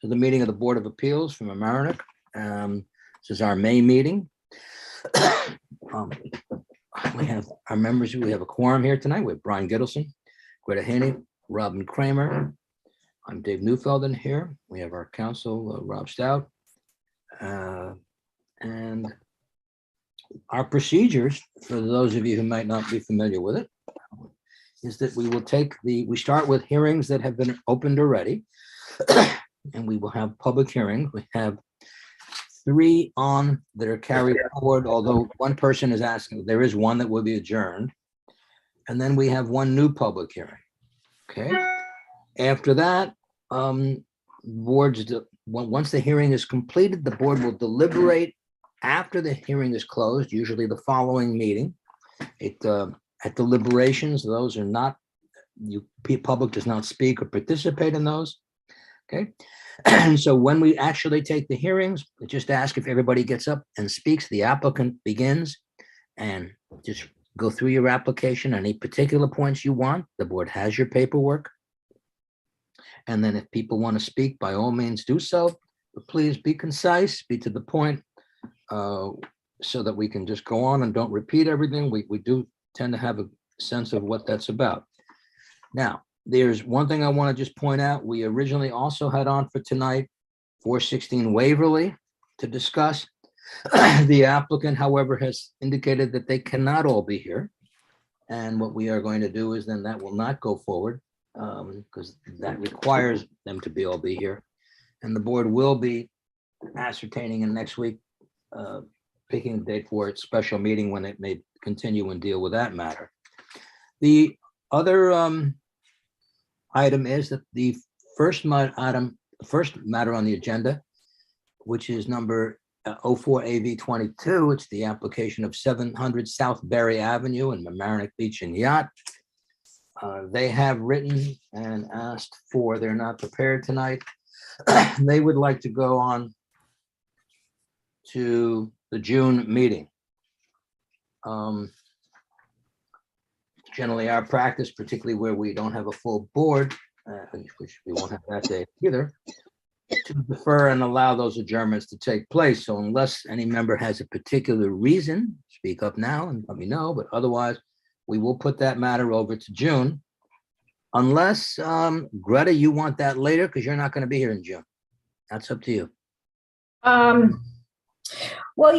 to the meeting of the Board of Appeals from Mamaroneck. This is our May meeting. We have our members. We have a quorum here tonight. We have Brian Gittleson, Greta Haney, Robin Kramer. I'm Dave Newfelden here. We have our counsel, Rob Stout. And our procedures, for those of you who might not be familiar with it, is that we start with hearings that have been opened already, and we will have public hearings. We have 3 on that are carried forward, although one person is asking, there is one that will be adjourned. And then we have 1 new public hearing. Okay. After that, once the hearing is completed, the board will deliberate after the hearing is closed, usually the following meeting. At deliberations, those are not, public does not speak or participate in those. Okay. And so when we actually take the hearings, we just ask if everybody gets up and speaks, the applicant begins, and just go through your application, any particular points you want. The board has your paperwork. And then if people want to speak, by all means do so, but please be concise, be to the point, so that we can just go on and don't repeat everything. We do tend to have a sense of what that's about. Now, there's one thing I want to just point out. We originally also had on for tonight 416 Waverly to discuss. The applicant, however, has indicated that they cannot all be here. And what we are going to do is then that will not go forward, because that requires them to all be here. And the board will be ascertaining in next week, picking a date for its special meeting when it may continue and deal with that matter. The other item is that the first matter on the agenda, which is number 04AV22, it's the application of 700 South Berry Avenue in Mamaroneck Beach and Yacht. They have written and asked for, they're not prepared tonight. They would like to go on to the June meeting. Generally our practice, particularly where we don't have a full board, which we won't have that day either, to defer and allow those adjournments to take place. So unless any member has a particular reason, speak up now and let me know, but otherwise we will put that matter over to June. Unless, Greta, you want that later because you're not going to be here in June. That's up to you. Well,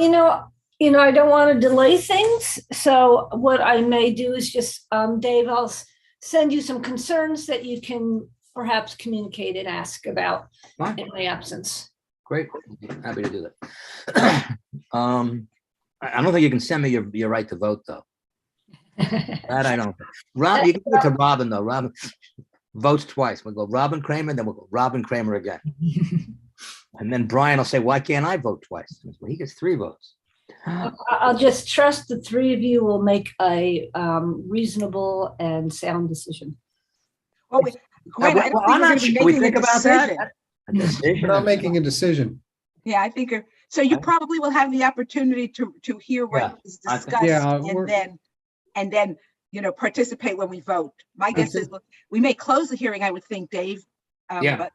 I don't want to delay things. So what I may do is just, Dave, I'll send you some concerns that you can perhaps communicate and ask about in my absence. Great. Happy to do that. I don't think you can send me your right to vote, though. That I don't. Rob, you can give it to Robin, though. Robin votes twice. We'll go Robin Kramer, then we'll go Robin Kramer again. And then Brian will say, why can't I vote twice? Well, he gets 3 votes. I'll just trust the 3 of you will make a reasonable and sound decision. Well, Gwen, I don't think we're going to be making a decision. We're not making a decision. Yeah, I think so. You probably will have the opportunity to hear what is discussed, and then participate when we vote. My guess is we may close the hearing. I would think, Dave. But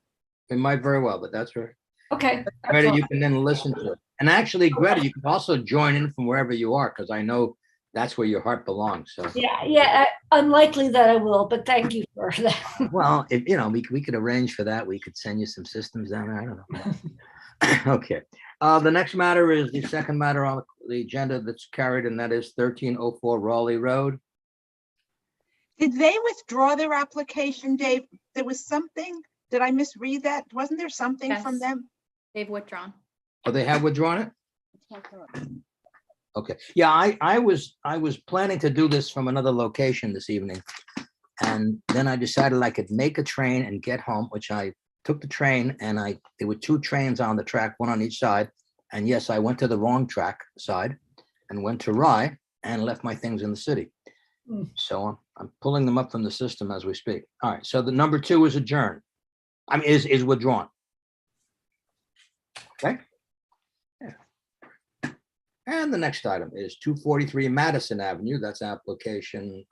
it might very well, but that's right. Okay. Greta, you can then listen to it. And actually, Greta, you can also join in from wherever you are, because I know that's where your heart belongs. So yeah, unlikely that I will, but thank you for that. Well, if we could arrange for that, we could send you some systems down there. I don't know. Okay. The next matter is the second matter on the agenda that's carried, and that is 1304 Raleigh Road. Did they withdraw their application, Dave? There was something. Did I misread that? Wasn't there something from them? They've withdrawn. Oh, they have withdrawn it? Okay. Yeah, I was planning to do this from another location this evening. And then I decided I could make a train and get home, which I took the train, and there were 2 trains on the track, one on each side. And yes, I went to the wrong track side and went to Rye and left my things in the city. So I'm pulling them up from the system as we speak. All right. So the number 2 is adjourned. Is withdrawn. Okay. Yeah. And the next item is 243 Madison Avenue. That's application.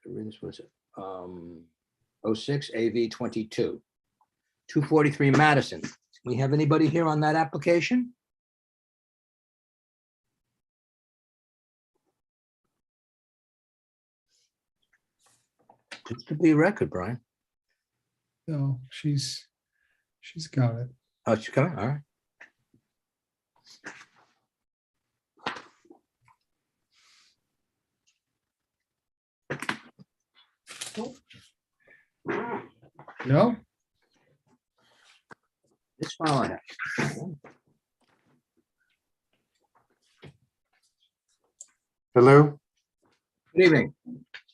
What is it? 06 AV 22. 243 Madison. We have anybody here on that application? Just to be record, Brian. No, she's got it. Oh, she's coming, all right. No? This file I have. Hello? Good evening.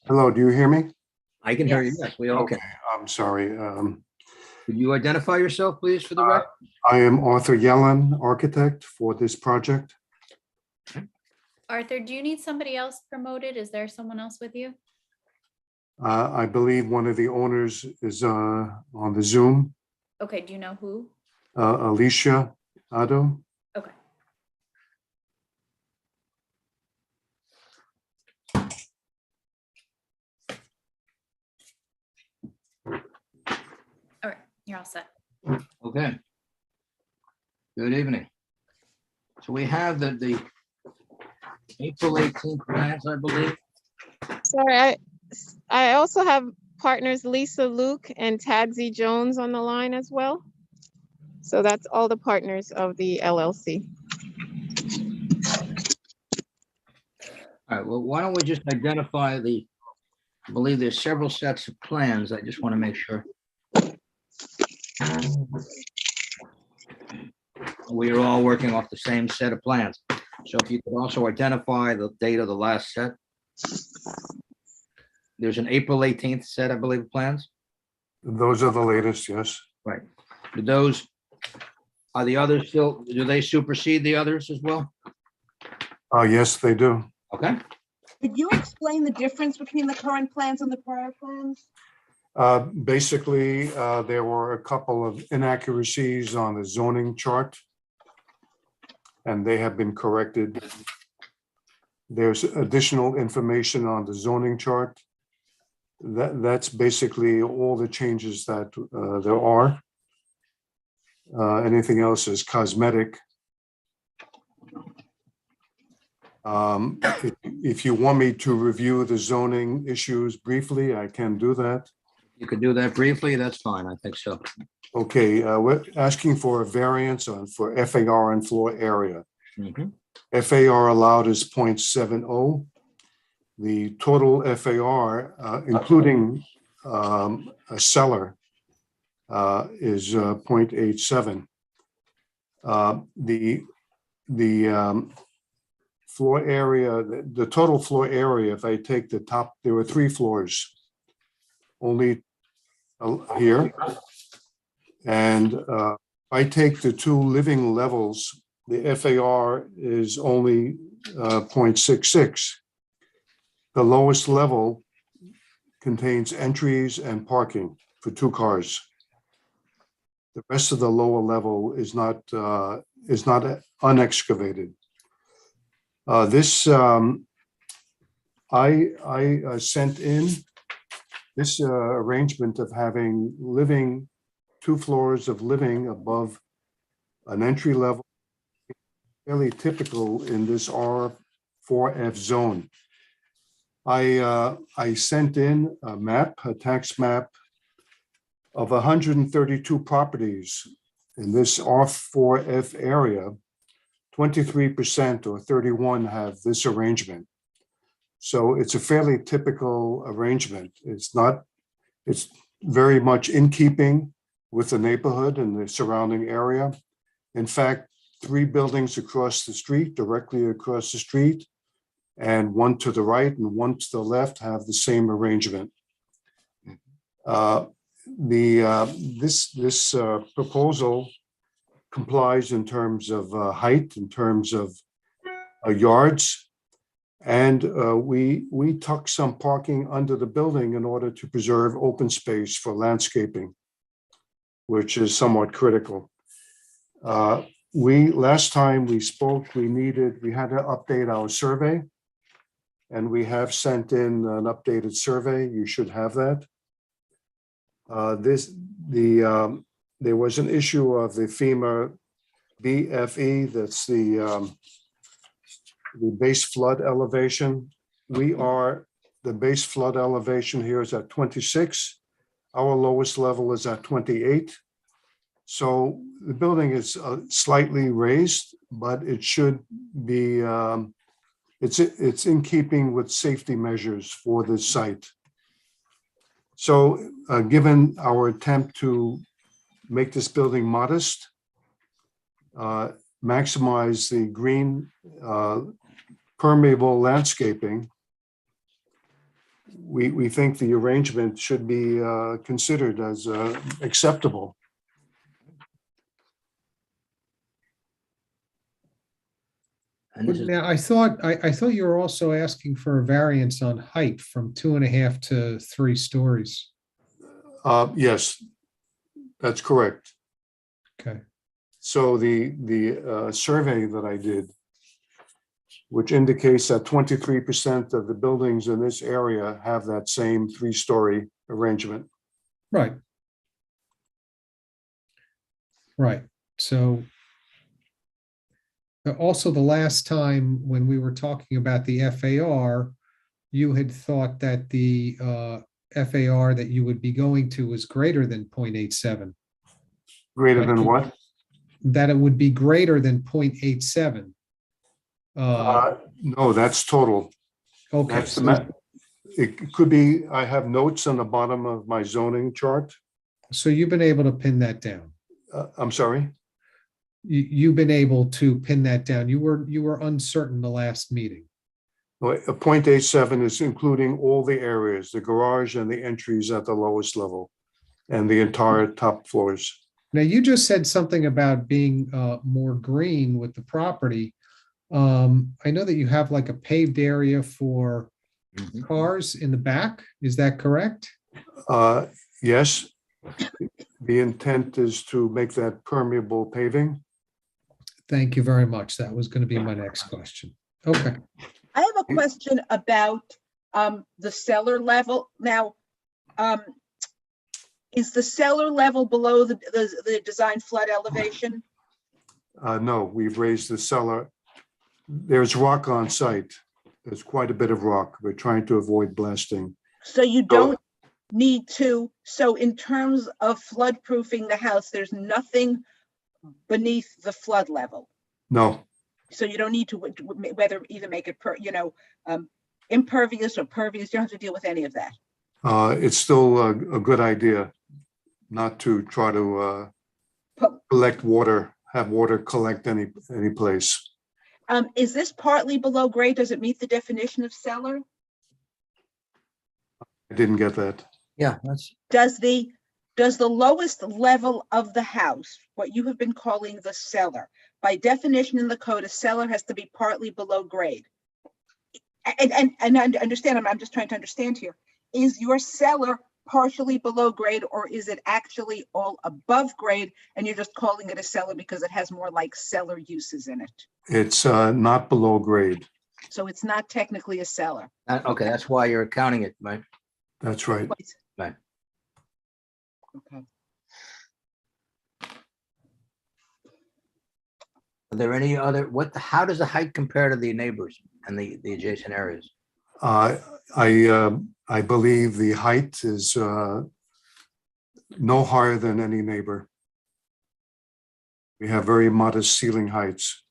Hello, do you hear me? I can hear you. Yes. Yes, we all can. I'm sorry. Could you identify yourself, please, for the record? I am Arthur Yellen, architect for this project. Arthur, do you need somebody else promoted? Is there someone else with you? I believe one of the owners is on the Zoom, Okay, do you know who? Alicia Addo. Okay. All right, you're all set. Okay. Good evening. So we have the April 18th plans, I believe. Sorry, I also have partners Lisa Luke and Tadsy Jones on the line as well. So that's all the partners of the LLC. All right, well, why don't we just identify I believe there's several sets of plans. I just want to make sure. We are all working off the same set of plans. So if you could also identify the date of the last set. There's an April 18th set, I believe, of plans. Those are the latest, yes. Right. Are the others still, do they supersede the others as well? Yes, they do. Okay. Could you explain the difference between the current plans and the prior plans? Basically, there were a couple of inaccuracies on the zoning chart, and they have been corrected. There's additional information on the zoning chart. That's basically all the changes that there are. Anything else is cosmetic. If you want me to review the zoning issues briefly, I can do that. You could do that briefly. That's fine. I think so. Okay, we're asking for a variance for FAR and floor area. Mhm. FAR allowed is 0.70. The total FAR, including a cellar, is 0.87. The floor area, the total floor area, if I take the top, there were 3 floors, only here. And if I take the 2 living levels, the FAR is only 0.66. The lowest level contains entries and parking for 2 cars. The rest of the lower level is not unexcavated. This I sent in this arrangement of having 2 floors of living above an entry level, fairly typical in this R4F zone. I sent in a tax map of 132 properties in this R4F area. 23% or 31 have this arrangement. So it's a fairly typical arrangement. It's very much in keeping with the neighborhood and the surrounding area. In fact, 3 buildings across the street, directly across the street, and 1 to the right and 1 to the left have the same arrangement. This proposal complies in terms of height, in terms of yards, and we tuck some parking under the building in order to preserve open space for landscaping, which is somewhat critical. Last time we spoke, we had to update our survey, and we have sent in an updated survey. You should have that. there was an issue of the FEMA BFE, that's the base flood elevation. The base flood elevation here is at 26. Our lowest level is at 28. So the building is slightly raised, but it should be, it's in keeping with safety measures for this site. So given our attempt to make this building modest, maximize the green permeable landscaping, we think the arrangement should be considered as acceptable. And this is, Now, I thought you were also asking for a variance on height from 2.5 to 3 stories. Yes, that's correct. Okay. So the survey that I did, which indicates that 23% of the buildings in this area have that same 3-story arrangement. Right. Right. So also the last time when we were talking about the FAR, you had thought that the FAR that you would be going to was greater than 0.87. Greater than what? That it would be greater than 0.87. No, that's total. Okay, That's it could be, I have notes on the bottom of my zoning chart. so you've been able to pin that down. I'm sorry. You've been able to pin that down. You were uncertain the last meeting. A 0.87 is including all the areas, the garage and the entries at the lowest level and the entire top floors. Now, you just said something about being more green with the property. I know that you have like a paved area for Mhm. cars in the back. Is that correct? Yes, the intent is to make that permeable paving. Thank you very much. That was going to be my next question. Okay. I have a question about the cellar level. Now, is the cellar level below the design flood elevation? No, we've raised the cellar. There's rock on site. There's quite a bit of rock. We're trying to avoid blasting. So you don't need to, so in terms of flood proofing the house, there's nothing beneath the flood level. No, So you don't need to either make it impervious or pervious. You don't have to deal with any of that. it's still a good idea not to try to collect water, have water collect any place. Is this partly below grade? Does it meet the definition of cellar? I didn't get that. Yeah, that's, Does the lowest level of the house, what you have been calling the cellar, by definition in the code, a cellar has to be partly below grade? And I understand, I'm just trying to understand here. Is your cellar partially below grade, or is it actually all above grade and you're just calling it a cellar because it has more like cellar uses in it? It's not below grade. So it's not technically a cellar. okay, that's why you're counting it, right? That's right. Right. Okay. Are there any other, how does the height compare to the neighbors and the adjacent areas? I believe the height is no higher than any neighbor. We have very modest ceiling heights.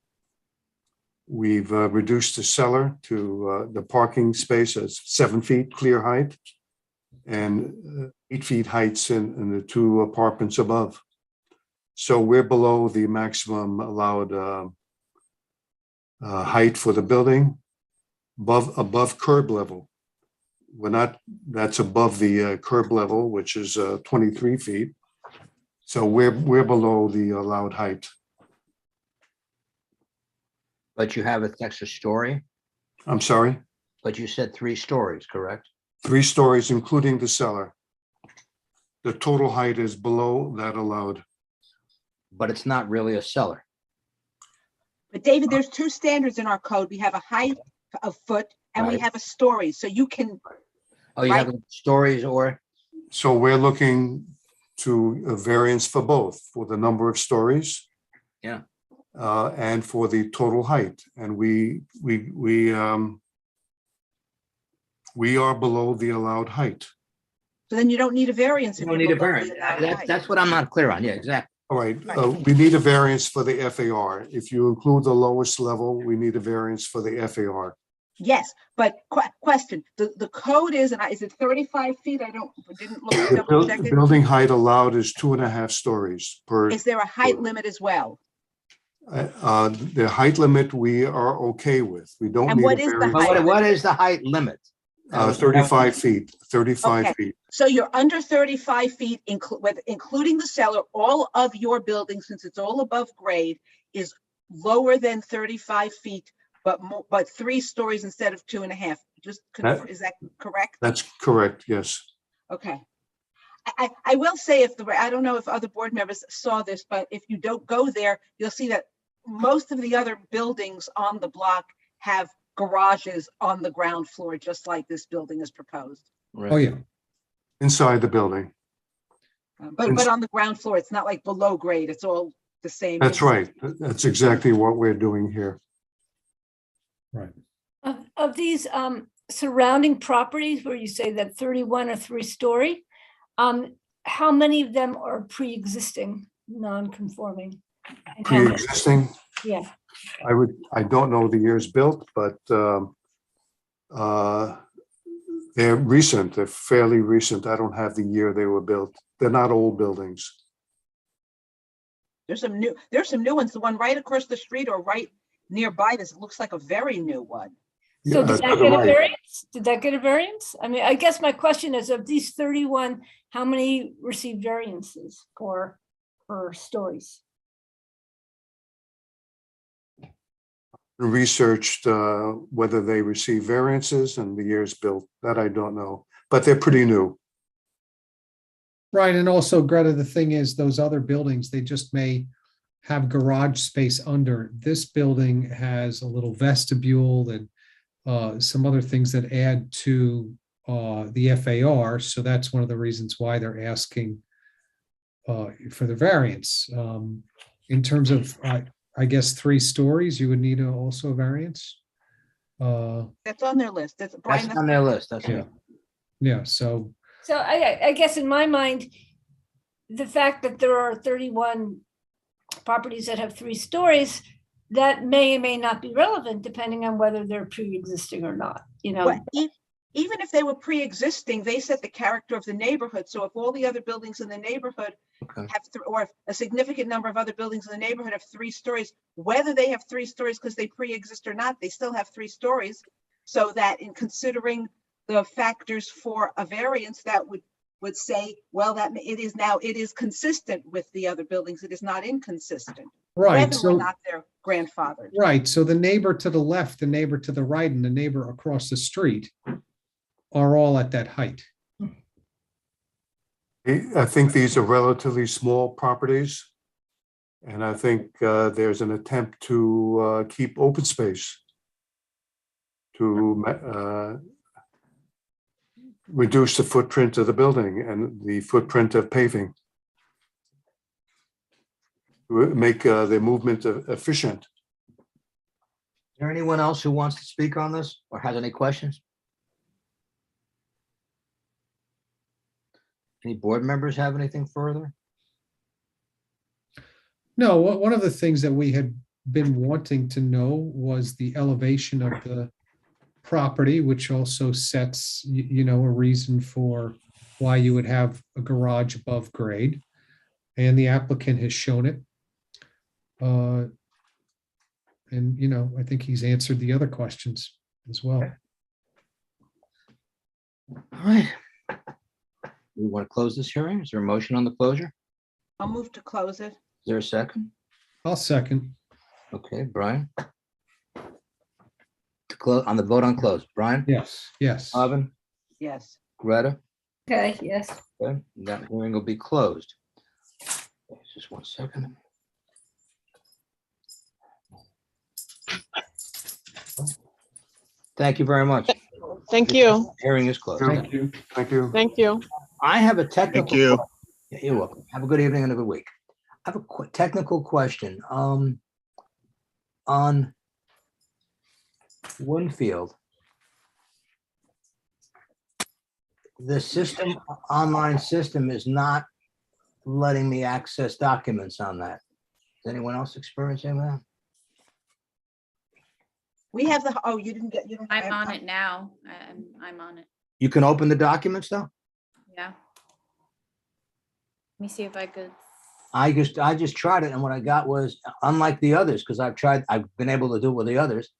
We've reduced the cellar to the parking space as 7 feet clear height and 8 feet heights in the 2 apartments above. So we're below the maximum allowed height for the building, above curb level. We're not, that's above the curb level, which is 23 feet. So we're below the allowed height. But you have an extra story, I'm sorry, but you said 3 stories, correct? 3 stories, including the cellar. The total height is below that allowed. But it's not really a cellar. But David, there's 2 standards in our code. We have a height of foot and we Right. have a story. So you can, Oh, you have stories or? So we're looking to a variance for both, for the number of stories. Yeah. And for the total height. And we are below the allowed height. So then you don't need a variance. You if don't you're need a below the variance. allowed height. That's what I'm not clear on. Yeah, exactly. All right, we need a variance for the FAR. If you include the lowest level, we need a variance for the FAR. Yes, but question, the code is it 35 feet? Didn't look, The double check it. building height allowed is 2.5 stories per. Is there a height limit as well? The height limit we are okay with. We don't And need what a is the variance. height? What is the height limit? 35 feet, 35 Okay. feet. So you're under 35 feet, including the cellar. All of your buildings, since it's all above grade, is lower than 35 feet, but 3 stories instead of 2.5. Is that correct? That's correct, yes. Okay. I will say, I don't know if other board members saw this, but if you don't go there, you'll see that most of the other buildings on the block have garages on the ground floor, just like this building is proposed. Oh, yeah. Inside the building. But on the ground floor, it's not like below grade. It's all the same. That's right. That's exactly what we're doing here. Right. Of these surrounding properties where you say that 31 are 3-story, how many of them are pre-existing, non-conforming? And how many- Pre-existing, Yeah. I don't know the years built, but they're recent. They're fairly recent. I don't have the year they were built. They're not old buildings. There's some new ones. The one right across the street or right nearby this looks like a very new one. So Yeah, did to that the get a right. variance? Did that get a variance? I mean, I guess my question is, of these 31, how many received variances for stories? Researched whether they receive variances and the years built. That I don't know, but they're pretty new. Right, and also Greta, the thing is, those other buildings, they just may have garage space under. This building has a little vestibule and some other things that add to the FAR, so that's one of the reasons why they're asking for the variance. In terms of, I guess, 3 stories, you would need also a variance. That's on their list. That's Brian. That's on their list. That's Yeah. it. Yeah, so, So I guess in my mind, the fact that there are 31 properties that have 3 stories, that may or may not be relevant depending on whether they're pre-existing or not, you know? But even if they were pre-existing, they set the character of the neighborhood. So if all the other buildings in the neighborhood Okay. have, or if a significant number of other buildings in the neighborhood have 3 stories, whether they have 3 stories because they pre-exist or not, they still have 3 stories. So that in considering the factors for a variance, that would say, well, that it is consistent with the other buildings. It is not inconsistent. right, Whether or so, not they're grandfathered. right, so the neighbor to the left, the neighbor to the right, and the neighbor across the street are all at that height. I think these are relatively small properties. And I think there's an attempt to keep open space to reduce the footprint of the building and the footprint of paving. Make the movement efficient. Is there anyone else who wants to speak on this or has any questions? Any board members have anything further? No, one of the things that we had been wanting to know was the elevation of the property, which also sets, a reason for why you would have a garage above grade. And the applicant has shown it. And, I think he's answered the other questions as well. All right. We want to close this hearing? Is there a motion on the closure? I'll move to close it. Is there a second? I'll second. Okay, Brian. To close on the vote on close. Brian? Yes. Ivan? Yes. Greta? Okay, yes. Okay, that hearing will be closed. Just 1 second. Thank you very much. Thank you. Hearing is closed. Thank you. Thank you. Thank you. I have a technical. Yeah, you're welcome. Have a good evening and a good week. I have a technical question. On Winfield, the system, online system is not letting me access documents on that. Is anyone else experiencing that? We have the, oh, you didn't get, you don't. I'm on it now. I'm on it. You can open the documents though? Yeah. Let me see if I could. I just tried it and what I got was, unlike the others, because I've been able to do it with the others.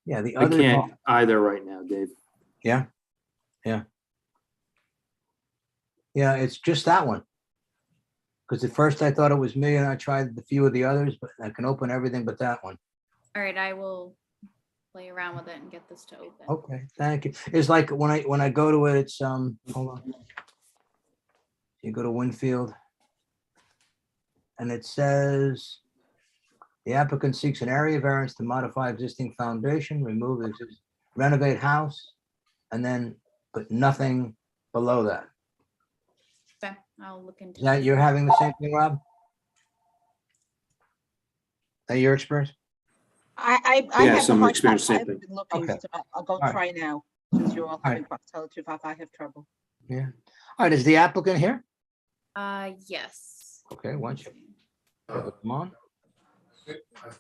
Yeah, the I others. can't either right now, Dave. Yeah. Yeah, it's just that one. Because at first I thought it was me and I tried a few of the others, but I can open everything but that one. All right, I will play around with it and get this to open. Okay, thank you. It's like when I go to it, it's hold on. You go to Winfield. And it says the applicant seeks an area variance to modify existing foundation, remove existing, renovate house, and then, but nothing below that. Okay, I'll look into Is that, it. you're having the same thing, Rob? That your experience? I Yeah, have some the hard experience, copy. I same haven't been looking, Okay. so I'll go right. try now, since you're all right. having, to tell the truth, I have trouble. Yeah. All right, is the applicant here? Yes. Okay, why don't you come on?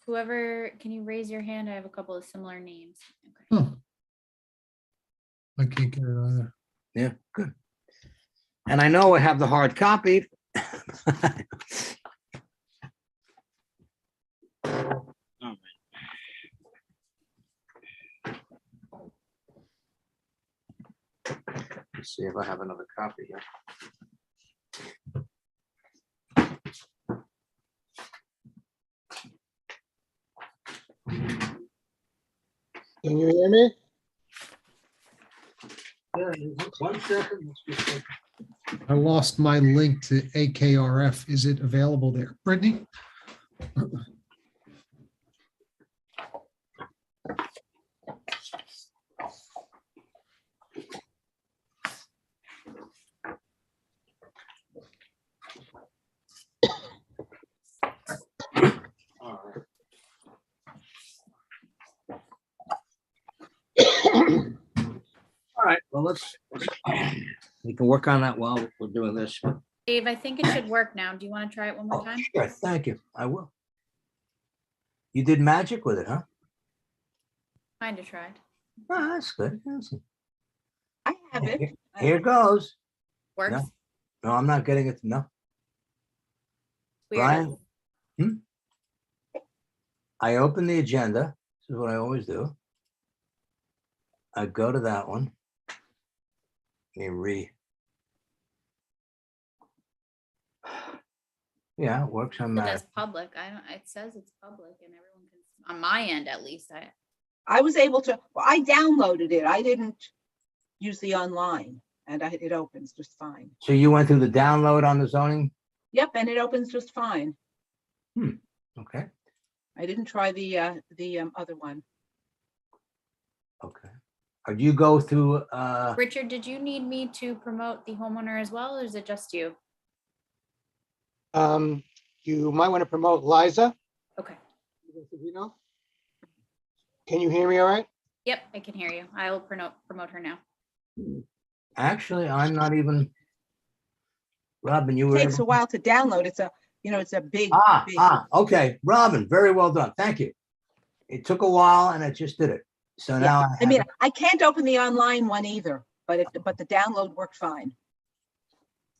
Whoever, can you raise your hand? I have a couple of similar names. Okay. Huh. I can't get it either. Yeah, good. And I know I have the hard copy. Let's see if I have another copy here. Can you hear me? Yeah, 1 second. Let's just take- I lost my link to AKRF. Is it available there? Brittany? All right. All right, well, we can work on that while we're doing this. Dave, I think it should work now. Do you want to try it one more Oh, time? sure, thank you. I will. You did magic with it, huh? Kind of tried. Oh, that's good. That's- I have it. Here goes. Works. No, I'm not getting it. No. Weird. Brian? I open the agenda. This is what I always do. I go to that one. Let me Yeah, it works on It that. says public. It says it's public and everyone can, on my end at least, I was able to, well, I downloaded it. I didn't use the online, and it opens just fine. So you went through the download on the zoning? Yep, and it opens just fine. Okay, I didn't try the other one. okay. Or do you go through, Richard, did you need me to promote the homeowner as well, or is it just you? You might want to promote Liza. Okay. Can you hear me all right? Yep, I can hear you. I will promote her now. actually, I'm not even, Robin, you It were takes a able. while to download. It's a big, big. Okay, Robin, very well done. Thank you. It took a while and it just did it. So now. Yeah, I mean, I can't open the online one either, but the download worked fine.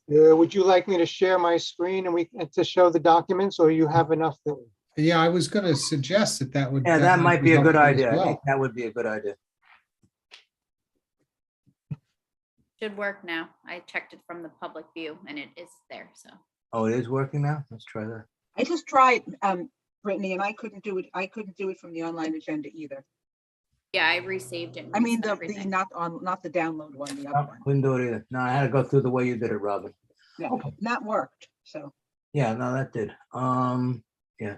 Would you like me to share my screen and to show the documents, or you have enough there? Yeah, I was going to suggest that would. Yeah, that might be a good helpful as idea. I well. think that would be a good idea. Should work now. I checked it from the public view and it is there, so. Oh, it is working now? Let's try that. I just tried, Brittany, and I couldn't do it. I couldn't do it from the online agenda either. Yeah, I resaved it. and I mean, resent the everything. not the download one, the No, other one. couldn't do it either. No, I had to go through the way you did it, Robin. Yeah, Okay. that worked. So Yeah, no, that did. Yeah.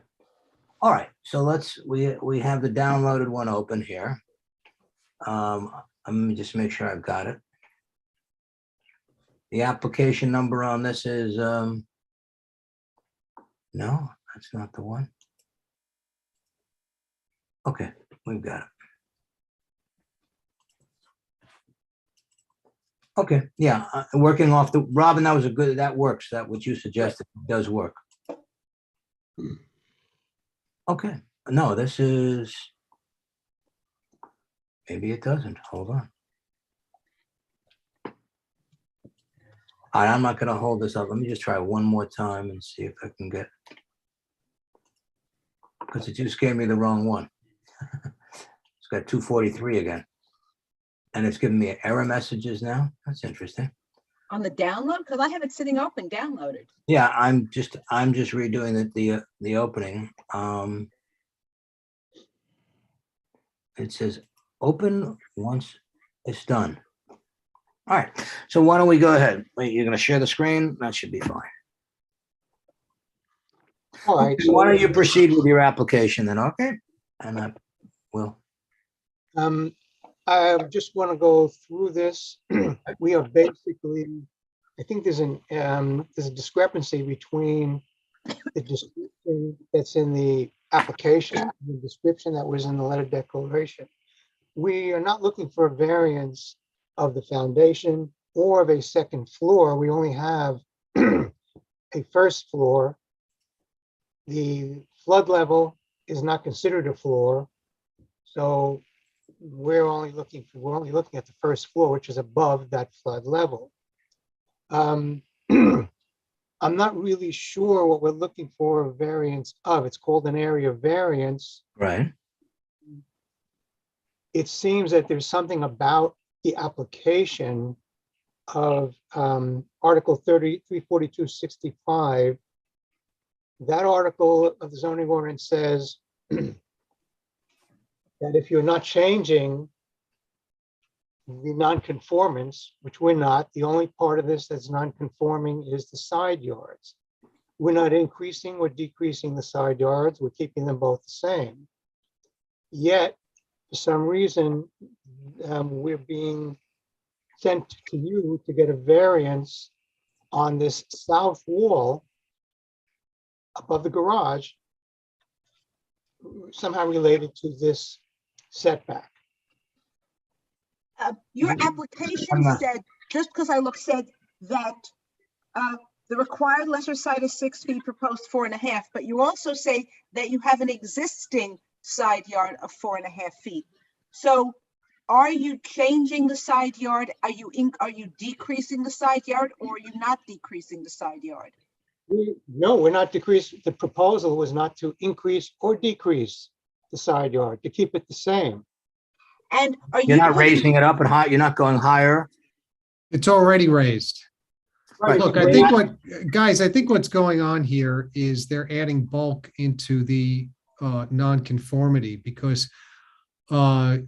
All right, so we have the downloaded one open here. Let me just make sure I've got it. The application number on this is, no, that's not the one. Okay, we've got it. Okay, yeah, working off the, Robin, that was a good, that works. That what you suggested does work. Okay, no, this is, maybe it doesn't. Hold on. All right, I'm not gonna hold this up. Let me just try one more time and see if I can get, because it just gave me the wrong one. It's got 243 again. And it's giving me error messages now. That's interesting. On the download, because I have it sitting open, downloaded. Yeah, I'm just redoing the opening. It says open once it's done. All right, so why don't we go ahead? Wait, you're gonna share the screen? That should be fine. All right. Why don't you proceed with your application then, okay? And I will. I just want to go through this. We are basically, I think there's a discrepancy between the description that's in the application, and the description that was in the letter declaration. We are not looking for a variance of the foundation or of a second floor. We only have a first floor. The flood level is not considered a floor. So we're only looking at the first floor, which is above that flood level. I'm not really sure what we're looking for a variance of. It's called an area variance. Right. It seems that there's something about the application of Article 34265. That article of the zoning ordinance says that if you're not changing the nonconformance, which we're not, the only part of this that's nonconforming is the side yards. We're not increasing or decreasing the side yards. We're keeping them both the same. Yet, for some reason, we're being sent to you to get a variance on this south wall above the garage, somehow related to this setback. Your application said, just because I looked, said that the required lesser side is 6 feet, proposed 4.5, but you also say that you have an existing side yard of 4.5 feet. So are you changing the side yard? Are you decreasing the side yard, or are you not decreasing the side yard? No, we're not decreasing. The proposal was not to increase or decrease the side yard, to keep it the same. And are You're not raising it up and high, you're not going higher? It's already raised. Right. Look, I think I think what's going on here is they're adding bulk into the nonconformity, because the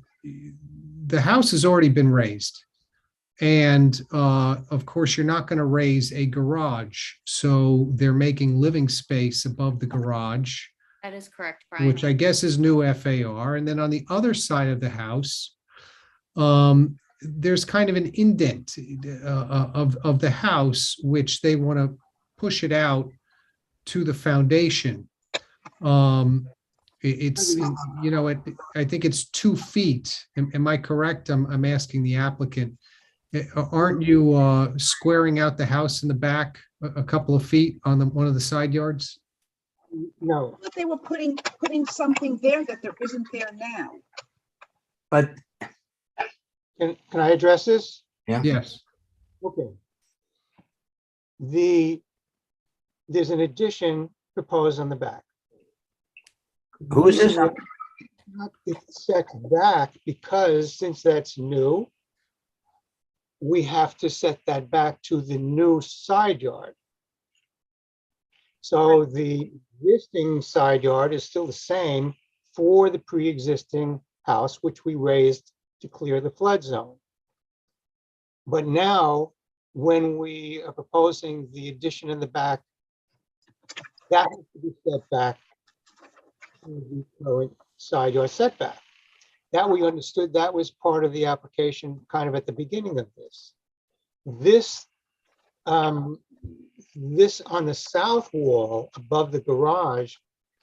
house has already been raised. And of course, you're not going to raise a garage. So they're making living space above the garage. That is correct, Brian. Which I guess is new FAR. And then on the other side of the house, there's kind of an indent of the house, which they want to push it out to the foundation. It's, you know, I think it's 2 feet. Am I correct? I'm asking the applicant. Aren't you squaring out the house in the back a couple of feet on one of the side yards? No. But they were putting something there that there isn't there now. But Can I address this? yeah. Yes. Okay. There's an addition proposed on the back. Who is this? It's set back because since that's new, we have to set that back to the new side yard. So the existing side yard is still the same for the pre-existing house, which we raised to clear the flood zone. But now, when we are proposing the addition in the back, that has to be set back to the current side yard setback. That we understood that was part of the application kind of at the beginning of this. This this on the south wall above the garage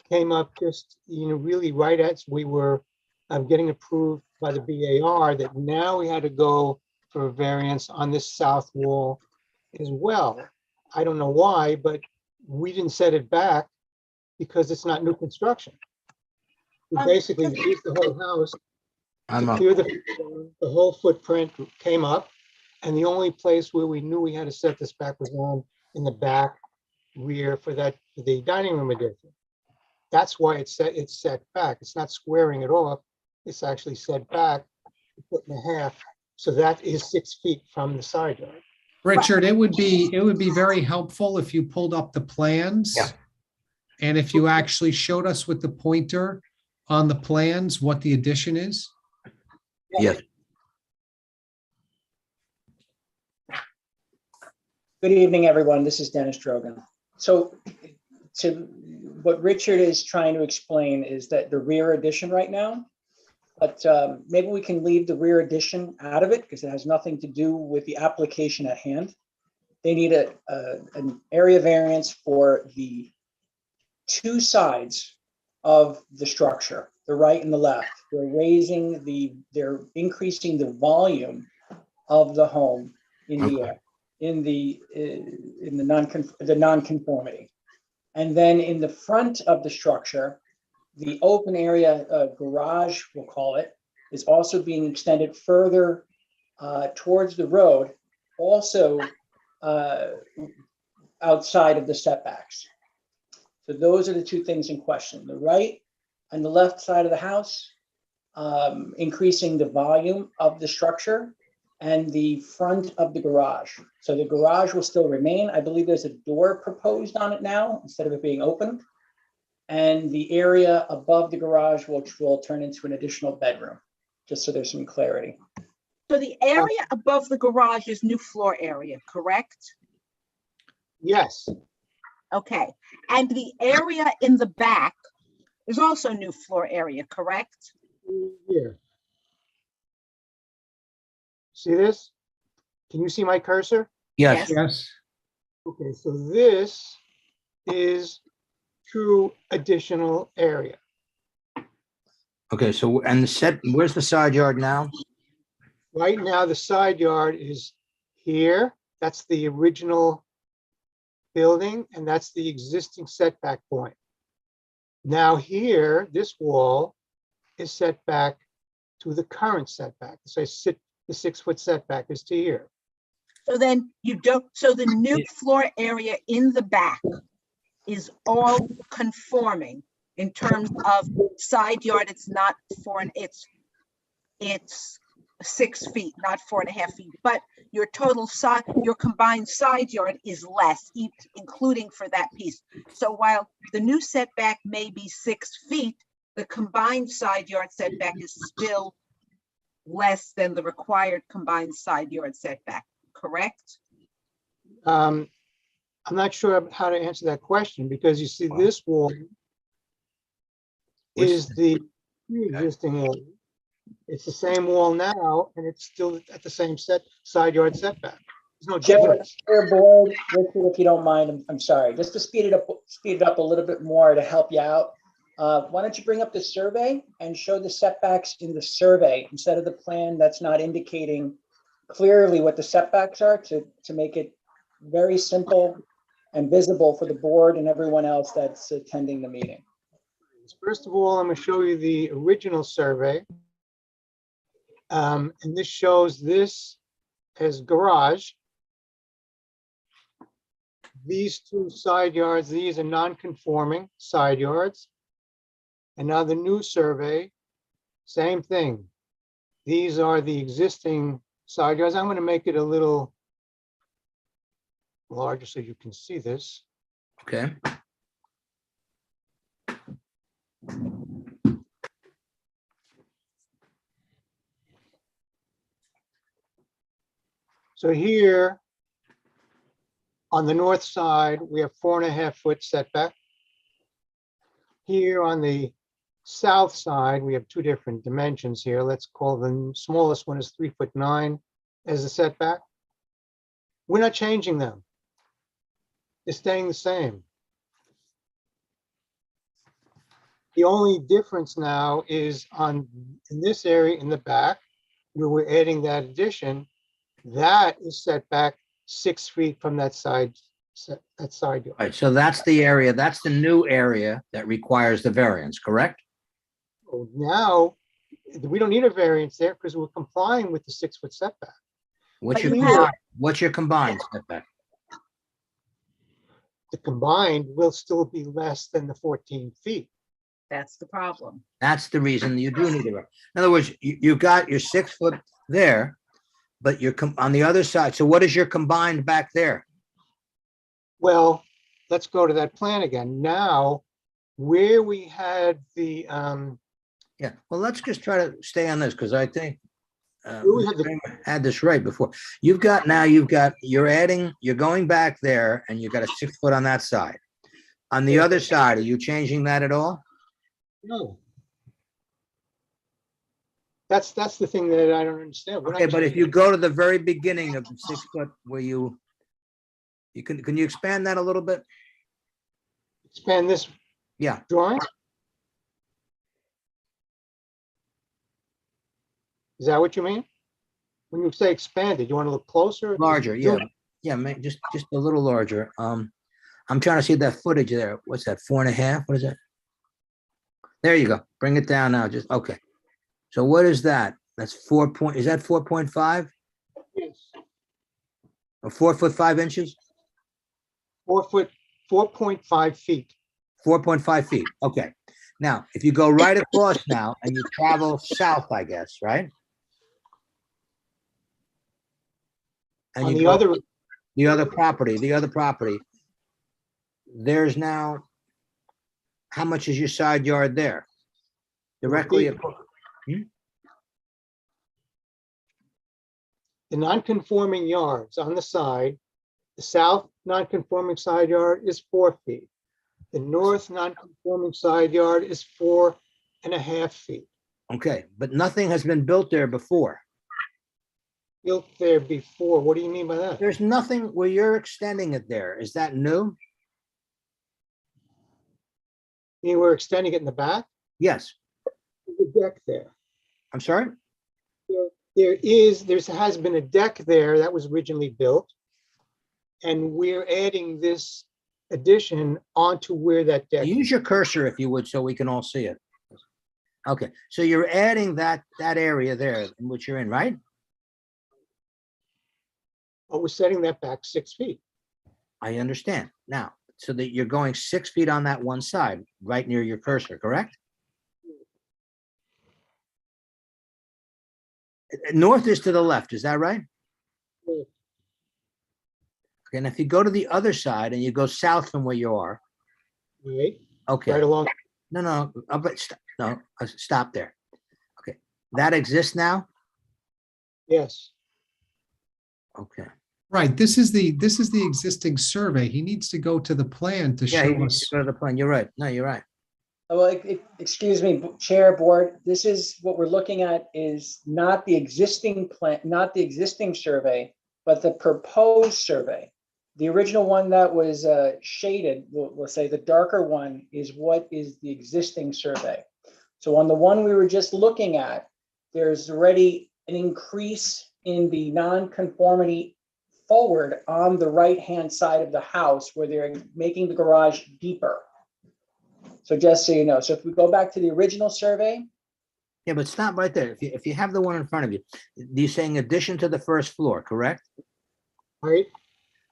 came up just, really right as we were getting approved by the BAR, that now we had to go for a variance on this south wall as well. I don't know why, but we didn't set it back because it's not new construction. We basically used the whole house I'm to up. clear the whole footprint came up. And the only place where we knew we had to set this back was on in the back rear for the dining room addition. That's why it's set back. It's not squaring it off. It's actually set back a foot and a half. So that is 6 feet from the side yard. Richard, it would be very helpful if you pulled up the plans. Yeah. And if you actually showed us with the pointer on the plans what the addition is. Yes. Good evening, everyone. This is Dennis Drogan. So what Richard is trying to explain is that the rear addition right now, but maybe we can leave the rear addition out of it because it has nothing to do with the application at hand. They need an area variance for the two sides of the structure, the right and the left. They're increasing the volume of the home in the non-conformity. And then in the front of the structure, the open area garage, we'll call it, is also being extended further towards the road, also outside of the setbacks. So those are the two things in question: the right and the left side of the house, increasing the volume of the structure, and the front of the garage. So the garage will still remain. I believe there's a door proposed on it now instead of it being opened. And the area above the garage will turn into an additional bedroom, just so there's some clarity. So the area above the garage is new floor area, correct? Yes. Okay. And the area in the back is also new floor area, correct? Here. See this? Can you see my cursor? Yes. Yes. Okay, so this is true additional area. Okay, so, and where's the side yard now? Right now, the side yard is here. That's the original building, and that's the existing setback point. Now here, this wall is set back to the current setback. So the 6 foot setback is to here. So then so the new floor area in the back is all conforming in terms of side yard. It's not it's 6 feet, not 4.5 feet, but your combined side yard is less, including for that piece. So while the new setback may be 6 feet, the combined side yard setback is still less than the required combined side yard setback, correct? I'm not sure how to answer that question, because you see this wall is the pre-existing wall. It's the same wall now, and it's still at the same side yard setback. There's no difference. Board, Richard, if you don't mind, I'm sorry, just to speed it up a little bit more to help you out. Why don't you bring up the survey and show the setbacks in the survey instead of the plan that's not indicating clearly what the setbacks are, to make it very simple and visible for the board and everyone else that's attending the meeting. First of all, I'm going to show you the original survey. And this shows this as garage. These two side yards, these are non-conforming side yards. And now the new survey, same thing. These are the existing side yards. I'm going to make it a little larger so you can see this. Okay. So here on the north side, we have 4.5 foot setback. Here on the south side, we have two different dimensions here. Let's call the smallest one is 3'9" as a setback. We're not changing them. is staying the same. The only difference now is in this area in the back, where we're adding that addition, that is set back 6 feet from that side yard. Right, so that's the area, that's the new area that requires the variance, correct? So now, we don't need a variance there because we're complying with the 6-foot setback. What's But your you have- combined, what's your combined setback? The combined will still be less than the 14 feet. That's the problem. That's the reason you do need a variance. In other words, you've got your 6 foot there, but you're on the other side. So what is your combined back there? Well, let's go to that plan again. Now, where we had the, Yeah, well, let's just try to stay on this because I think we had the- Kramer had this right before. You're going back there and you've got a 6 foot on that side. On the other side, are you changing that at all? no. That's the thing that I don't understand. We're not Okay, but if changing- you go to the very beginning of the 6 foot where you can you expand that a little bit? Expand this Yeah, drawing? Is that what you mean? When you say expanded, you want to look closer? larger, yeah. Yeah, just a little larger. I'm trying to see that footage there. What's that, 4.5? What is that? There you go. Bring it down now. Just okay. So what is that? That's 4 point, is that 4.5 Yes. or 4 foot 5 inches? 4.5 feet. 4.5 feet. Okay. Now, if you go right across now and you travel south, I guess, right? And On you the go other, the other property, there's now, how much is your side yard there? Directly feet. across. the non-conforming yards on the side, the south non-conforming side yard is 4 feet. The north non-conforming side yard is 4.5 feet. Okay, but nothing has been built there before. Built there before. What do you mean by that? There's nothing where you're extending it there. Is that new? You mean we're extending it in the back? Yes. There's a deck there. I'm sorry? There has been a deck there that was originally built. And we're adding this addition onto where that deck. Use your cursor if you would, so we can all see it. Okay, so you're adding that area there in which you're in, right? But we're setting that back 6 feet. I understand. Now, so that you're going 6 feet on that one side, right near your cursor, correct? North is to the left, is that right? Yeah. Okay, and if you go to the other side and you go south from where you are, Right, okay. right along. No, stop there. Okay, that exists now? Yes. Okay. Right, this is the existing survey. He needs to go to the plan to Yeah, you show need us. to go to the plan. You're right. No, you're right. Well, excuse me, Chair, Board, this is what we're looking at is not the existing plan, not the existing survey, but the proposed survey. The original one that was shaded, we'll say the darker one is what is the existing survey. So on the one we were just looking at, there's already an increase in the non-conformity forward on the right-hand side of the house where they're making the garage deeper. So just so you know, so if we go back to the original survey, Yeah, but stop right there. If you have the one in front of you, you're saying addition to the first floor, correct? Right,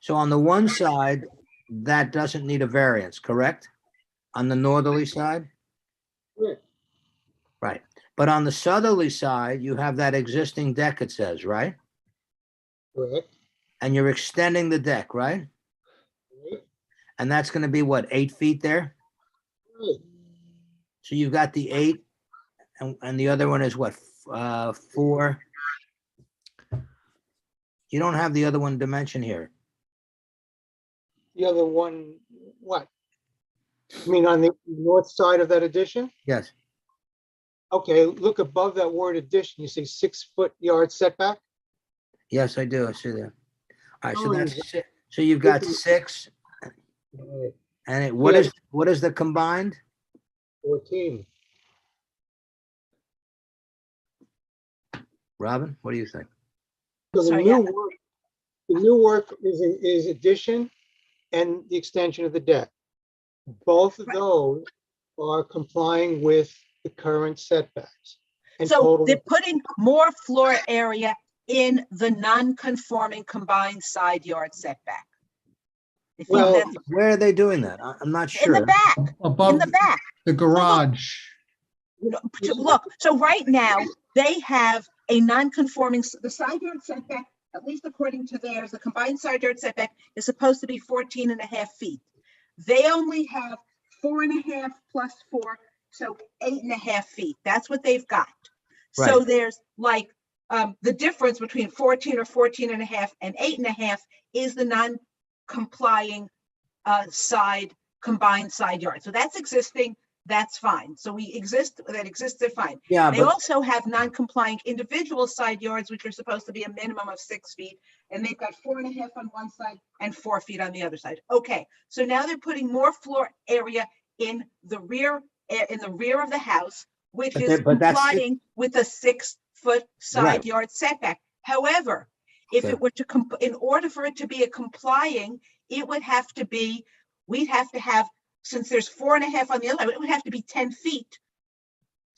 So on the one side, that doesn't need a variance, correct? On the northerly side? Right. Right. But on the southerly side, you have that existing deck, it says, right? correct. And you're extending the deck, right? Right, And that's going to be what, 8 feet there? right. So you've got the 8 and the other one is what, 4? You don't have the other one dimension here. The other one, what? You mean on the north side of that addition? Yes. Okay, look above that word addition, you say 6 foot yard setback? Yes, I do. I see that. All right, so Oh, that's so you've got 6. And Yeah. what is the combined? 14. Robin, what do you think? So the Sorry, new yeah. work, the new work is addition and the extension of the deck. Both of Right. those are complying with the current setbacks. And So total, they're putting more floor area in the non-conforming combined side yard setback. I think Well, that's Where are they doing that? I'm not in the sure. back, in Above the back. the garage. You know, look, so right now, they have a non-conforming, the side yard setback, at least according to theirs, the combined side yard setback is supposed to be 14.5 feet. They only have 4.5 plus 4, so 8.5 feet. That's what they've got. So Right. there's like, the difference between 14 or 14.5 and 8.5 is the non-complying combined side yard. So that's existing, that's fine. So that exists, they're fine. Yeah, They but also have non-complying individual side yards, which are supposed to be a minimum of 6 feet. And they've got 4.5 on one side and 4 feet on the other side. Okay, so now they're putting more floor area in the rear of the house, which is but that's complying with a 6-foot side Right. yard setback. However, if Okay. it were to, in order for it to be a complying, it would have to be, we'd have to have, since there's 4.5 on the other, it would have to be 10 feet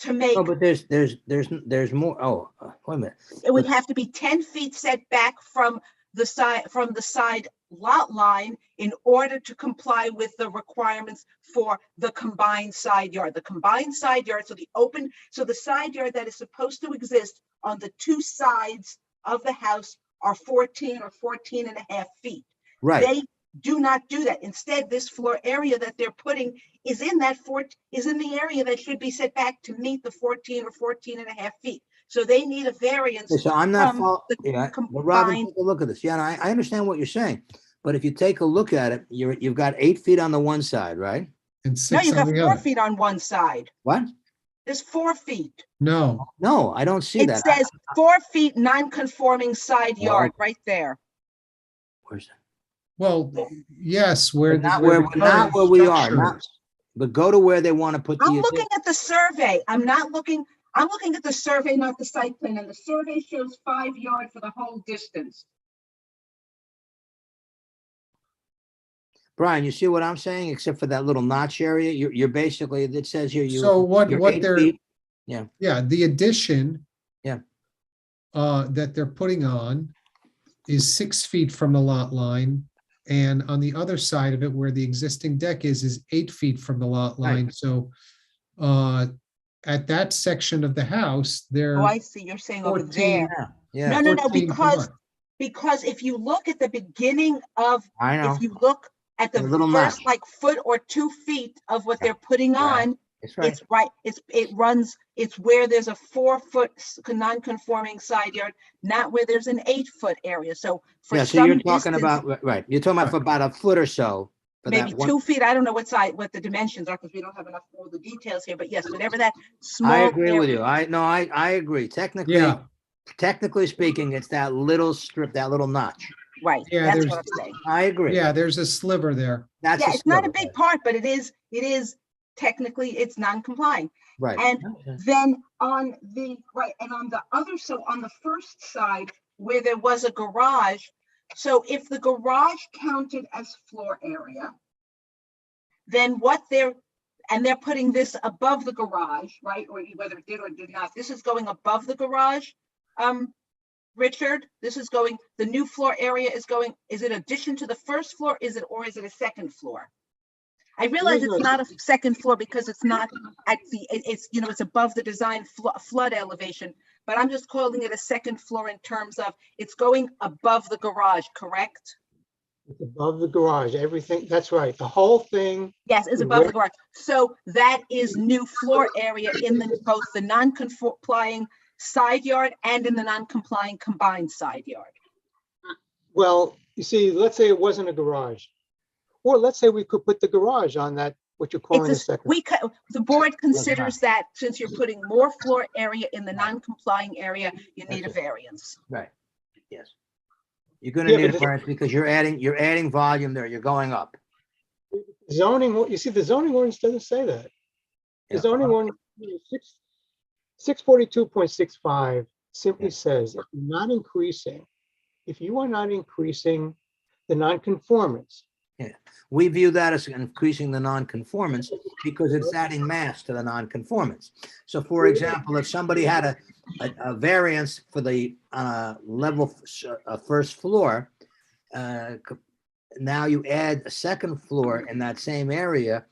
to make, no, but there's more. Oh, wait a minute. it would have to be 10 feet set back from the side lot line in order to comply with the requirements for the combined side yard. The combined side yard, so the side yard that is supposed to exist on the two sides of the house are 14 or 14.5 feet. Right. They do not do that. Instead, this floor area that they're putting is in the area that should be set back to meet the 14 or 14.5 feet. So they need a variance. Okay, so I'm not, from the yeah, well, Robin, combined- take a look at this. Yeah, and I understand what you're saying, but if you take a look at it, you've got 8 feet on the one side, right? And No, 6 you got on the 4 other. feet on one side. What? There's 4 feet. No, No, I don't see It that. says 4 feet non-conforming side Well, yard right there. Where's that? well, yes, where. Not where where, the not current where we are, structure not, is. but go to where they want to put I'm the. looking at the survey. I'm looking at the survey, not the site plan, and the survey shows 5 yards for the whole distance. Brian, you see what I'm saying? Except for that little notch area, you're basically, it says here, So what you're 8 they're, feet. yeah, the addition. Yeah. That they're putting on is 6 feet from the lot line. And on the other side of it, where the existing deck is 8 feet from the lot Right. line. So at that section of the house, they're Oh, I see. You're saying over 14. there. Yeah, No, 14 from because if you look at the beginning of, I know. if you look at the A little first notch. like foot or 2 feet of what they're putting Right. on, It's right. it's right, it's where there's a 4-foot non-conforming side yard, not where there's an 8-foot area. So for Yeah, so you're some talking distance, about, right, you're talking about for about a foot or so. For maybe that one. 2 feet, I don't know what the dimensions are because we don't have enough all the details here, but yes, whatever that small. I agree with area- you. I agree. Technically, Yeah. technically speaking, it's that little strip, that little notch. Right, Yeah, that's there's- what I'm saying. I agree. Yeah, there's a sliver there. That's Yeah, a it's not a sliver, big part, but it is technically, it's non-complying. right. And Okay. then on the, right, and on the other, so on the first side where there was a garage, so if the garage counted as floor area, then they're putting this above the garage, right? Or whether it did or did not, this is going above the garage. Richard, the new floor area is it addition to the first floor? Is it a second floor? I realize it's not a second floor because it's not it's above the design flood elevation, but I'm just calling it a second floor in terms of it's going above the garage, correct? it's above the garage, everything, that's right. The whole thing, Yes, is above the garage. So that is new floor area in both the non-complying side yard and in the non-complying combined side yard. well, you see, let's say it wasn't a garage. Or let's say we could put the garage on that, what you're calling a second. The board considers that since you're putting more floor area in the non-complying area, you need a variance. Right. Yes. You're gonna Yeah, need but a variance because you're adding volume there. You're going up. Zoning, you see, the zoning ordinance doesn't say that. The Yeah. zoning ordinance, 642.65 simply Yeah. says, if you are not increasing the nonconformance, We view that as increasing the nonconformance because it's adding mass to the nonconformance. So for example, if somebody had a variance for the first floor, now you add a second floor in that same area,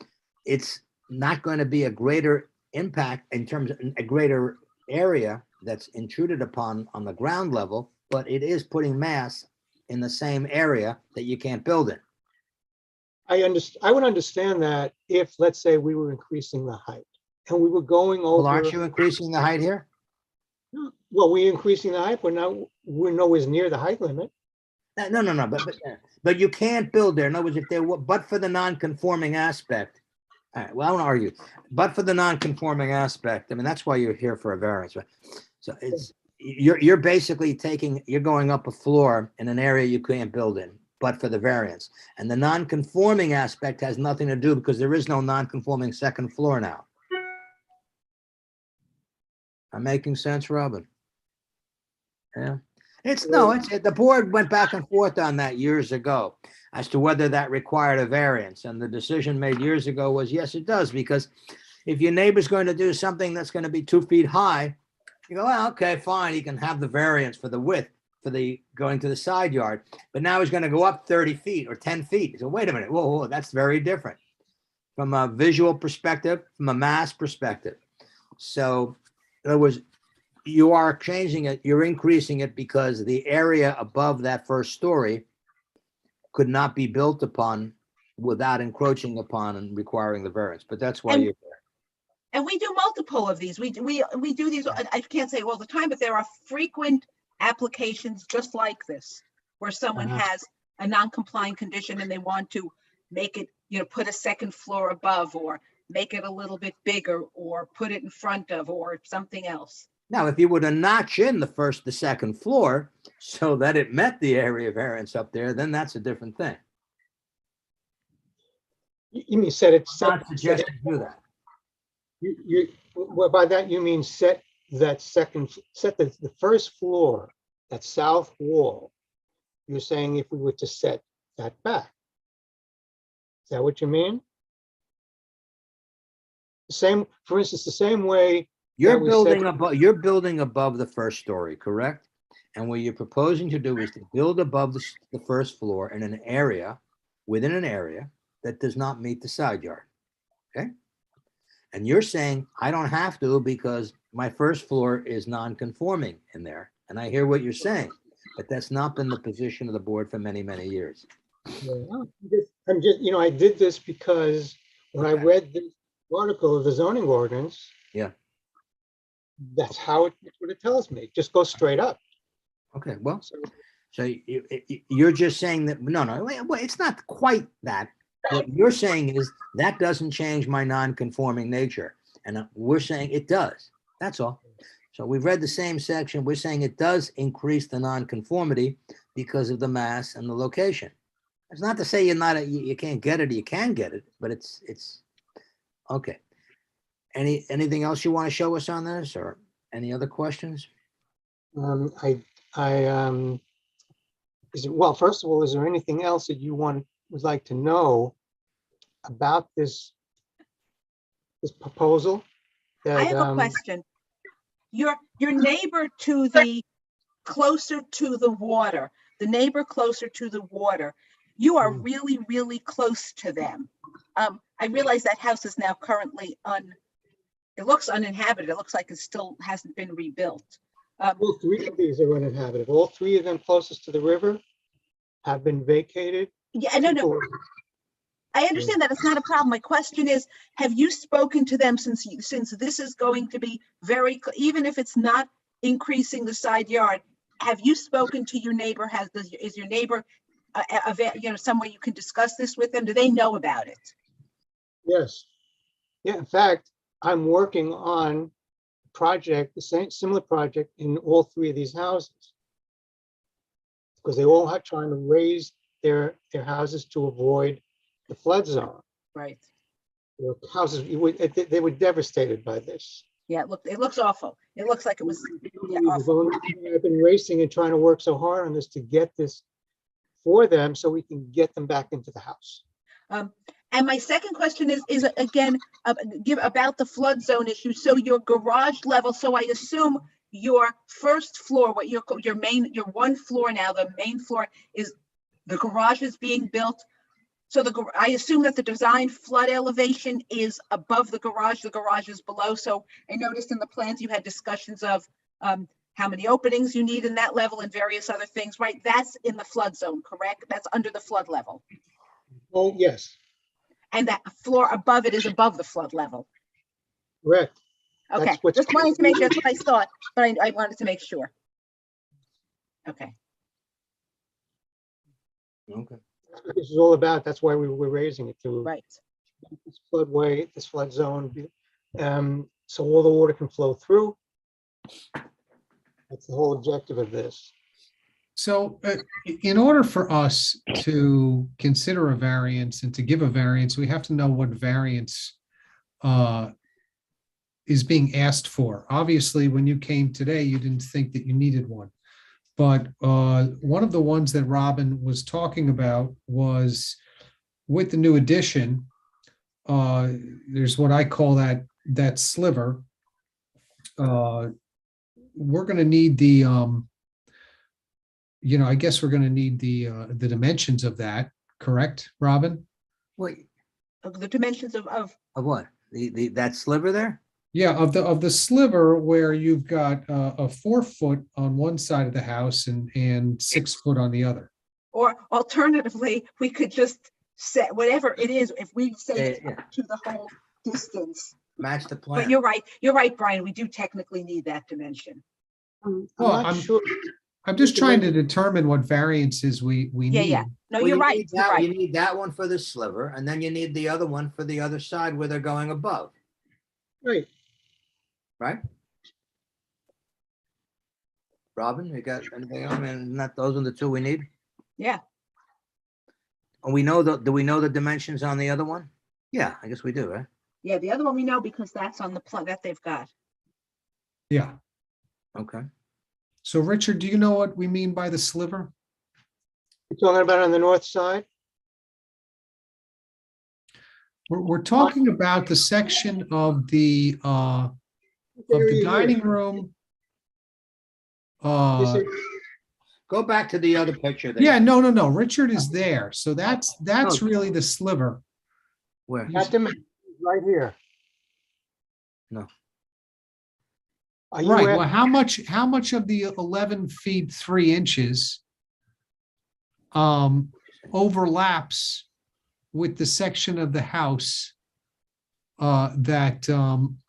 it's not going to be a greater impact in terms of a greater area that's intruded upon on the ground level, but it is putting mass in the same area that you can't build in. I would understand that if, let's say, we were increasing the height and we were going over. Well, aren't you increasing the height here? Well, we're increasing the height, we're nowhere near the height limit. No, but you can't build there. In other words, if there were, but for the non-conforming aspect, all right, well, I won't argue, but for the non-conforming aspect, I mean, that's why you're here for a variance, right? So it's, you're basically you're going up a floor in an area you can't build in, but for the variance. And the non-conforming aspect has nothing to do because there is no non-conforming second floor now. I'm making sense, Robin? Yeah. The board went back and forth on that years ago as to whether that required a variance. And the decision made years ago was, yes, it does, because if your neighbor's going to do something that's going to be 2 feet high, you go, well, okay, fine, he can have the variance for the width for the going to the side yard. But now he's going to go up 30 feet or 10 feet. So wait a minute, whoa, that's very different from a visual perspective, from a mass perspective. So in other words, you are changing it, you're increasing it because the area above that first story could not be built upon without encroaching upon and requiring the variance. But that's why you're there. And we do multiple of these. We do these, I can't say all the time, but there are frequent applications just like this, where someone has a non-compliant condition and they want to make it, put a second floor above, or make it a little bit bigger, or put it in front of, or something else. Now, if you were to notch in the second floor so that it met the area variance up there, then that's a different thing. You mean set it? I'm not suggesting do that. Well, by that you mean set the first floor, that south wall. You're saying if we were to set that back. Is that what you mean? For instance, the same way. You're building above the first story, correct? And what you're proposing to do is to build above the first floor in an area, within an area that does not meet the side yard. Okay? And you're saying, I don't have to because my first floor is non-conforming in there. And I hear what you're saying, but that's not been the position of the board for many, many years. I'm just, I did this because when I read the article of the zoning ordinance, yeah, that's what it tells me. Just go straight up. Okay, well, so you're just saying that, no, well, it's not quite that. What you're saying is that doesn't change my non-conforming nature. And we're saying it does. That's all. So we've read the same section. We're saying it does increase the non-conformity because of the mass and the location. It's not to say you can't get it, or you can get it, but it's okay. Anything else you want to show us on this, or any other questions? Well, first of all, is there anything else that you would like to know about this proposal? I have a question. Your neighbor closer to the water, you are really, really close to them. I realize that house is now currently it looks uninhabited. It looks like it still hasn't been rebuilt. All 3 of these are uninhabited. All 3 of them closest to the river have been vacated. Yeah, no. I understand that it's not a problem. My question is, have you spoken to them since this is going to be even if it's not increasing the side yard, have you spoken to your neighbor? Is your neighbor, somewhere you can discuss this with them? Do they know about it? Yes. Yeah, in fact, I'm working on a project, similar project in all 3 of these houses, because they all are trying to raise their houses to avoid the flood zone. Right. The houses, they were devastated by this. Yeah, it looks awful. It looks like it was, yeah, We've awful. I've been racing and trying to work so hard on this to get this for them so we can get them back into the house. And my second question is again, about the flood zone issue. So your garage level, so I assume your first floor, what your one floor now, the main floor is, the garage is being built. So I assume that the design flood elevation is above the garage is below. So I noticed in the plans you had discussions of how many openings you need in that level and various other things, right? That's in the flood zone, correct? That's under the flood level. Oh, yes, And that floor above it is above the flood level. correct. Okay, That's what's- just wanted to make sure, that's what I thought, but I wanted to make sure. Okay, Okay. That's what this is all about. That's why we're raising it to right. this floodway, this flood zone, so all the water can flow through. That's the whole objective of this. So in order for us to consider a variance and to give a variance, we have to know what variance is being asked for. Obviously, when you came today, you didn't think that you needed one. But one of the ones that Robin was talking about was with the new addition, there's what I call that sliver. We're going to need the, I guess we're going to need the dimensions of that, correct, Robin? Wait, The dimensions of of what? That sliver there? Yeah, of the sliver where you've got a 4 foot on one side of the house and 6 foot on the other. or alternatively, we could just set whatever it is, if we say Yeah. to the whole distance. Match the But plan. you're right, Brian, we do technically need that dimension. I'm Well, not sure. I'm just trying to determine what variances we Yeah, need. yeah. No, Well, you're you right, need you're that- You right. need that one for the sliver, and then you need the other one for the other side where they're going above, Right. right? Robin, you got anything else? I mean, not, those are the two we need? Yeah, And do we know the dimensions on the other one? Yeah, I guess we do, right? yeah, the other one we know because that's on the plan that they've got. Yeah. Okay. So Richard, do you know what we mean by the sliver? You're talking about on the north side? We're talking about the section of the dining room. This area- Go back to the other picture there. Yeah, no. Richard is there. So that's really the sliver. Where? That dimension is right here. No. Are you Right. at- Well, how much of the 11 feet 3 inches overlaps with the section of the house that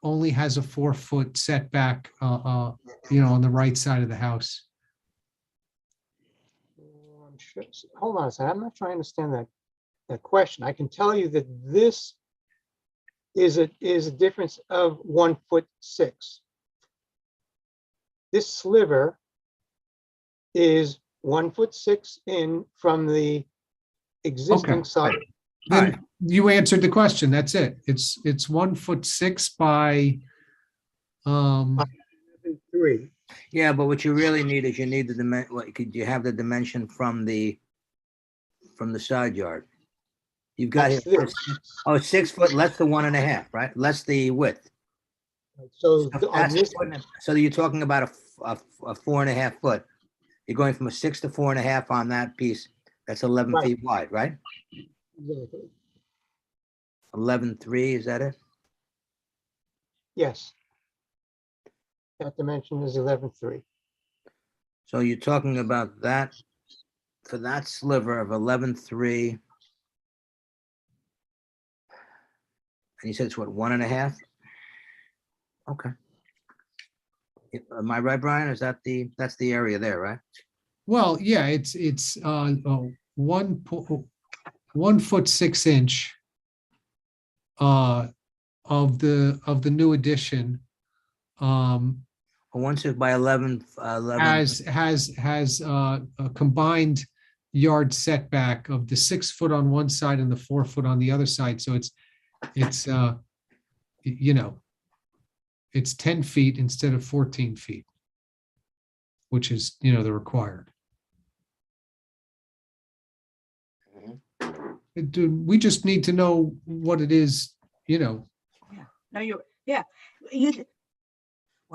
only has a 4 foot setback, on the right side of the house? I'm sure- Hold on a second. I'm not trying to understand that question. I can tell you that this is a difference of 1'6". This sliver is 1'6" in from the existing Okay. side. Then you answered the question. That's it. It's 1'6" by 3. Yeah, but what you really need is you need the dimension. Could you have the dimension from the side yard? You've got That's here. this. Oh, 6 foot less than 1.5, right? Less the width. So So on this, so you're talking about a 4.5 foot. You're going from a 6 to 4.5 on that piece. That's 11 Right. feet wide, right? exactly. 11.3, is that it? Yes. That dimension is 11'3". So you're talking about that, for that sliver of 11.3. And you said it's what, 1.5? Okay. Am I right, Brian? Is that that's the area there, right? Well, yeah, it's 1'6" of the new addition. Well, 1 6 by 11. Has a combined yard setback of the 6 foot on one side and the 4 foot on the other side. So it's you know, it's 10 feet instead of 14 feet, which is, you know, the required. We just need to know what it is, you know. No, you, Well,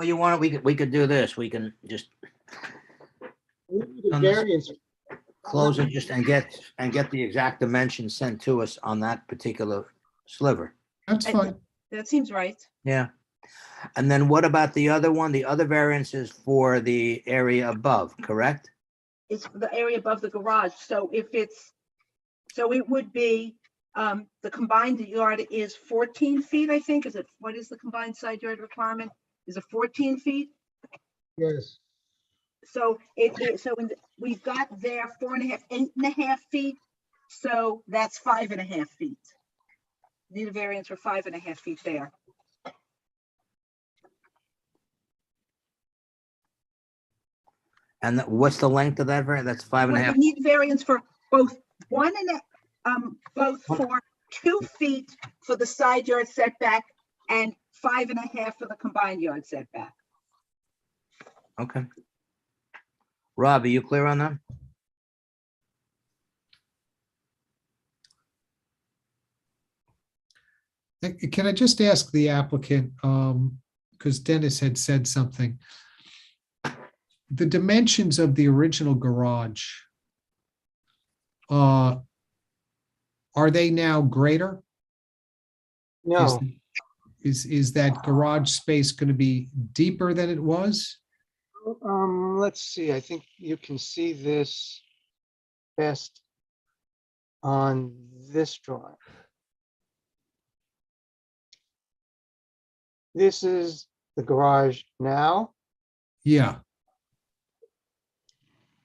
you want it, we could do this. We can just The variance, close it just and get the exact dimensions sent to us on that particular sliver. That's fine. that seems right. Yeah. And then what about the other one? The other variance is for the area above, correct? It's the area above the garage. So so it would be, the combined yard is 14 feet, I think. What is the combined side yard requirement? Is it 14 feet? yes, So we've got there 4.5, 8.5 feet. So that's 5.5 feet. Need a variance for 5.5 feet there. And what's the length of that variance? That's 5.5. We need variance for both both for 2 feet for the side yard setback and 5.5 for the combined yard setback. Okay. Rob, are you clear on that? Can I just ask the applicant, because Dennis had said something. The dimensions of the original garage, are they now greater? no, Is that garage space going to be deeper than it was? let's see, I think you can see this best on this drawing. This is the garage now. Yeah,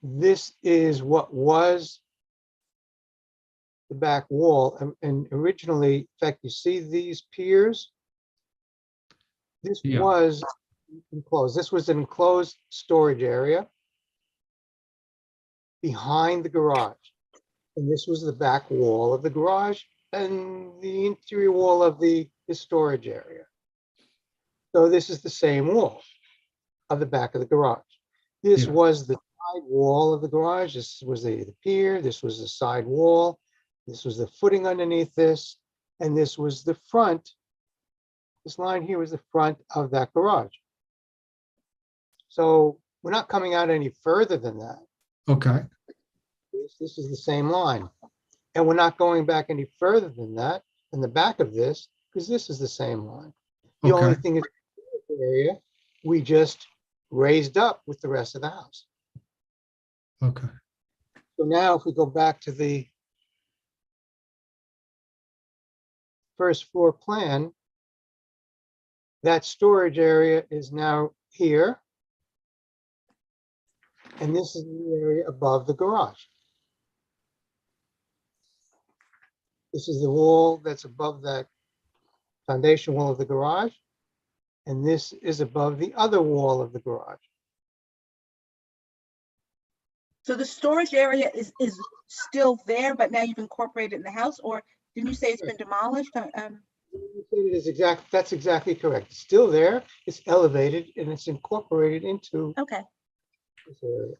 This is what was the back wall, and originally, in fact, you see these piers? This Yeah. was enclosed. This was an enclosed storage area behind the garage. And this was the back wall of the garage and the interior wall of the storage area. So this is the same wall of the back of the garage. This Yeah. was the side wall of the garage. This was the pier. This was the side wall. This was the footing underneath this. And this was the front. This line here was the front of that garage. So we're not coming out any further than that. okay, This is the same line. And we're not going back any further than that in the back of this, because this is the same line. The only okay, thing is the area we just raised up with the rest of the house. okay. So now if we go back to the first floor plan, that storage area is now here. And this is the area above the garage. This is the wall that's above that foundation wall of the garage. And this is above the other wall of the garage. So the storage area is still there, but now you've incorporated it in the house, or didn't you say it's been demolished? That's exactly correct. It's still there, it's elevated, and it's incorporated into Okay. this area.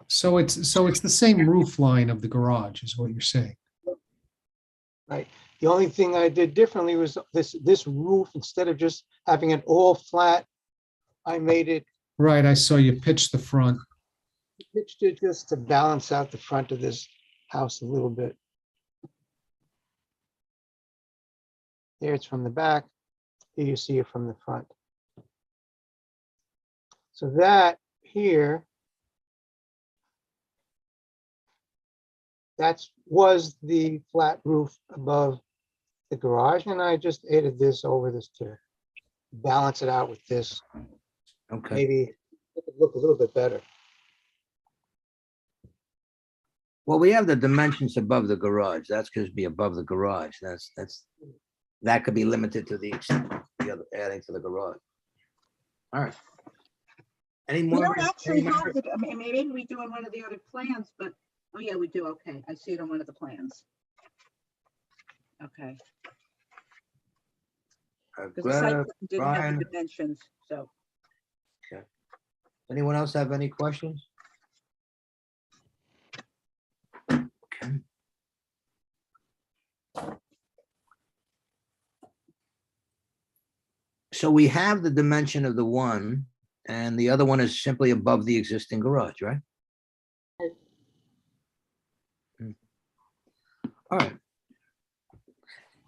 So it's the same roof line of the garage is what you're saying. Right. The only thing I did differently was this roof, instead of just having it all flat, I made it, Right, I saw you pitch the front. pitched it just to balance out the front of this house a little bit. There it's from the back. Here you see it from the front. So that here, that was the flat roof above the garage, and I just added this over this to balance it out with this. Okay. Maybe it could look a little bit better. Well, we have the dimensions above the garage. That's going to be above the garage. That could be limited to the other adding to the garage. All right. Any We more? don't actually have the, I mean, maybe we do on one of the other plans, but Oh, yeah, we do. Okay. I see it on one of the plans. Okay. Because the site Greta, plan didn't have Brian, the dimensions, so. anyone else have any questions? Okay. So we have the dimension of the one, and the other one is simply above the existing garage, right? All right.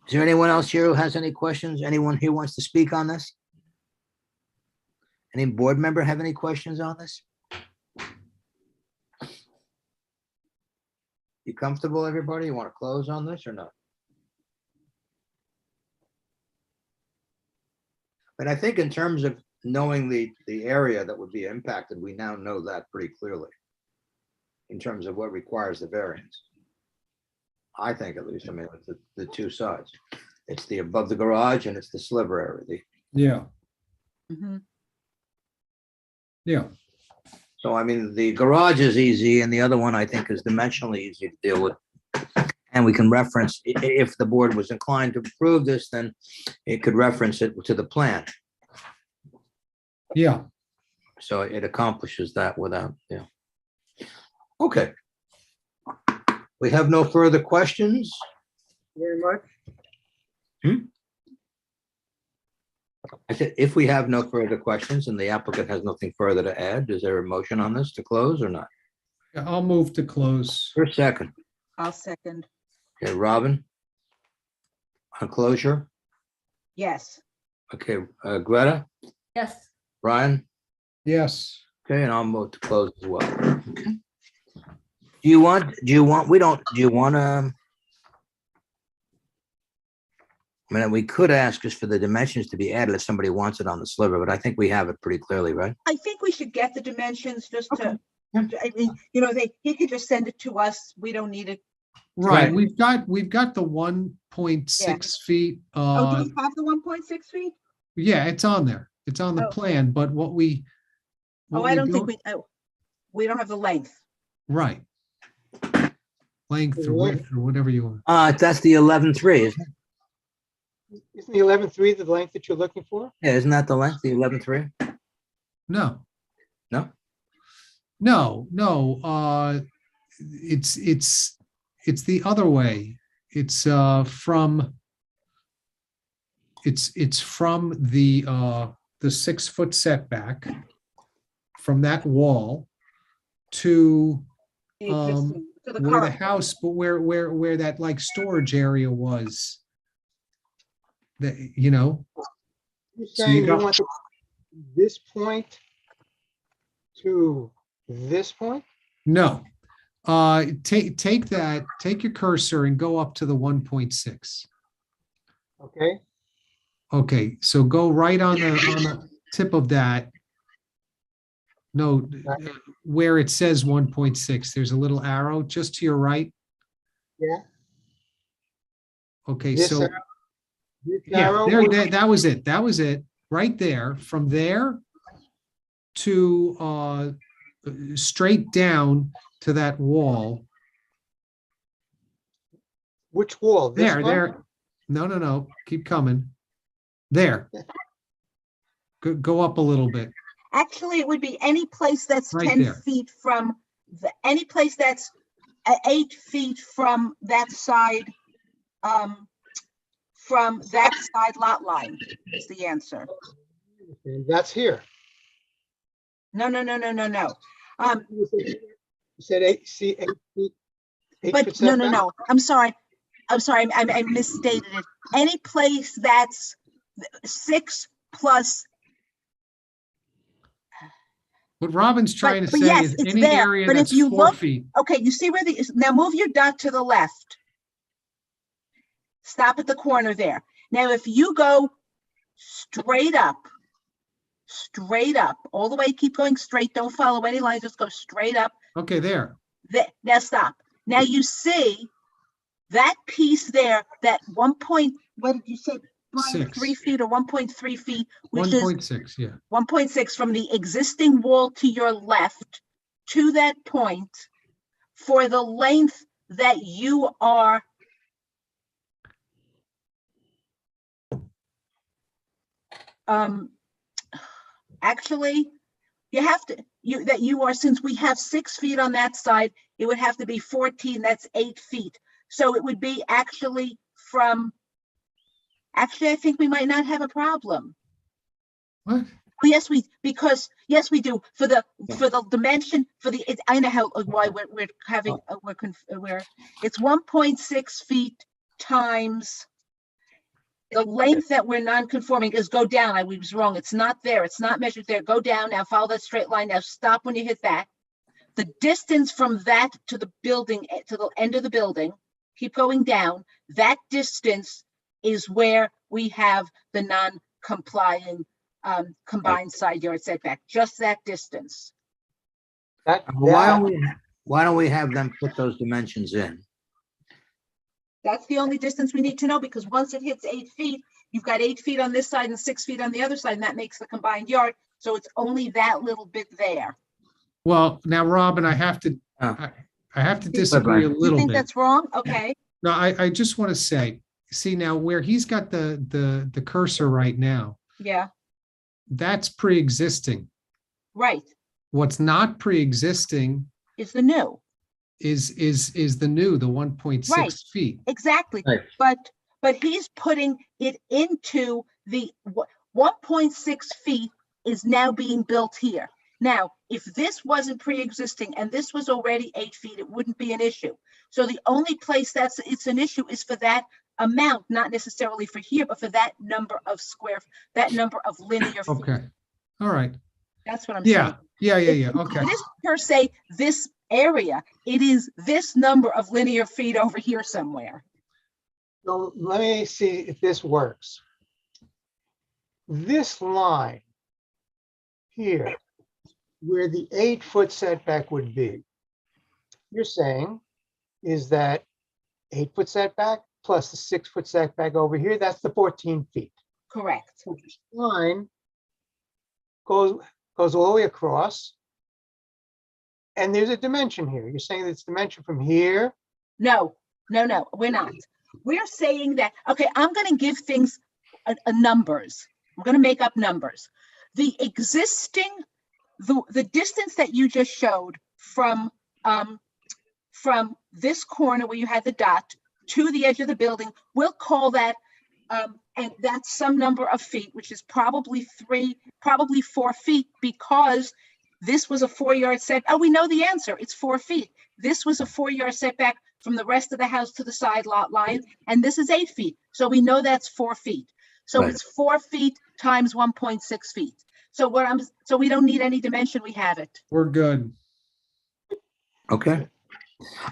Is there anyone else here who has any questions? Anyone here wants to speak on this? Any board member have any questions on this? You comfortable, everybody? You want to close on this or not? But I think in terms of knowing the area that would be impacted, we now know that pretty clearly in terms of what requires the variance. I think at least, I mean, it's the two sides. It's the above the garage and it's the sliver area. Yeah, Mhm. yeah. So I mean, the garage is easy and the other one I think is dimensionally easy to deal with. And we can reference, if the board was inclined to approve this, then it could reference it to the plan. Yeah, So it accomplishes that without, yeah. Okay. We have no further questions. Very much. I said, if we have no further questions and the applicant has nothing further to add, is there a motion on this to close or not? I'll move to close. For a second. I'll second. Okay, Robin? On closure? Yes. Okay, Greta? Yes. Brian? Yes. Okay, and I'll move to close as well. Okay. Do you want, do you want I mean, we could ask just for the dimensions to be added if somebody wants it on the sliver, but I think we have it pretty clearly, right? I think we should get the dimensions just to, Yeah. I mean, he could just send it to us. We don't need it. Right, Right. we've got the 1.6 feet. Oh, do we have the 1.6 feet? Yeah, it's on there. It's on the Oh. plan, but what we. Oh, what I don't think we don't have the length. Right. Length or width or whatever you want. That's the 11.3, isn't it? Isn't the 11.3 the length that you're looking for? Yeah, isn't that the length, the 11.3? No, No? no, it's the other way. It's from it's from the 6-foot setback from that wall to The existing, to the where the current. house, but where that like storage area was. That, you know, You're So you saying you got- want this point to this point? no. Take your cursor and go up to the 1.6. Okay, Okay, so go right on the tip of that. No, where it says 1.6, there's a little arrow just to your right. yeah. Okay, This so arrow, this yeah, arrow, that was it. That was it. Right there. From there to straight down to that wall. which wall? This There, one? there. No. Keep coming. There. Go up a little bit. Actually, it would be any place that's Right 10 there. feet from any place that's 8 feet from that side, lot line is the answer. And that's here. No. You said 8 feet. 8 But foot no. setback? I'm sorry. I misstated it. Any place that's 6 plus. What Robin's trying to but say yes, is it's any there, area but if that's you 4 look- feet. Okay, you see where now move your dot to the left. Stop at the corner there. Now, if you go straight up, all the way, keep going straight, don't follow any lines, just go straight up. Okay, there. Now stop. Now you see that piece there, that what did you say? Brian, 6. 3 feet or 1.3 feet, which is 1.6, yeah. 1.6 from the existing wall to your left to that point. for the length that you are actually, you have to, since we have 6 feet on that side, it would have to be 14, that's 8 feet. So it would be actually I think we might not have a problem. What? Oh, yes, we do. For the dimension, I know why we're having, it's 1.6 feet times the length that we're non-conforming is go down. I was wrong. It's not there. It's not measured there. Go down now, follow that straight line. Now stop when you hit that. The distance from that to the building, to the end of the building, keep going down. That distance is where we have the non-complying combined side yard setback, just that distance. Why don't we have them put those dimensions in? That's the only distance we need to know, because once it hits 8 feet, you've got 8 feet on this side and 6 feet on the other side, and that makes the combined yard. So it's only that little bit there. Well, now, Robin, I have to disagree a You little think bit. that's wrong? Okay. No, I just want to say, see now where he's got the cursor right now, Yeah, that's pre-existing. right. What's not pre-existing Is the new. is the new, the 1.6 Right. feet. Exactly. Right. But he's putting it into the 1.6 feet is now being built here. Now, if this wasn't pre-existing and this was already 8 feet, it wouldn't be an issue. So the only place it's an issue is for that amount, not necessarily for here, but for that number of linear feet. Okay. All right. That's what I'm Yeah. saying. Yeah. Okay. It isn't per se this area. It is this number of linear feet over here somewhere. So let me see if this works. This line here, where the 8-foot setback would be, you're saying is that 8-foot setback plus the 6-foot setback over here, that's the 14 feet. Correct. So this line goes all the way across. And there's a dimension here. You're saying it's dimension from here. No, we're not. We're saying that, okay, I'm going to give things numbers. I'm going to make up numbers. The existing, the distance that you just showed from this corner where you had the dot to the edge of the building, we'll call that, and that's some number of feet, which is probably 4 feet, because this was a 4-yard set. Oh, we know the answer. It's 4 feet. This was a 4-yard setback from the rest of the house to the side lot line, and this is 8 feet. So we know that's 4 feet. So Right. it's 4 feet times 1.6 feet. So we don't need any dimension. We have it. We're good. Okay.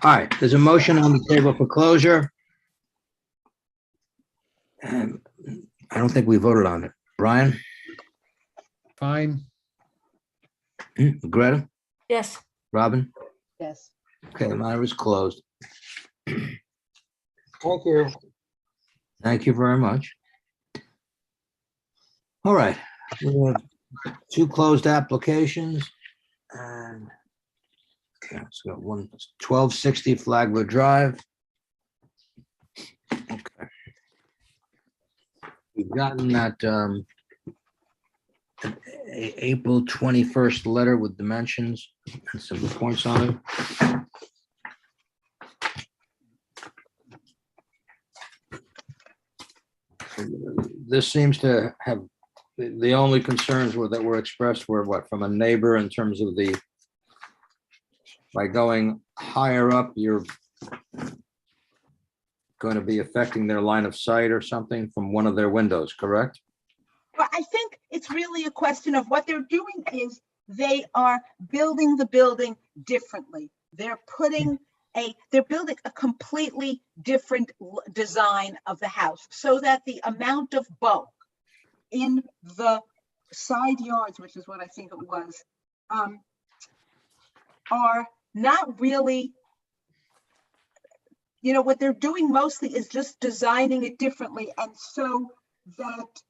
All right, there's a motion on the table for closure. And I don't think we voted on it. Brian? Fine. Greta? Yes. Robin? Yes. Okay, the matter is closed. Thank you. Thank you very much. All right, we have 2 closed applications, and okay, let's go 1260 Flagler Drive. Okay. We've gotten that April 21st letter with dimensions and some points on it. This seems to have, the only concerns that were expressed were what, from a neighbor in terms of by going higher up, you're going to be affecting their line of sight or something from one of their windows, correct? Well, I think it's really a question of what they're doing is they are building the building differently. They're building a completely different design of the house so that the amount of bulk in the side yards, which is what I think it was, are not really, what they're doing mostly is just designing it differently. And so that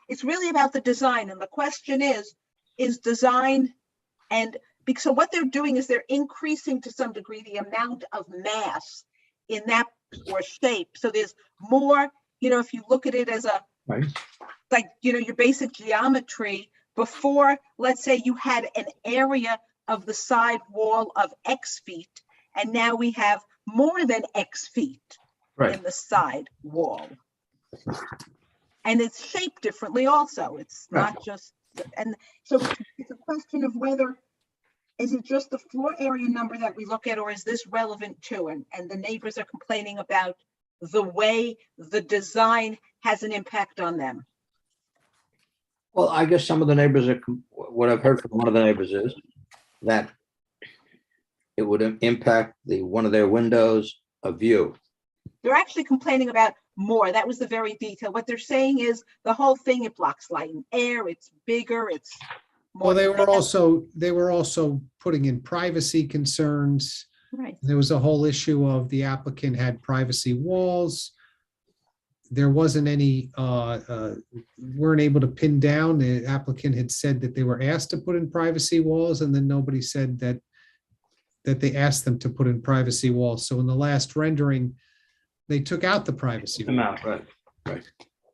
it's really about the design. And the question is design, and because so what they're doing is they're increasing to some degree the amount of mass in that or shape. So there's more, if you look at it as a, Right. like, your basic geometry before, let's say you had an area of the side wall of X feet, and now we have more than X feet Right. in the side wall. And it's shaped differently also. It's not just, and so it's a question of whether, is it just the floor area number that we look at, or is this relevant too? And the neighbors are complaining about the way the design has an impact on them. Well, I guess some of the neighbors what I've heard from one of the neighbors is that it would impact one of their windows of view. They're actually complaining about more. That was the very detail. What they're saying is the whole thing, it blocks light and air, it's bigger, it's more. Well, they were also putting in privacy concerns. Right. There was a whole issue of the applicant had privacy walls. There wasn't any, weren't able to pin down. The applicant had said that they were asked to put in privacy walls, and then nobody said that they asked them to put in privacy walls. So in the last rendering, they took out the privacy wall. Right.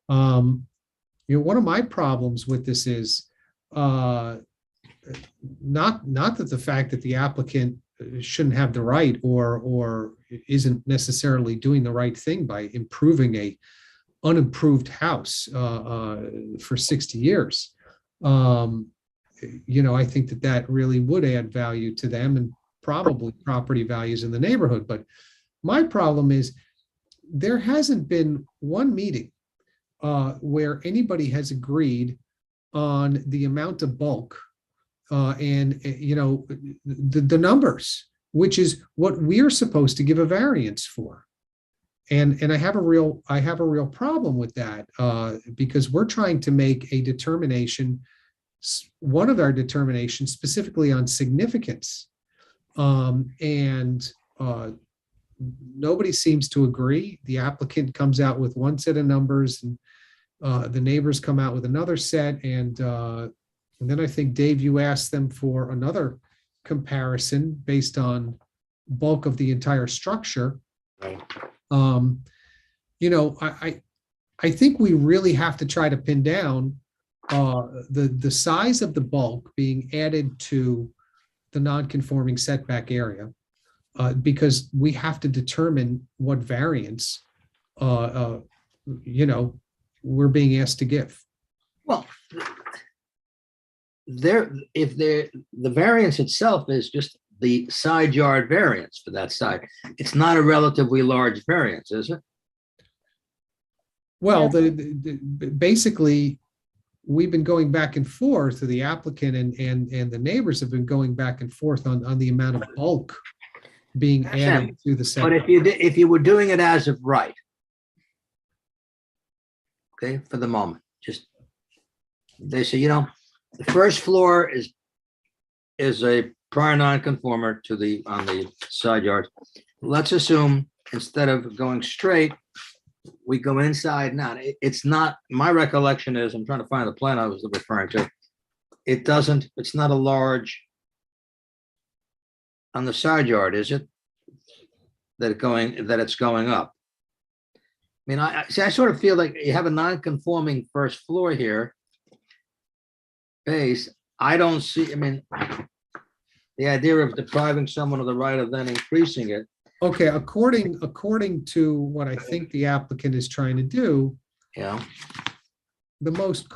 One of my problems with this is not that the fact that the applicant shouldn't have the right or isn't necessarily doing the right thing by improving a unimproved house for 60 years. I think that really would add value to them and probably property values in the neighborhood. But my problem is there hasn't been one meeting where anybody has agreed on the amount of bulk and the numbers, which is what we're supposed to give a variance for. And I have a real problem with that because we're trying to make a determination, one of our determinations specifically on significance. Nobody seems to agree. The applicant comes out with one set of numbers and the neighbors come out with another set. And then I think, Dave, you asked them for another comparison based on bulk of the entire structure. Right. I think we really have to try to pin down the size of the bulk being added to the non-conforming setback area, because we have to determine what variance we're being asked to give. Well, the variance itself is just the side yard variance for that side. It's not a relatively large variance, is it? Well, basically, we've been going back and forth to the applicant and the neighbors have been going back and forth on the amount of bulk being added to the setback. But if you were doing it as of right, okay, for the moment, just they say, the first floor is a prior non-conformer on the side yard. Let's assume instead of going straight, we go inside. Now, it's not, my recollection is, I'm trying to find the plan I was referring to. It's not a large on the side yard, is it? That it's going up. I mean, I sort of feel like you have a non-conforming first floor here. Base, I don't see, the idea of depriving someone of the right of then increasing it. Okay, according to what I think the applicant is trying to do, Yeah. the most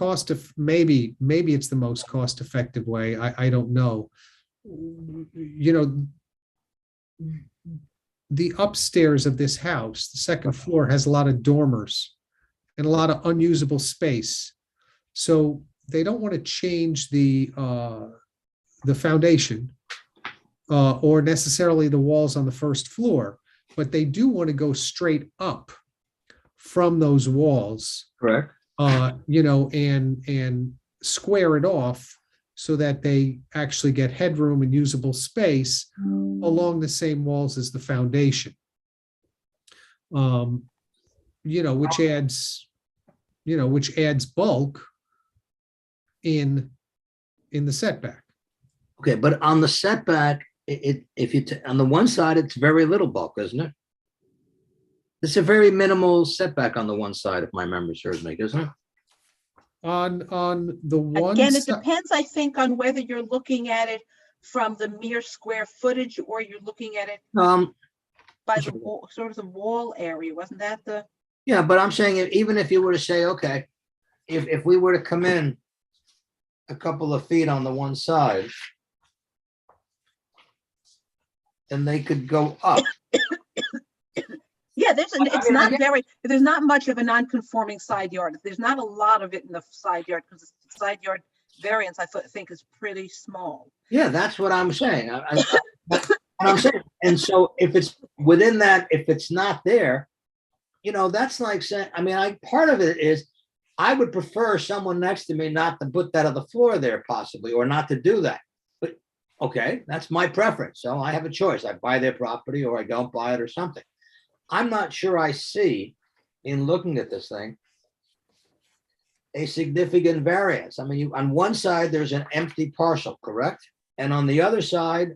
maybe it's the most cost effective way. I don't know. The upstairs of this house, the second floor, has a lot of dormers and a lot of unusable space. So they don't want to change the foundation or necessarily the walls on the first floor, but they do want to go straight up from those walls. Correct. And square it off so that they actually get headroom and usable space along the same walls as the foundation. Which adds bulk in the setback. Okay, but on the setback, if you, on the one side, it's very little bulk, isn't it? It's a very minimal setback on the one side, if my memory serves me, isn't it? On the one Again, it side, depends, I think, on whether you're looking at it from the mere square footage or you're looking at it by the wall, sort of the wall area. Wasn't that the? Yeah, but I'm saying even if you were to say, okay, if we were to come in a couple of feet on the one side, then they could go up. Yeah, it's not I very, there's not much of a non-conforming side yard. There's not a lot of it in the side yard because the side yard variance, I think, is pretty small. Yeah, that's what I'm saying. And I'm saying, and so if it's within that, if it's not there, that's like saying, part of it is I would prefer someone next to me not to put that on the floor there possibly, or not to do that. But okay, that's my preference. So I have a choice. I buy their property or I don't buy it or something. I'm not sure I see, in looking at this thing, a significant variance. On one side, there's an empty parcel, correct? And on the other side,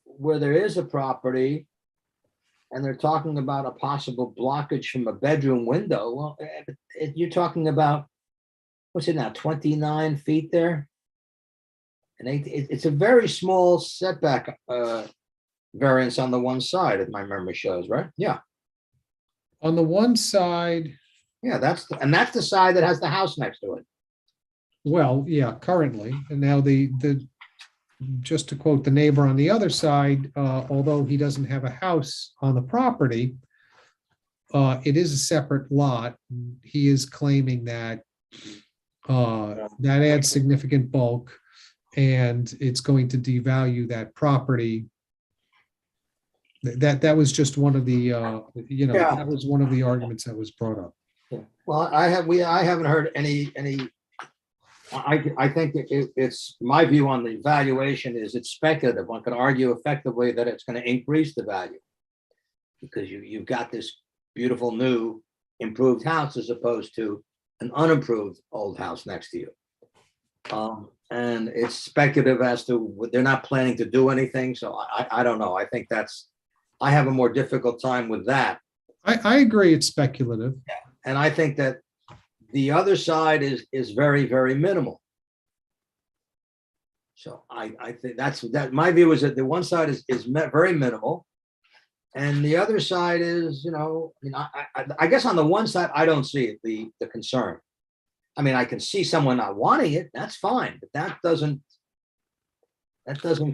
where there is a property, and they're talking about a possible blockage from a bedroom window, well, you're talking about, what's it now, 29 feet there? And it's a very small setback variance on the one side, if my memory shows, right? Yeah. on the one side, Yeah, that's the side that has the house next to it. well, yeah, currently, and now just to quote the neighbor on the other side, although he doesn't have a house on the property, it is a separate lot. He is claiming that that adds significant bulk and it's going to devalue that property. That was just one of the, Yeah. that was one of the arguments that was brought up. Yeah. Well, I haven't heard any. I think it's my view on the valuation is it's speculative. One could argue effectively that it's going to increase the value because you've got this beautiful new improved house as opposed to an unimproved old house next to you. And it's speculative as to they're not planning to do anything. So I don't know. I think I have a more difficult time with that. I agree it's speculative. And I think that the other side is very, very minimal. So I think that my view is that the one side is very minimal. And the other side is, I guess on the one side, I don't see it, the concern. I can see someone not wanting it, that's fine, but that doesn't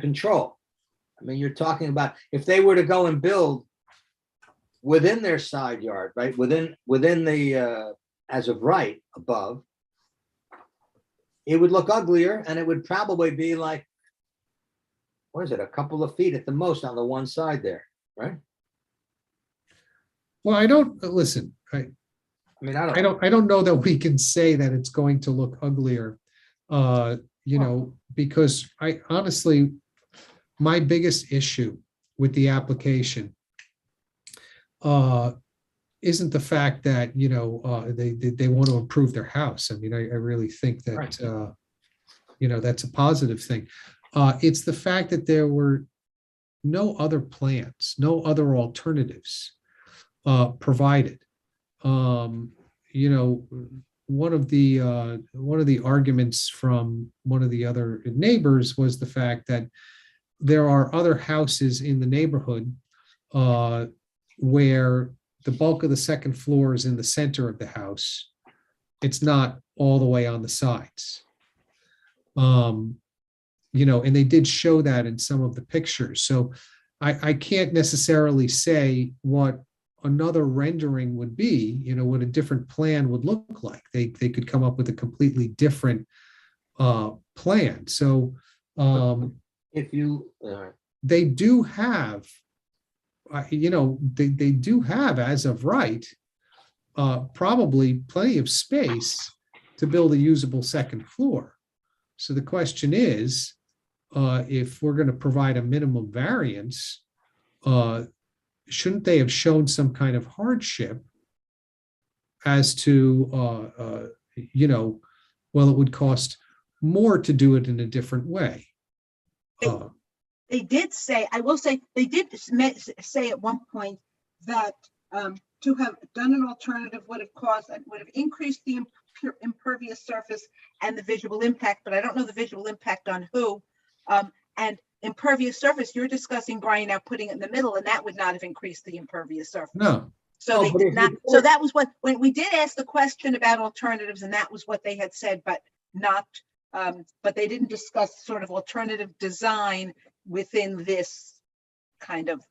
control. You're talking about if they were to go and build within their side yard, right? Within the, as of right above, it would look uglier and it would probably be like, what is it? A couple of feet at the most on the one side there, right? Well, I don't listen. I don't know that we can say that it's going to look uglier, because I honestly, my biggest issue with the application isn't the fact that, they want to improve their house. I really think that, right. That's a positive thing. It's the fact that there were no other plans, no other alternatives provided. One of the arguments from one of the other neighbors was the fact that there are other houses in the neighborhood where the bulk of the second floor is in the center of the house. It's not all the way on the sides. And they did show that in some of the pictures. So I can't necessarily say what another rendering would be, what a different plan would look like. They could come up with a completely different plan. So If you, they do have, they do have, as of right, probably plenty of space to build a usable second floor. So the question is, if we're going to provide a minimum variance, shouldn't they have shown some kind of hardship as to, well, it would cost more to do it in a different way. They did say, I will say, they did say at one point that to have done an alternative would have increased the impervious surface and the visual impact, but I don't know the visual impact on who. And impervious surface, you're discussing, Brian, now putting it in the middle, and that would not have increased the impervious surface. No. So they did not. So that was what, when we did ask the question about alternatives, and that was what they had said, but not, but they didn't discuss sort of alternative design within this kind of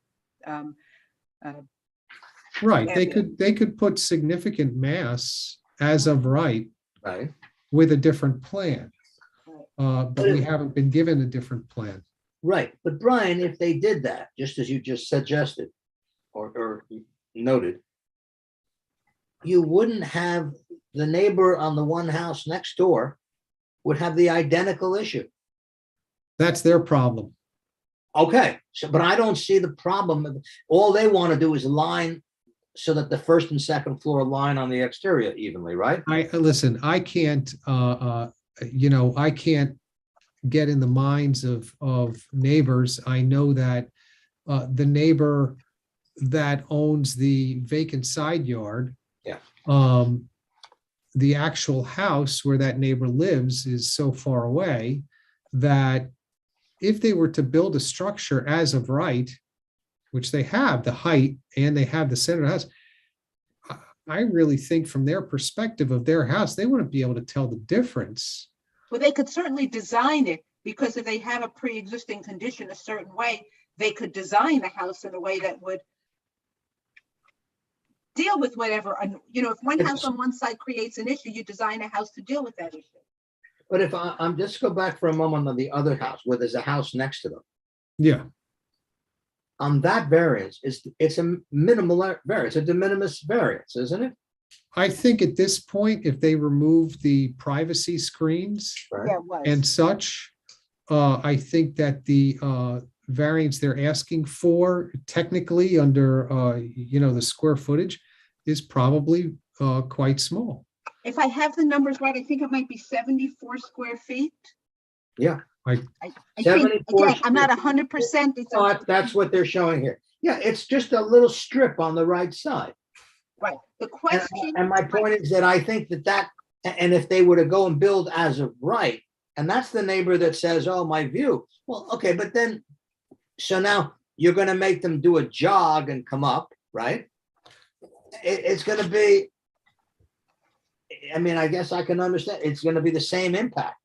Right, area. they could put significant mass as of right Right. with a different plan. But we haven't been given a different plan. Right, but Brian, if they did that, just as you just suggested or noted, you wouldn't have the neighbor on the one house next door would have the identical issue. That's their problem. Okay, so, but I don't see the problem. All they want to do is line so that the first and second floor line on the exterior evenly, right? Listen, I can't, I can't get in the minds of neighbors. I know that the neighbor that owns the vacant side yard, yeah, the actual house where that neighbor lives is so far away that if they were to build a structure as of right, which they have the height and they have the center of the house, I really think from their perspective of their house, they wouldn't be able to tell the difference. Well, they could certainly design it, because if they have a pre-existing condition a certain way, they could design the house in a way that would deal with whatever, if one house on one side creates an issue, you design a house to deal with that issue. but if I'm just go back for a moment on the other house where there's a house next to them. Yeah, On that variance, it's a minimal variance, a de minimis variance, isn't it? I think at this point, if they remove the privacy screens Right. Yeah, it was. and such, I think that the variance they're asking for technically under, the square footage is probably quite small. If I have the numbers right, I think it might be 74 square feet. Yeah. I think, 74 again, I'm not 100%. That's what they're showing here. Yeah, it's just a little strip on the right side. Right. The question. And my point is that I think that, and if they were to go and build as of right, and that's the neighbor that says, oh, my view. Well, okay, but then, so now you're going to make them do a jog and come up, right? It's going to be, I mean, I guess I can understand. It's going to be the same impact.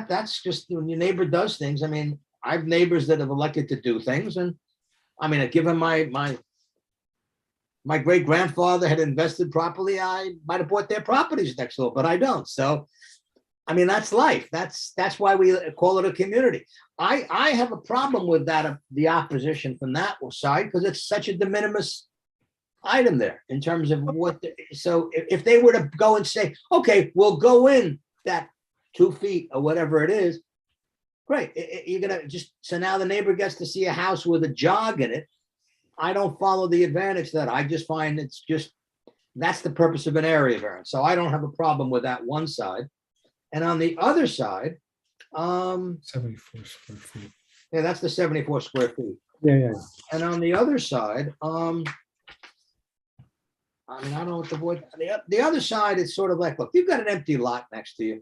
That's just when your neighbor does things. I mean, I have neighbors that have elected to do things, and I mean, given my great grandfather had invested properly, I might have bought their properties next door, but I don't. So, I mean, that's life. That's why we call it a community. I have a problem with that, the opposition from that side, because it's such a de minimis item there in terms of what. So if they were to go and say, okay, we'll go in that 2 feet or whatever it is, great. You're gonna just, so now the neighbor gets to see a house with a jog in it. I don't follow the advantage that I just find that's the purpose of an area variance. So I don't have a problem with that one side. And on the other side, 74 square feet. yeah, that's the 74 square feet. Yeah. And on the other side, I mean, I don't know what the word, the other side is sort of like, look, you've got an empty lot next to you.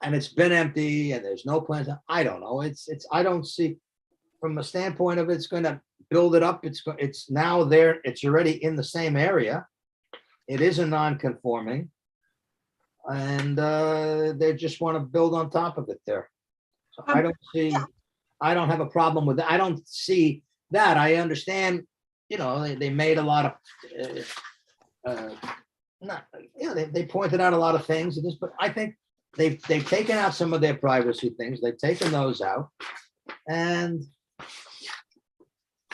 And it's been empty and there's no plans. I don't know. I don't see from a standpoint of it's going to build it up. It's now there. It's already in the same area. It is a non-conforming. And they just want to build on top of it there. So I don't see, I don't have a problem with that. I don't see that. I understand, they made a lot of, they pointed out a lot of things in this, but I think they've taken out some of their privacy things. They've taken those out. And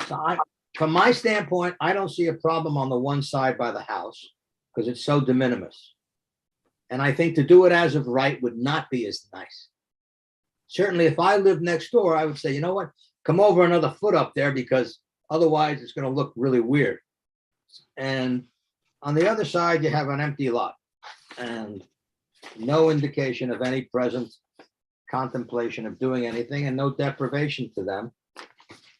so from my standpoint, I don't see a problem on the one side by the house because it's so de minimis. And I think to do it as of right would not be as nice. Certainly, if I lived next door, I would say, you know what, come over another foot up there because otherwise it's going to look really weird. And on the other side, you have an empty lot and no indication of any present contemplation of doing anything and no deprivation to them.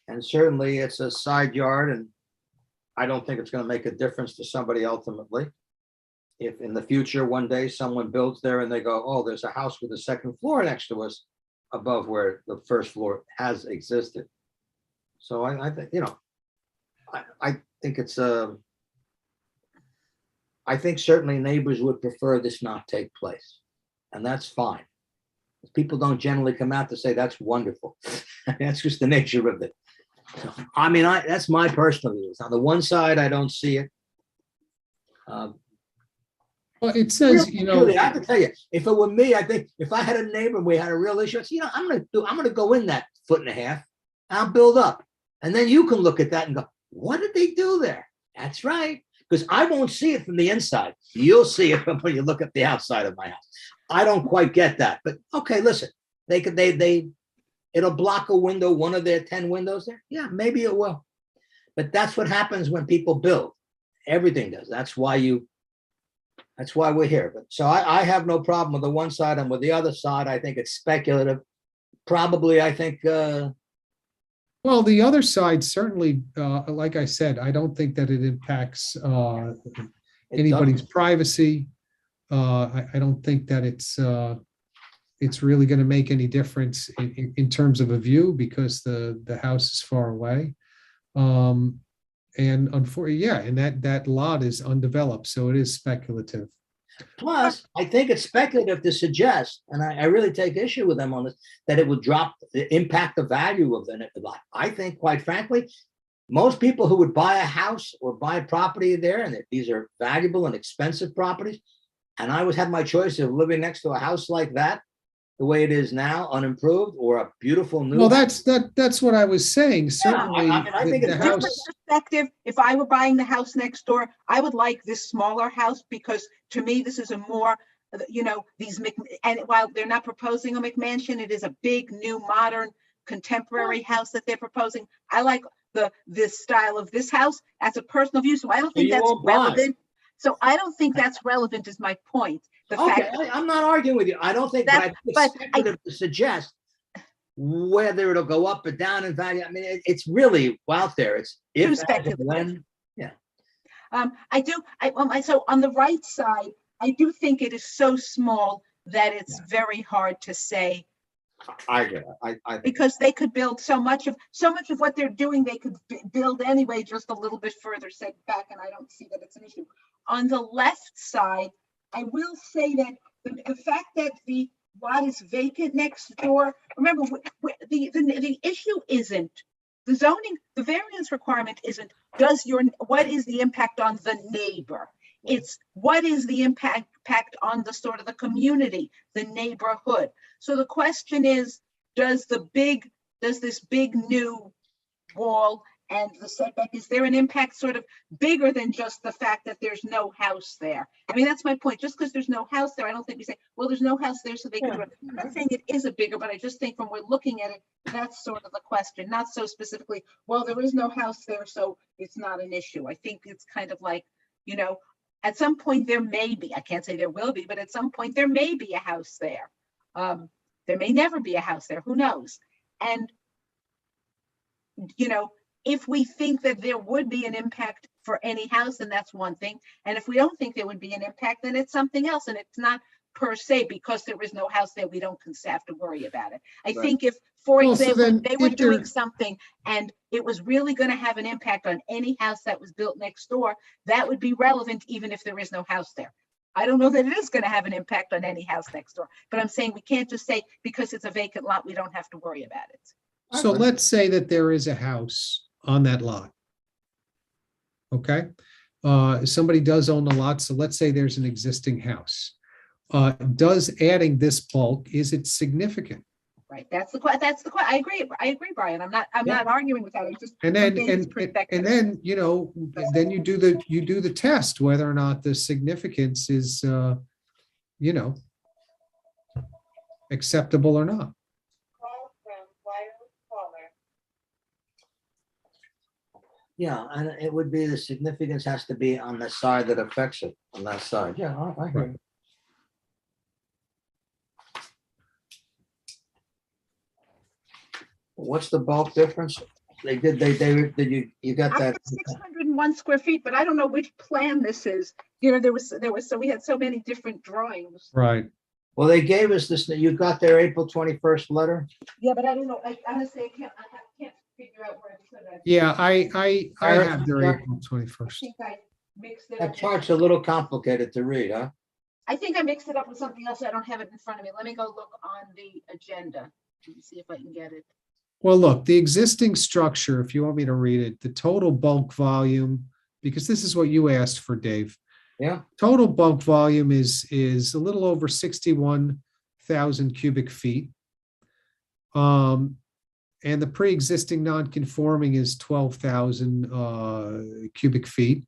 And certainly it's a side yard, and I don't think it's going to make a difference to somebody ultimately. If in the future, one day someone builds there and they go, oh, there's a house with a second floor next to us above where the first floor has existed. So I think, you know, I think it's I think certainly neighbors would prefer this not take place, and that's fine. People don't generally come out to say that's wonderful. That's just the nature of it. So, I mean, that's my personal views. On the one side, I don't see it. Well, it says, you know, Really, I have to tell you, if it were me, I think if I had a neighbor and we had a real issue, I'd say, you know, I'm gonna go in that 1.5 feet. I'll build up, and then you can look at that and go, what did they do there? That's right, because I won't see it from the inside. You'll see it when you look at the outside of my house. I don't quite get that, but okay, listen, it'll block a window, one of their 10 windows there. Yeah, maybe it will, but that's what happens when people build. Everything does. That's why we're here. But so I have no problem with the one side, and with the other side, I think it's speculative. Probably, I think. Well, the other side certainly, like I said, I don't think that it impacts anybody's privacy. I don't think that it's really going to make any difference in terms of a view, because the house is far away. And unfortunately, yeah, and that lot is undeveloped, so it is speculative. Plus, I think it's speculative to suggest, and I really take issue with them on this, that it would impact the value of the lot. I think, quite frankly, most people who would buy a house or buy property there, and these are valuable and expensive properties, and I always had my choice of living next to a house like that, the way it is now, unimproved, or a beautiful new. Well, that's what I was saying. Certainly, I mean, I think the it's house. Perspective, if I were buying the house next door, I would like this smaller house, because to me, this is a more, you know, and while they're not proposing a McMansion, it is a big, new, modern, contemporary house that they're proposing. I like this style of this house as a personal view, so I don't think that's relevant. So I don't think that's relevant, is my point. I'm not arguing with you. I don't think, but I think it's speculative to suggest whether it'll go up or down in value. I mean, it's really out there. It's if, speculative. when, yeah. So on the right side, I do think it is so small that it's very hard to say. I agree. I because they could build so much of what they're doing, they could build anyway, just a little bit further set back, and I don't see that it's an issue. On the left side, I will say that the fact that the lot is vacant next door, remember, the issue isn't the zoning, the variance requirement isn't what is the impact on the neighbor? It's what is the impact on the sort of the community, the neighborhood. So the question is, does this big new wall and the setback, is there an impact sort of bigger than just the fact that there's no house there? I mean, that's my point. Just because there's no house there, I don't think we say, well, there's no house there, so they can do it. I'm not saying it is a bigger, but I just think when we're looking at it, that's sort of the question, not so specifically, well, there is no house there, so it's not an issue. I think it's kind of like, you know, at some point there may be, I can't say there will be, but at some point there may be a house there. There may never be a house there, who knows? And, you know, if we think that there would be an impact for any house, then that's one thing. And if we don't think there would be an impact, then it's something else. And it's not per se because there is no house there, we don't have to worry about it. I think if, for example, they were doing something and it was really going to have an impact on any house that was built next door, that would be relevant even if there is no house there. I don't know that it is going to have an impact on any house next door, but I'm saying we can't just say because it's a vacant lot, we don't have to worry about it. So let's say that there is a house on that lot. Okay. Somebody does own the lot. So let's say there's an existing house. Does adding this bulk, is it significant? Right. That's the question. I agree, Brian. I'm not arguing with that. I'm just and then you know, then you do the test whether or not the significance is you know, acceptable or not. Yeah, and it would be the significance has to be on the side that affects it, on that side. Yeah, I agree. What's the bulk difference? They did you got I that? have 601 square feet, but I don't know which plan this is. You know, so we had so many different drawings. Right. Well, they gave us this, you got their April 21st letter? Yeah, but I don't know. I honestly, I can't figure out where I put it. Yeah, I Eric, have their Eric? April I 21st. think I mixed it That up. chart's a little complicated to read, huh? I think I mixed it up with something else. I don't have it in front of me. Let me go look on the agenda and see if I can get it. Well, look, the existing structure, if you want me to read it, the total bulk volume, because this is what you asked for, Dave. Yeah. Total bulk volume is a little over 61,000 cubic feet. And the pre-existing non-conforming is 12,000 cubic feet.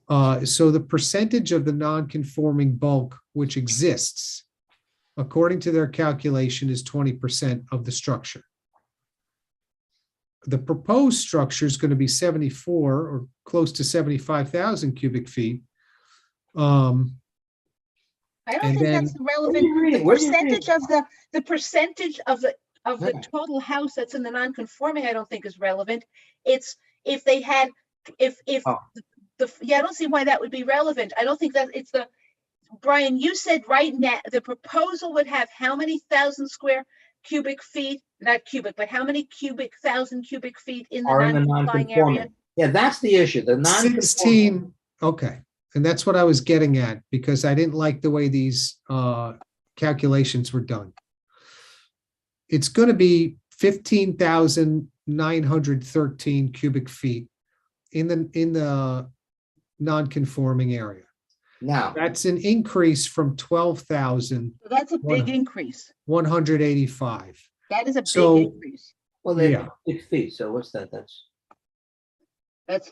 So the percentage of the non-conforming bulk which exists, according to their calculation, is 20% of the structure. The proposed structure is going to be 74 or close to 75,000 cubic feet. I don't And think then- that's relevant. The percentage of the percentage of the Yeah. total house that's in the non-conforming, I don't think is relevant. It's if they had, if Oh. yeah, I don't see why that would be relevant. I don't think that it's the, Brian, you said right now, the proposal would have how many thousand square cubic feet, not cubic, but how many thousand cubic feet in the Are in the non-complying area? non-conforming. Yeah, that's the issue, the non-conforming. 16, okay. And that's what I was getting at, because I didn't like the way these calculations were done. It's going to be 15,913 cubic feet in the non-conforming area. Now, That's an increase from 12,185. So that's a big increase. That is a So- big increase. well, they're Yeah. 6 feet, so what's that? That's That's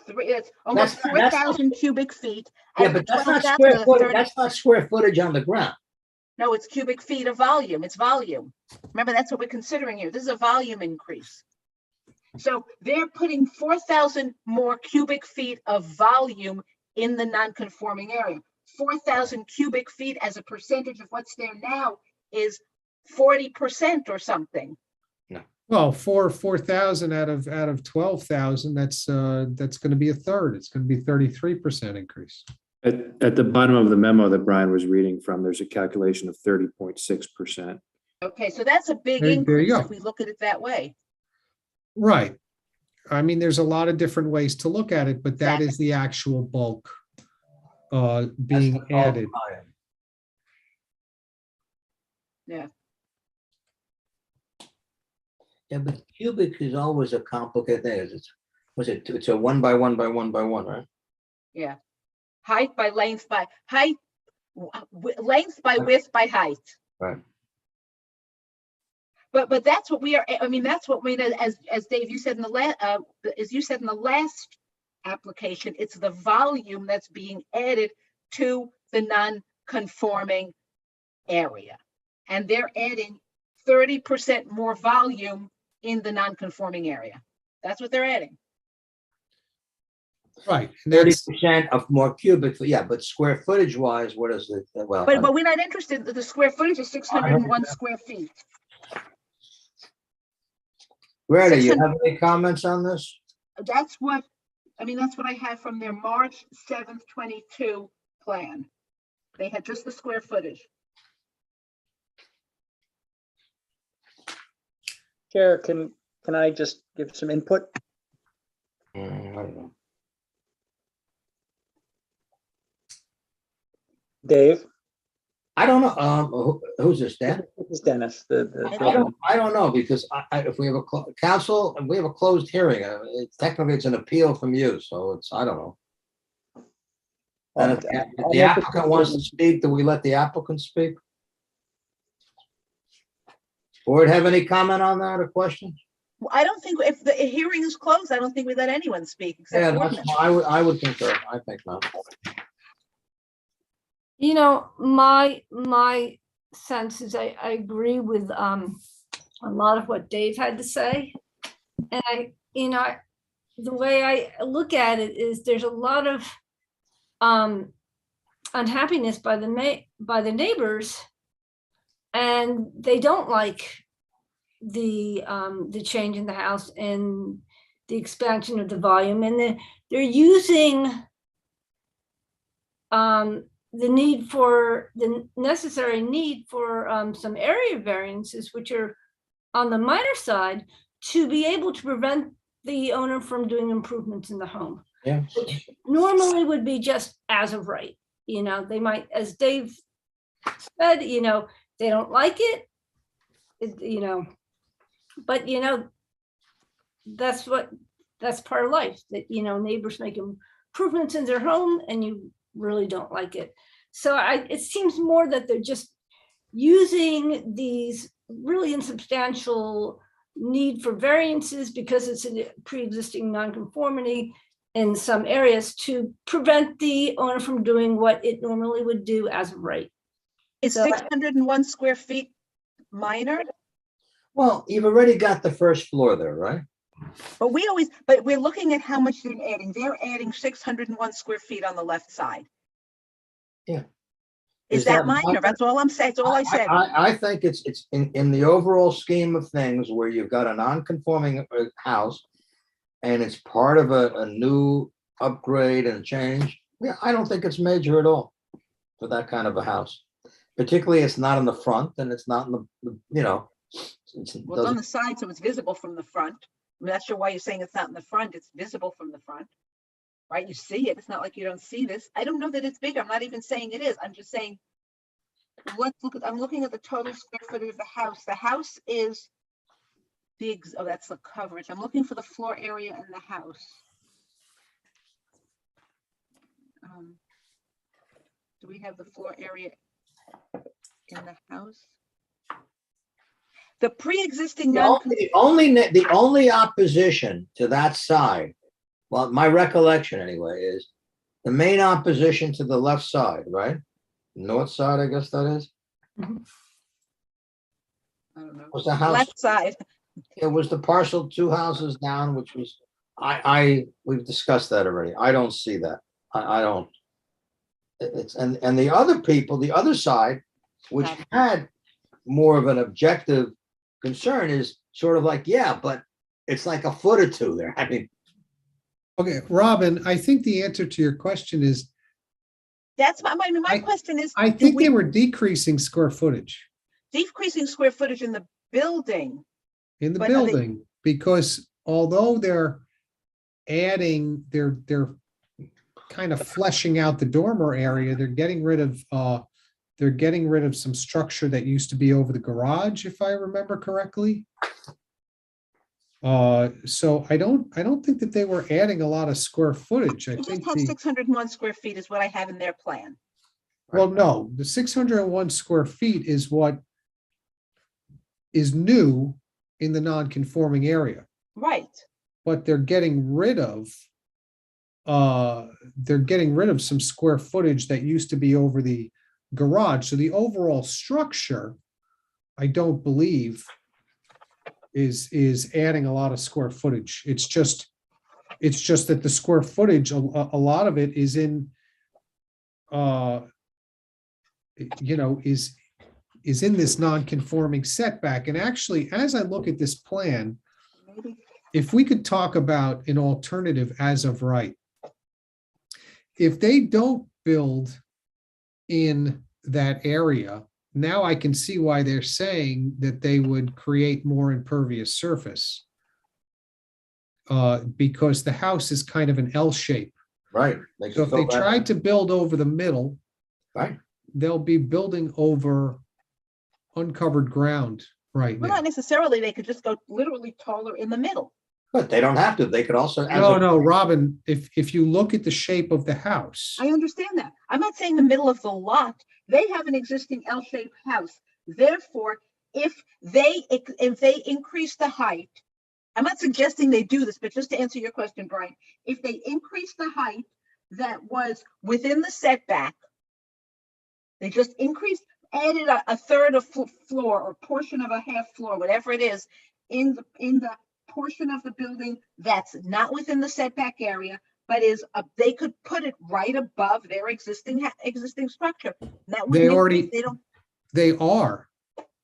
almost That's not- 4,000 cubic feet. yeah, and but that's not 12,000 square is footage. 30 That's not square footage on the ground. No, it's cubic feet of volume. It's volume. Remember, that's what we're considering here. This is a volume increase. So they're putting 4,000 more cubic feet of volume in the non-conforming area. 4,000 cubic feet as a percentage of what's there now is 40% or something. Well, 4,000 out of 12,000, that's going to be a third. It's going to be 33% increase. At the bottom of the memo that Brian was reading from, there's a calculation of 30.6%. Okay, so that's a big There you increase go. if we look at it that way. Right. I mean, there's a lot of different ways to look at it, but that is the actual bulk That's being the bulk added. volume. Yeah. Yeah, but cubic is always a complicated thing. It's a 1 by 1 by 1 by 1, right? Yeah. Height by length by height, length by width by height. Right. But that's what we are, I mean, that's what we, as Dave, you said in the last application, it's the volume that's being added to the non-conforming area. And they're adding 30% more volume in the non-conforming area. That's what they're adding. Right. And that's 30% of more cubic, yeah, but square footage wise, what is it? Well, But we're not interested, the square footage is 601 square feet. Greta, you have any comments on this? That's what, I mean, that's what I have from their March 7th, 22 plan. They had just the square footage. Chair, can I just give some input? I don't know. Dave? I don't know. Who's this, Dan? This is Dennis. I don't know, because if we have a council and we have a closed hearing, technically it's an appeal from you, so I don't know. And if the applicant wants to speak, do we let the applicant speak? Board have any comment on that or question? Well, I don't think, if the hearing is closed, I don't think we let anyone speak Yeah, except that's, one. I would concur. I think not. You know, my sense is I agree with a lot of what Dave had to say. And the way I look at it is there's a lot of unhappiness by the neighbors, and they don't like the change in the house and the expansion of the volume, and they're using the necessary need for some area variances, which are on the minor side, to be able to prevent the owner from doing improvements in the home. Yeah. Which normally would be just as of right. They might, as Dave said, they don't like it, but that's part of life, that neighbors make improvements in their home and you really don't like it. So it seems more that they're just using these really insubstantial need for variances because it's a pre-existing nonconformity in some areas to prevent the owner from doing what it normally would do as of right. Is 601 square feet minor? Well, you've already got the first floor there, right? But we're looking at how much they're adding. They're adding 601 square feet on the left side. Yeah. Is that minor? That's all I'm saying. That's all I said. I think it's in the overall scheme of things where you've got a non-conforming house and it's part of a new upgrade and change. Yeah, I don't think it's major at all for that kind of a house. Particularly, it's not in the front and it's not in the Well, it's on the side, so it's visible from the front. I'm not sure why you're saying it's not in the front. It's visible from the front, right? You see it. It's not like you don't see this. I don't know that it's big. I'm not even saying it is. I'm just saying, I'm looking at the total square footage of the house. The house is that's the coverage. I'm looking for the floor area in the house. Do we have the floor area in the house? The pre-existing the only opposition to that side, well, my recollection anyway, is the main opposition to the left side, right? North side, I guess that is. I don't know. Was the house Left side? It was the parcel 2 houses down, which was we've discussed that already. I don't see that. I don't. It's and the other people, the other side, which had more of an objective concern, is sort of like, yeah, but it's like a foot or two there. I mean, Okay, Robin, I think the answer to your question is, That's my question is. I think they were decreasing square footage Decreasing square footage in the building. in the But are they- building, because although they're adding, they're kind of fleshing out the dormer area, they're getting rid of some structure that used to be over the garage, if I remember correctly. So I don't think that they were adding a lot of square footage. I It think just has 601 square feet is what I have in their plan. well, no, the 601 square feet is what is new in the non-conforming area, Right. but they're getting rid of some square footage that used to be over the garage. So the overall structure, I don't believe is adding a lot of square footage. It's just that the square footage, a lot of it is in, is in this non-conforming setback. And actually, as I look at this plan, Maybe. if we could talk about an alternative as of right, if they don't build in that area, now I can see why they're saying that they would create more impervious surface. Because the house is kind of an L shape. right. So if they tried to build over the middle, right, they'll be building over uncovered ground right Well, now. not necessarily. They could just go literally taller in the middle. but they don't have to. They could also. No, Robin, if you look at the shape of the house, I understand that. I'm not saying the middle of the lot. They have an existing L-shaped house. Therefore, if they increase the height, I'm not suggesting they do this, but just to answer your question, Brian, if they increase the height that was within the setback, they just added a third of floor or portion of a half floor, whatever it is, in the portion of the building that's not within the setback area, but they could put it right above their existing structure. they are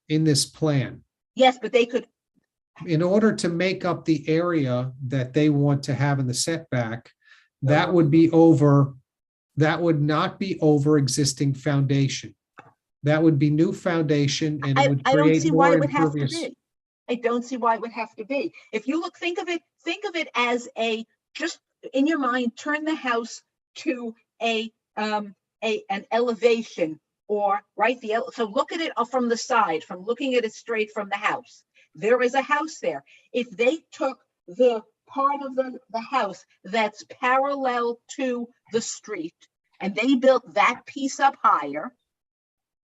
in this plan. Yes, but they could in order to make up the area that they want to have in the setback, that would be over, that would not be over existing foundation. That would be new foundation and it would I don't create see why more it would have to impervious. be. I don't see why it would have to be. If you look, think of it as just in your mind, turn the house to an elevation, or right, so look at it from the side, from looking at it straight from the house. There is a house there. If they took the part of the house that's parallel to the street and they built that piece up higher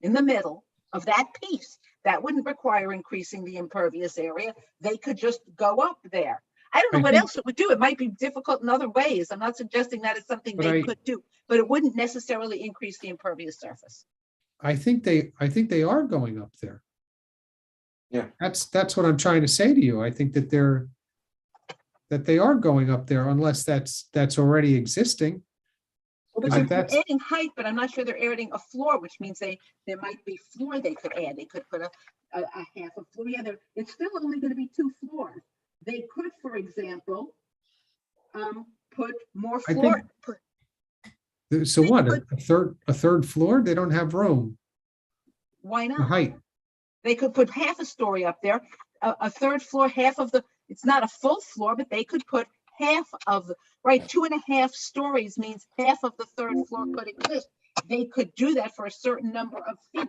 in the middle of that piece, that wouldn't require increasing the impervious area. They could just go up there. I don't know what else it would do. It might be difficult in other ways. I'm not suggesting that it's something they could do, but it wouldn't necessarily increase the impervious surface. I think they are going up there. Yeah. That's what I'm trying to say to you. I think that they are going up there unless that's already existing. Well, but they're adding height, but I'm not sure they're adding a floor, which means there might be floor they could add. They could put a half a floor. Yeah, it's still only going to be 2 floors. They could, for example, put more floor. So what, a third floor? They don't have room. Why The not? height. They could put half a story up there, a third floor, half of it's not a full floor, but they could put half of the, right, 2.5 stories means half of the third floor could exist. They could do that for a certain number of feet.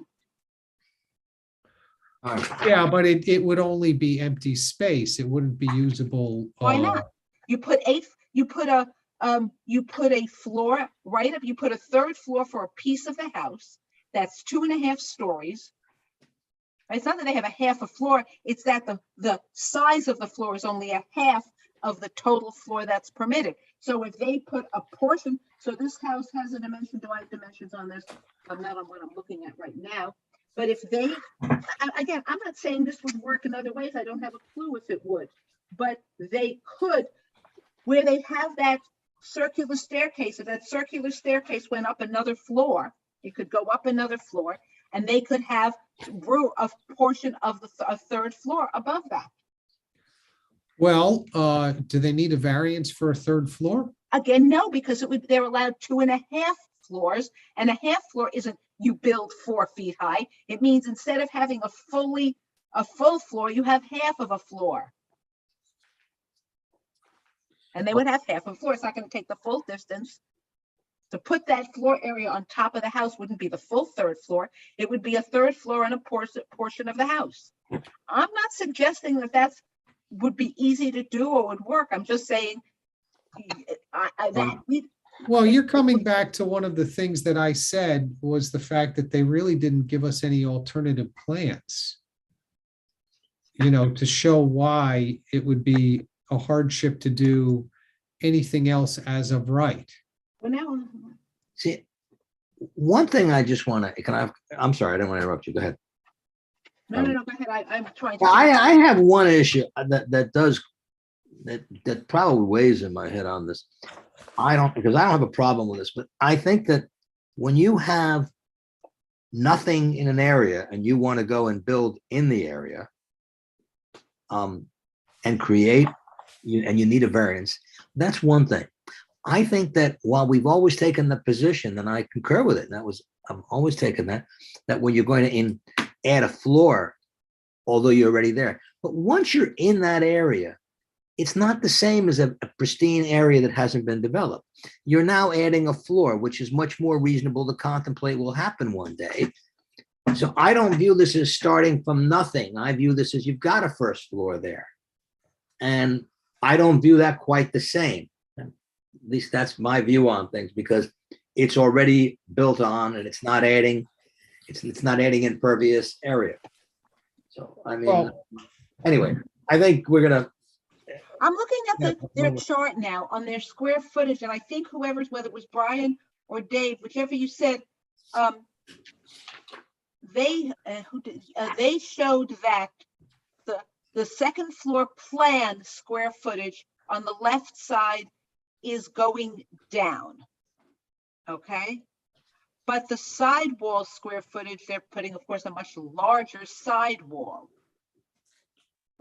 Yeah, but it would only be empty space. It wouldn't be usable. Why not? You put a floor right up, you put a third floor for a piece of the house that's 2.5 stories. It's not that they have a half a floor, it's that the size of the floor is only a half of the total floor that's permitted. So if they put a portion, so this house has a dimension, do I have dimensions on this? I'm not on what I'm looking at right now. But if they, again, I'm not saying this would work in other ways. I don't have a clue if it would, but they could, where they have that circular staircase, if that circular staircase went up another floor, it could go up another floor, and they could have a portion of a third floor above that. Well, do they need a variance for a third floor? Again, no, because they're allowed 2.5 floors, and a half floor isn't you build 4 feet high. It means instead of having a full floor, you have half of a floor. And they would have half of a floor. It's not going to take the full distance. To put that floor area on top of the house wouldn't be the full third floor. It would be a third floor and a portion of the house. I'm not suggesting that would be easy to do or would work. I'm just saying well, you're coming back to one of the things that I said was the fact that they really didn't give us any alternative plans, to show why it would be a hardship to do anything else as of right. Well, now, see, one thing I just want to, I'm sorry, I don't want to interrupt you. Go ahead. No, go ahead. I'm trying to. I have one issue that probably weighs in my head on this. Because I don't have a problem with this, but I think that when you have nothing in an area and you want to go and build in the area and create, and you need a variance, that's one thing. I think that while we've always taken the position, and I concur with it, and I've always taken that when you're going to add a floor, although you're already there, but once you're in that area, it's not the same as a pristine area that hasn't been developed. You're now adding a floor, which is much more reasonable to contemplate will happen one day. So I don't view this as starting from nothing. I view this as you've got a first floor there. And I don't view that quite the same. At least that's my view on things, because it's already built on and it's not adding impervious area. So, I mean, anyway, I think we're going to. I'm looking at their chart now on their square footage, and I think whether it was Brian or Dave, whichever you said, they showed that the second floor plan square footage on the left side is going down. Okay. But the sidewall square footage, they're putting, of course, a much larger sidewall.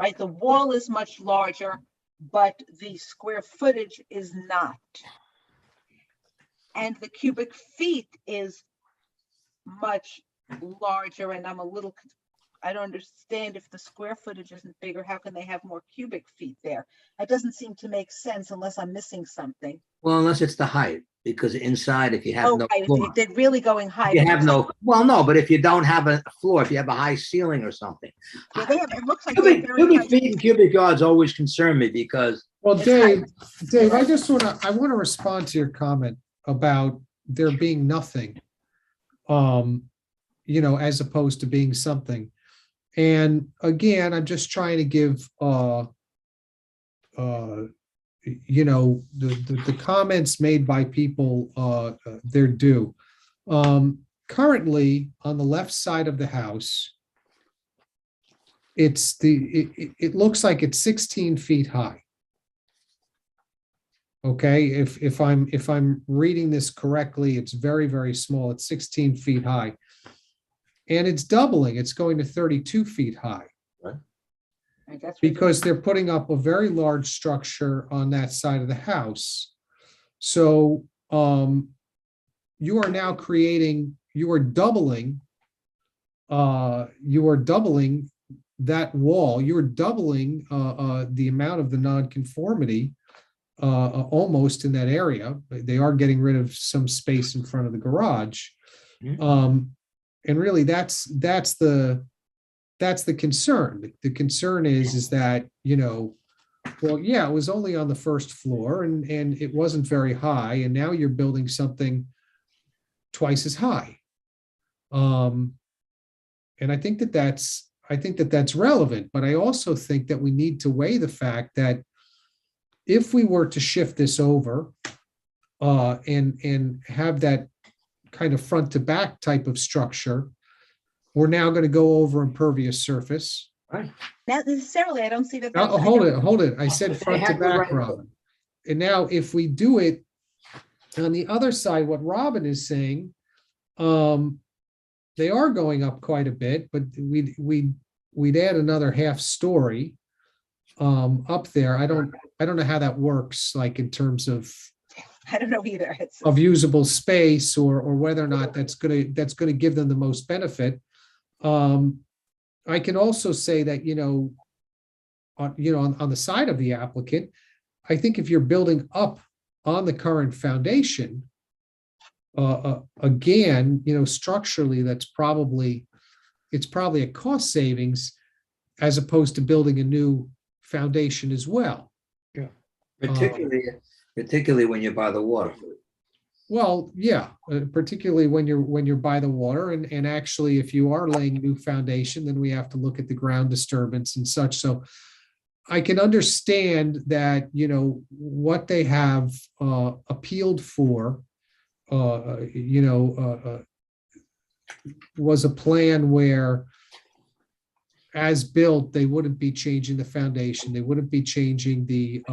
right? The wall is much larger, but the square footage is not. And the cubic feet is much larger, and I don't understand, if the square footage isn't bigger, how can they have more cubic feet there? That doesn't seem to make sense unless I'm missing something. Well, unless it's the height, because inside, if you have Oh, no right, floor, if they're really going high. you it have looks like- well, no, but if you don't have a floor, if you have a high ceiling or something. Yeah, it looks like they're very Cubic high. feet and cubic yards always concern me because Well, It's Dave, You're I right. just I want to respond to your comment about there being nothing, as opposed to being something. And again, I'm just trying to give, the comments made by people, their due. Currently, on the left side of the house, it looks like it's 16 feet high. Okay, if I'm reading this correctly, it's very, very small. It's 16 feet high. And it's doubling. It's going to 32 feet high. Right, that's Because they're putting up a very large structure on that side of the house. So you are now you are doubling that wall. You are doubling the amount of the nonconformity almost in that area. They are getting rid of some space in front of the garage. And really that's the concern. The concern is that, well, yeah, it was only on the first floor and it wasn't very high. And now you're building something twice as high. And I think that's relevant, but I also think that we need to weigh the fact that if we were to shift this over and have that kind of front to back type of structure, we're now going to go over impervious surface. Right. Not necessarily, I don't see that. Oh, hold it. I said front to back, Robin. And now if we do it on the other side, what Robin is saying, they are going up quite a bit, but we'd add another half story up there. I don't know how that works, like in terms of I don't know either. of usable space or whether or not that's gonna give them the most benefit. I can also say that, on the side of the applicant, I think if you're building up on the current foundation, again, structurally, it's probably a cost savings as opposed to building a new foundation as well. Yeah. Particularly when you're by the water. Well, yeah, particularly when you're by the water, and actually, if you are laying new foundation, then we have to look at the ground disturbance and such. So I can understand that, what they have appealed for, was a plan where, as built, they wouldn't be changing the foundation, they wouldn't be changing the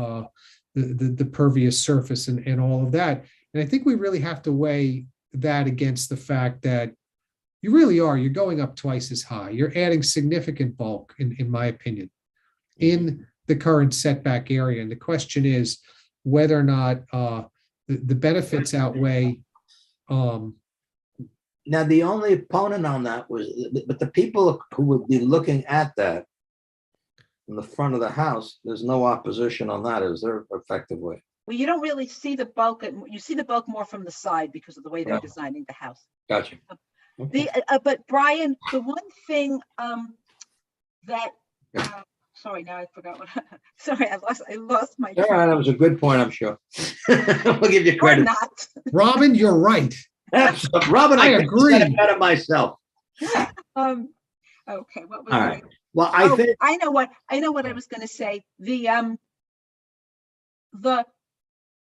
pervious surface and all of that. And I think we really have to weigh that against the fact that you're going up twice as high. You're adding significant bulk, in my opinion, in the current setback area. And the question is whether or not the benefits outweigh. Now, the only opponent on that but the people who would be looking at that in the front of the house, there's no opposition on that, is there, effectively? Well, you don't really see the bulk, you see the bulk more from the side because of the way they're Yeah. designing the house. Gotcha. Okay. But Brian, the one thing that, sorry, now I forgot what, sorry, I lost my. Yeah, that was a good point, I'm sure. We'll give you Or credit. not. Robin, you're right. Robin, I I agree. agree. Better myself. Okay, what was All I? right. Well, I think I know what I was going to say.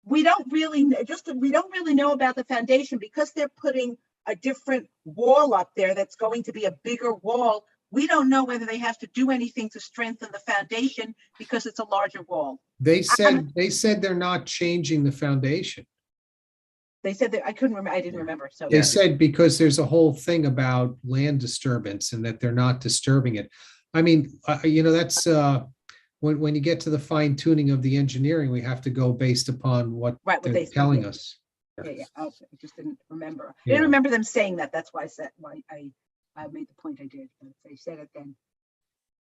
We don't really know about the foundation because they're putting a different wall up there that's going to be a bigger wall. We don't know whether they have to do anything to strengthen the foundation because it's a larger wall. They said they're not changing the foundation. They said that I didn't remember. So They said because there's a whole thing about land disturbance and that they're not disturbing it. I mean, that's, when you get to the fine tuning of the engineering, we have to go based upon what Right, what they're they say, telling yeah. us. Yeah. I just didn't remember. I Yeah. didn't remember them saying that. That's why I made the point I did. But if they said it then.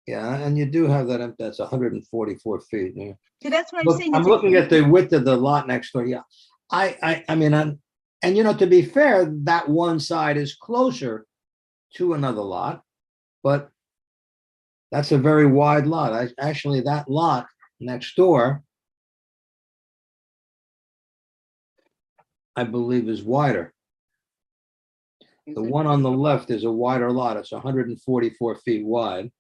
Yeah, and you do have that, that's 144 feet. Yeah. See, that's what I'm Look, saying. I'm It's a looking at the width of the lot next door. Yeah. I mean, and to be fair, that one side is closer to another lot, but that's a very wide lot. Actually, that lot next door, I believe, is wider. The one on the left is a wider lot. It's 144 feet wide.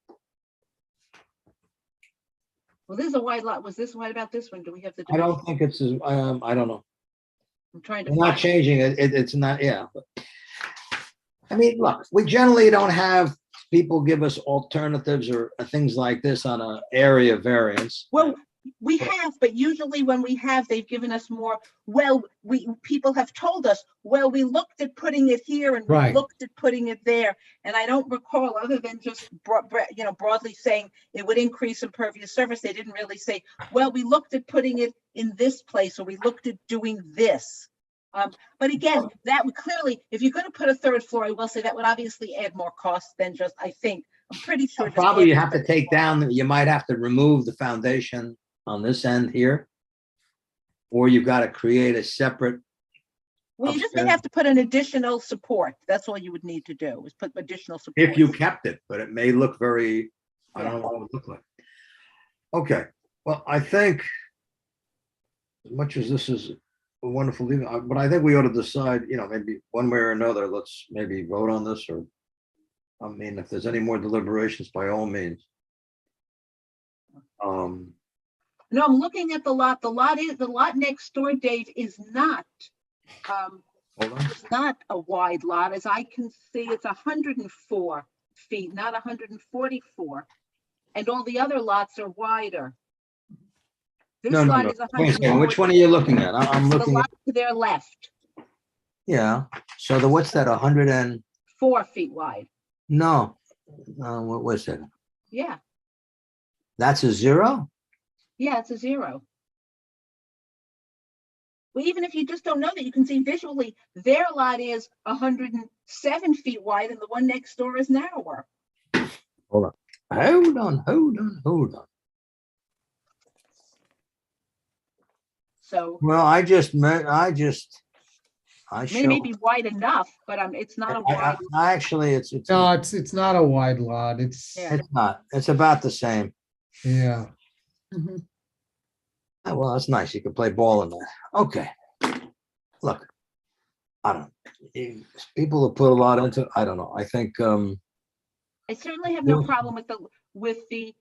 Well, this is a wide lot. Was this wide about this one? Do we have the? I don't think it's as, I don't know. I'm trying to. We're not changing it. It's not, yeah. But, I mean, look, we generally don't have people give us alternatives or things like this on an area variance. Well, we have, but usually when we have, they've given us more. Well, people have told us, well, we looked at putting it here and we Right. looked at putting it there. And I don't recall, other than just broadly saying it would increase impervious surface. They didn't really say, well, we looked at putting it in this place, or we looked at doing this. But again, that would clearly, if you're going to put a third floor, I will say that would obviously add more costs than just, I'm pretty sure. just Probably you adding have to third take floor. down, you might have to remove the foundation on this end here. Or you've got to create a separate. Well, you just may upstairs. have to put an additional support. That's all you would need to do, is put additional support. If you kept it, but it may look very, I don't know what it would look like. Okay, well, I think as much as this is a wonderful evening, but I think we ought to decide, maybe one way or another, let's maybe vote on this, or, I mean, if there's any more deliberations, by all means. No, I'm looking at the lot. The lot next door, Dave, is not, Hold on. it's not a wide lot. As I can see, it's 104 feet, not 144. And all the other lots are wider. This No. lot is Wait a 100. second, which one are you looking at? I'm The looking at, lot to their left, yeah, so what's that, 100 and, 4 feet wide. no, what was it? Yeah, That's a 0? yeah, it's a 0. Well, even if you just don't know that, you can see visually their lot is 107 feet wide and the one next door is narrower. Hold on. So Well, I it may be wide enough, but it's not a wide. actually, it's No, it's not a wide lot. It's, Yeah. it's not, it's about the same. yeah. Oh, well, that's nice. You can play ball in there. Okay. Look, I don't know. People have put a lot into, I don't know. I think, I certainly have no Yeah. problem with the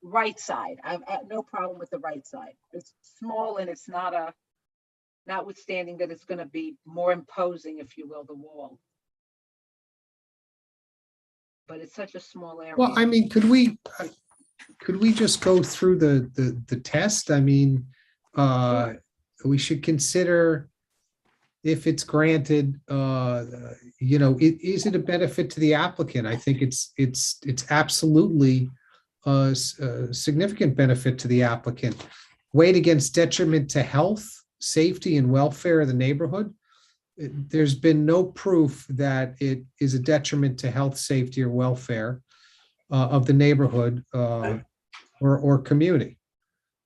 right side. I've no problem with the right side. It's small and it's not notwithstanding that it's going to be more imposing, if you will, the wall. But it's such a small area. Well, I mean, could we just go through the test? I mean, we should consider if it's granted, is it a benefit to the applicant? I think it's absolutely a significant benefit to the applicant. Weighed against detriment to health, safety, and welfare of the neighborhood. There's been no proof that it is a detriment to health, safety, or welfare of the neighborhood or community.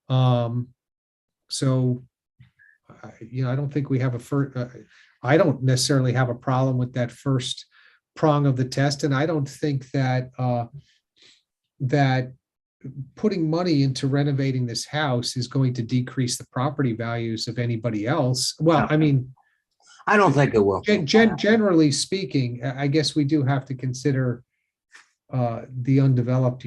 So, I don't think we have I don't necessarily have a problem with that first prong of the test, and I don't think that that putting money into renovating this house is going to decrease the property values of anybody else. Well, I mean, I don't think it will. generally speaking, I guess we do have to consider the undeveloped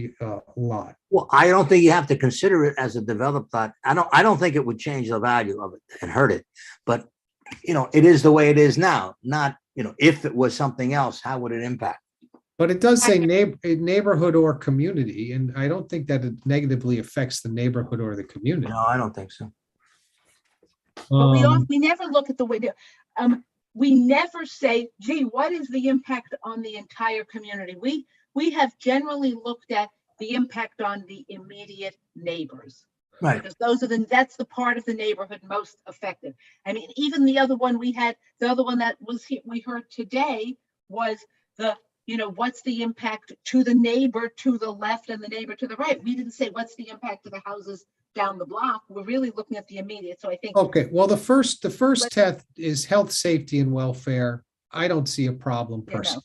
lot. Well, I don't think you have to consider it as a developed lot. I don't think it would change the value of it and hurt it. But, it is the way it is now, not, if it was something else, how would it impact? But it does say neighborhood or community, and I don't think that it negatively affects the neighborhood or the community. No, I don't think so. But we never look at the way. We never say, gee, what is the impact on the entire community? we have generally looked at the impact on the immediate neighbors. Right. Because that's the part of the neighborhood most affected. I mean, even the other one the other one that was we heard today was what's the impact to the neighbor to the left and the neighbor to the right? We didn't say what's the impact to the houses down the block. We're really looking at the immediate. So I think. Okay, well, the first test is health, safety, and welfare. I don't see a problem personally.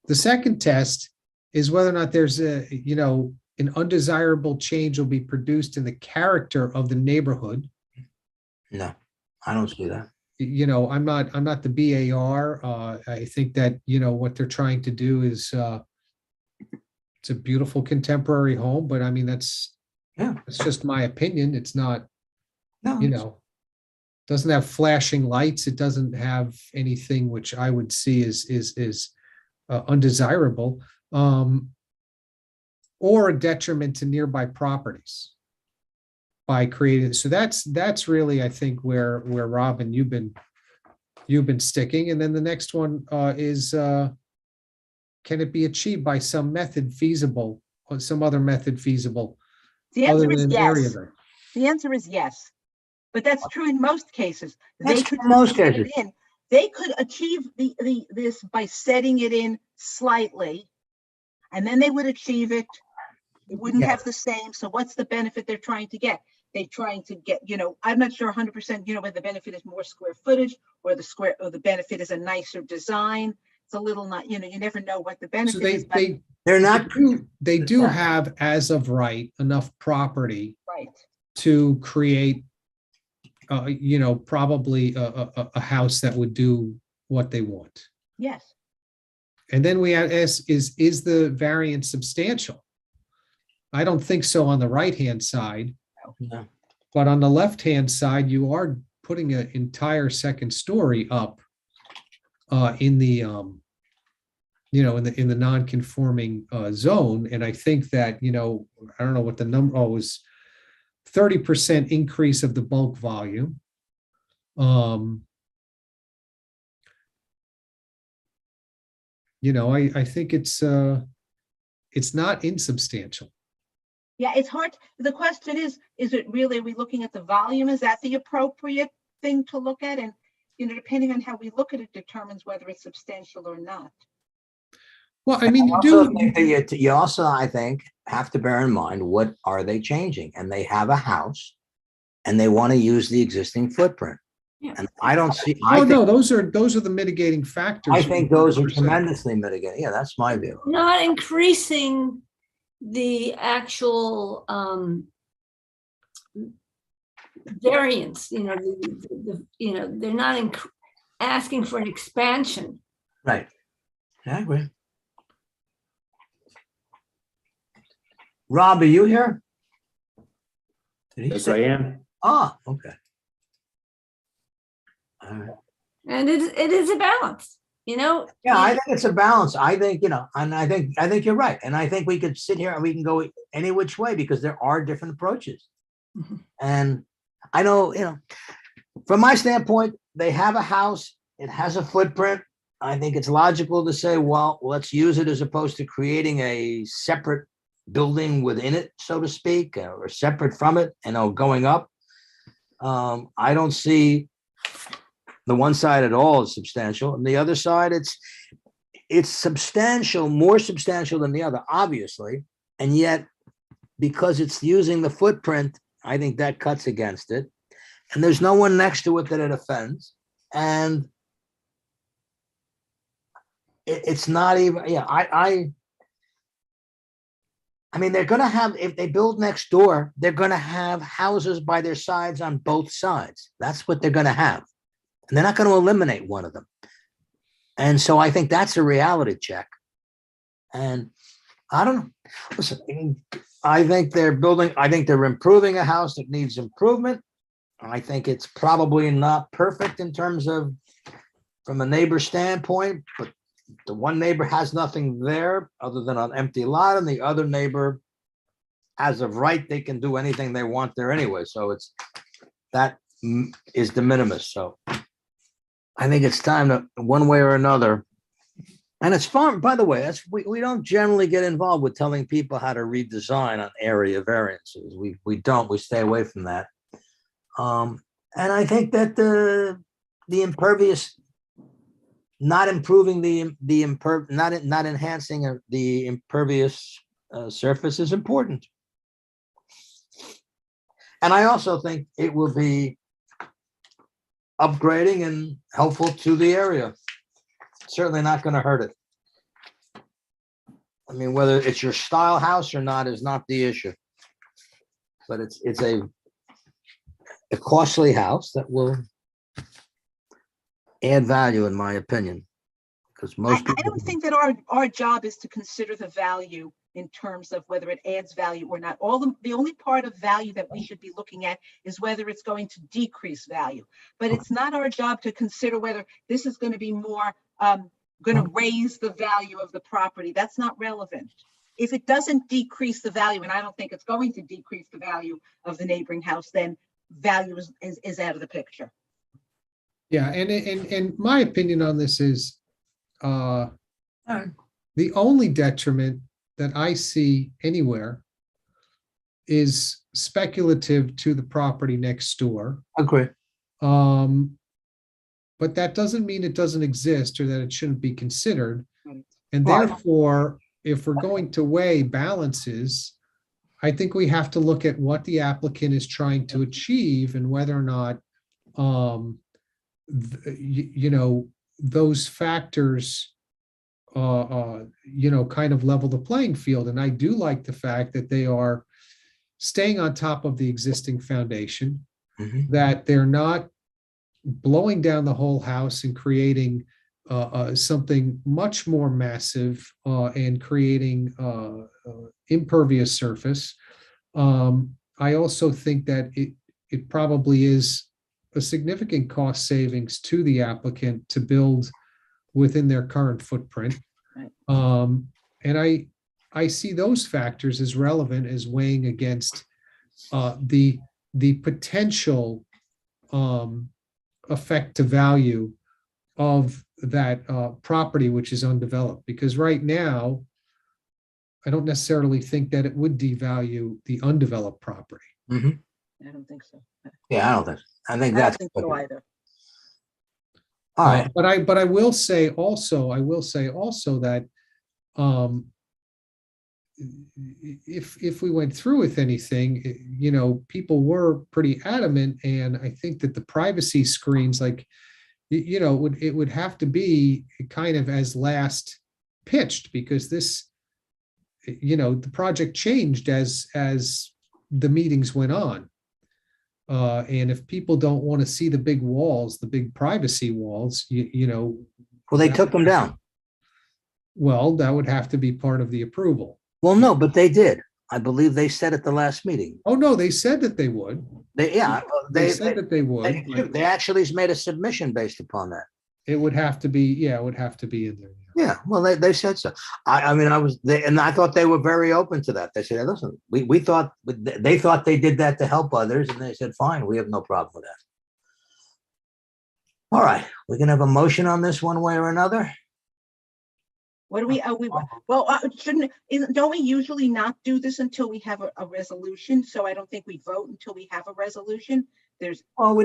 The second test is whether or not there's an undesirable change will be produced in the character of the neighborhood. No, I don't see that. I'm not the BAR. I think that, what they're trying to do is, it's a beautiful contemporary home, but I mean, that's just my opinion. It's not, doesn't have flashing lights. It doesn't have anything which I would see is undesirable, or a detriment to nearby properties by creating. So that's really, I think, where Robin, you've been sticking. And then the next one is, can it be achieved by some method feasible or some other method feasible? The answer other is than yes. area variance? The answer is yes. But that's true in most cases. That's true in most cases. They could achieve this by setting it in slightly, and then they would achieve it. It wouldn't have the same. So what's the benefit they're trying to get? They're trying to get, I'm not sure 100%, whether the benefit is more square footage or the benefit is a nicer design. It's a little not, you never know what the benefit is. But They're not. They do have, as of right, enough property to create, probably a house that would do what they want. Yes. And then we ask, is the variance substantial? I don't think so on the right-hand side. No. But on the left-hand side, you are putting an entire second story up in the in the non-conforming zone. And I think that, I don't know what the number was, 30% increase of the bulk volume. I think it's not insubstantial. Yeah, it's hard. The question is it really, are we looking at the volume? Is that the appropriate thing to look at? And, depending on how we look at it determines whether it's substantial or not. Well, I mean, you also, I think, have to bear in mind, what are they changing? And they have a house and they want to use the existing footprint. Yeah. And I don't see. Those are the mitigating factors. I think those are tremendously mitigating. Yeah, that's my view. Not increasing the actual variance, they're not asking for an expansion. Right. I agree. Rob, are you here? Yes, I am. Ah, okay. All right. And it is a balance, Yeah, I think it's a balance. I think, and I think you're right. And I think we could sit here and we can go any which way because there are different approaches. Mm-hmm. And I know, from my standpoint, they have a house, it has a footprint. I think it's logical to say, well, let's use it as opposed to creating a separate building within it, so to speak, or separate from it, going up. I don't see the one side at all is substantial, and the other side, it's substantial, more substantial than the other, obviously, and yet because it's using the footprint, I think that cuts against it, and there's no one next to it that it offends, and it's not even. Yeah, I mean, they're going to have, if they build next door, they're going to have houses by their sides on both sides. That's what they're going to have. And they're not going to eliminate one of them. And so I think that's a reality check. And I don't know. Listen, I think they're improving a house that needs improvement. I think it's probably not perfect in terms of from a neighbor standpoint, but the one neighbor has nothing there other than an empty lot, and the other neighbor, as of right, they can do anything they want there anyway. So that is de minimis. So I think it's time to, one way or another, And it's fun, by the way, we don't generally get involved with telling people how to redesign on area variances. We don't, we stay away from that. And I think that the impervious, not improving not enhancing the impervious surface is important. And I also think it will be upgrading and helpful to the area. Certainly not going to hurt it. I mean, whether it's your style house or not is not the issue. But it's a costly house that will add value, in my opinion. Because most I don't think that our job is to consider the value in terms of whether it adds value or not. The only part of value that we should be looking at is whether it's going to decrease value. But it's not our job to consider whether this is going to be more going to raise the value of the property. That's not relevant. If it doesn't decrease the value, and I don't think it's going to decrease the value of the neighboring house, then value is out of the picture. Yeah, and my opinion on this is the only detriment that I see anywhere is speculative to the property next door. agree. But that doesn't mean it doesn't exist or that it shouldn't be considered. Right. And Right. therefore, if we're going to weigh balances, I think we have to look at what the applicant is trying to achieve and whether or not, those factors, kind of level the playing field. And I do like the fact that they are staying on top of the existing foundation, that they're not blowing down the whole house and creating something much more massive and creating impervious surface. I also think that it probably is a significant cost savings to the applicant to build within their current footprint. Right. And I see those factors as relevant as weighing against the potential effect to value of that property which is undeveloped. Because right now, I don't necessarily think that it would devalue the undeveloped property. Mhm. I don't think so. Yeah, I don't think. I think I don't that's think so either. all right. But I will say also that if we went through with anything, people were pretty adamant, and I think that the privacy screens, like, it would have to be kind of as last pitched, because this, the project changed as the meetings went on. And if people don't want to see the big walls, the big privacy walls, Well, they took them down. well, that would have to be part of the approval. Well, no, but they did. I believe they said at the last meeting. Oh, no, they said that they would. They Said that they would. but they actually made a submission based upon that. It would have to be, it would have to be in there. Yeah, well, they said so. I mean, I thought they were very open to that. They said, listen, we thought they thought they did that to help others, and they said, fine, we have no problem with that. All right, we can have a motion on this one way or another. What do we, don't we usually not do this until we have a resolution? So I don't think we vote until we have a resolution. Oh,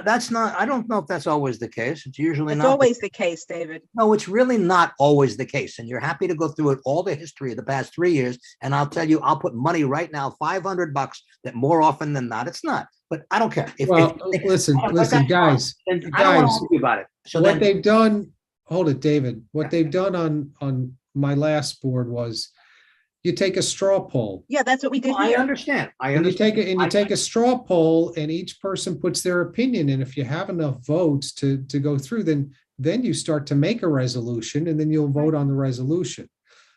that's not, I don't know if that's always the case. It's usually It's not. always the case, David. No, it's really not always the case. And you're happy to go through it, all the history of the past 3 years. And I'll tell you, I'll put money right now, $500, that more often than not, it's not. But I don't care. Listen, guys, I don't want to argue about it. So what then, they've done, hold it, David, what they've done on my last board was you take a straw poll. Yeah, that's what we did I here. understand. And you take a straw poll, and each person puts their opinion. And if you have enough votes to go through, then you start to make a resolution, and then you'll vote on the resolution.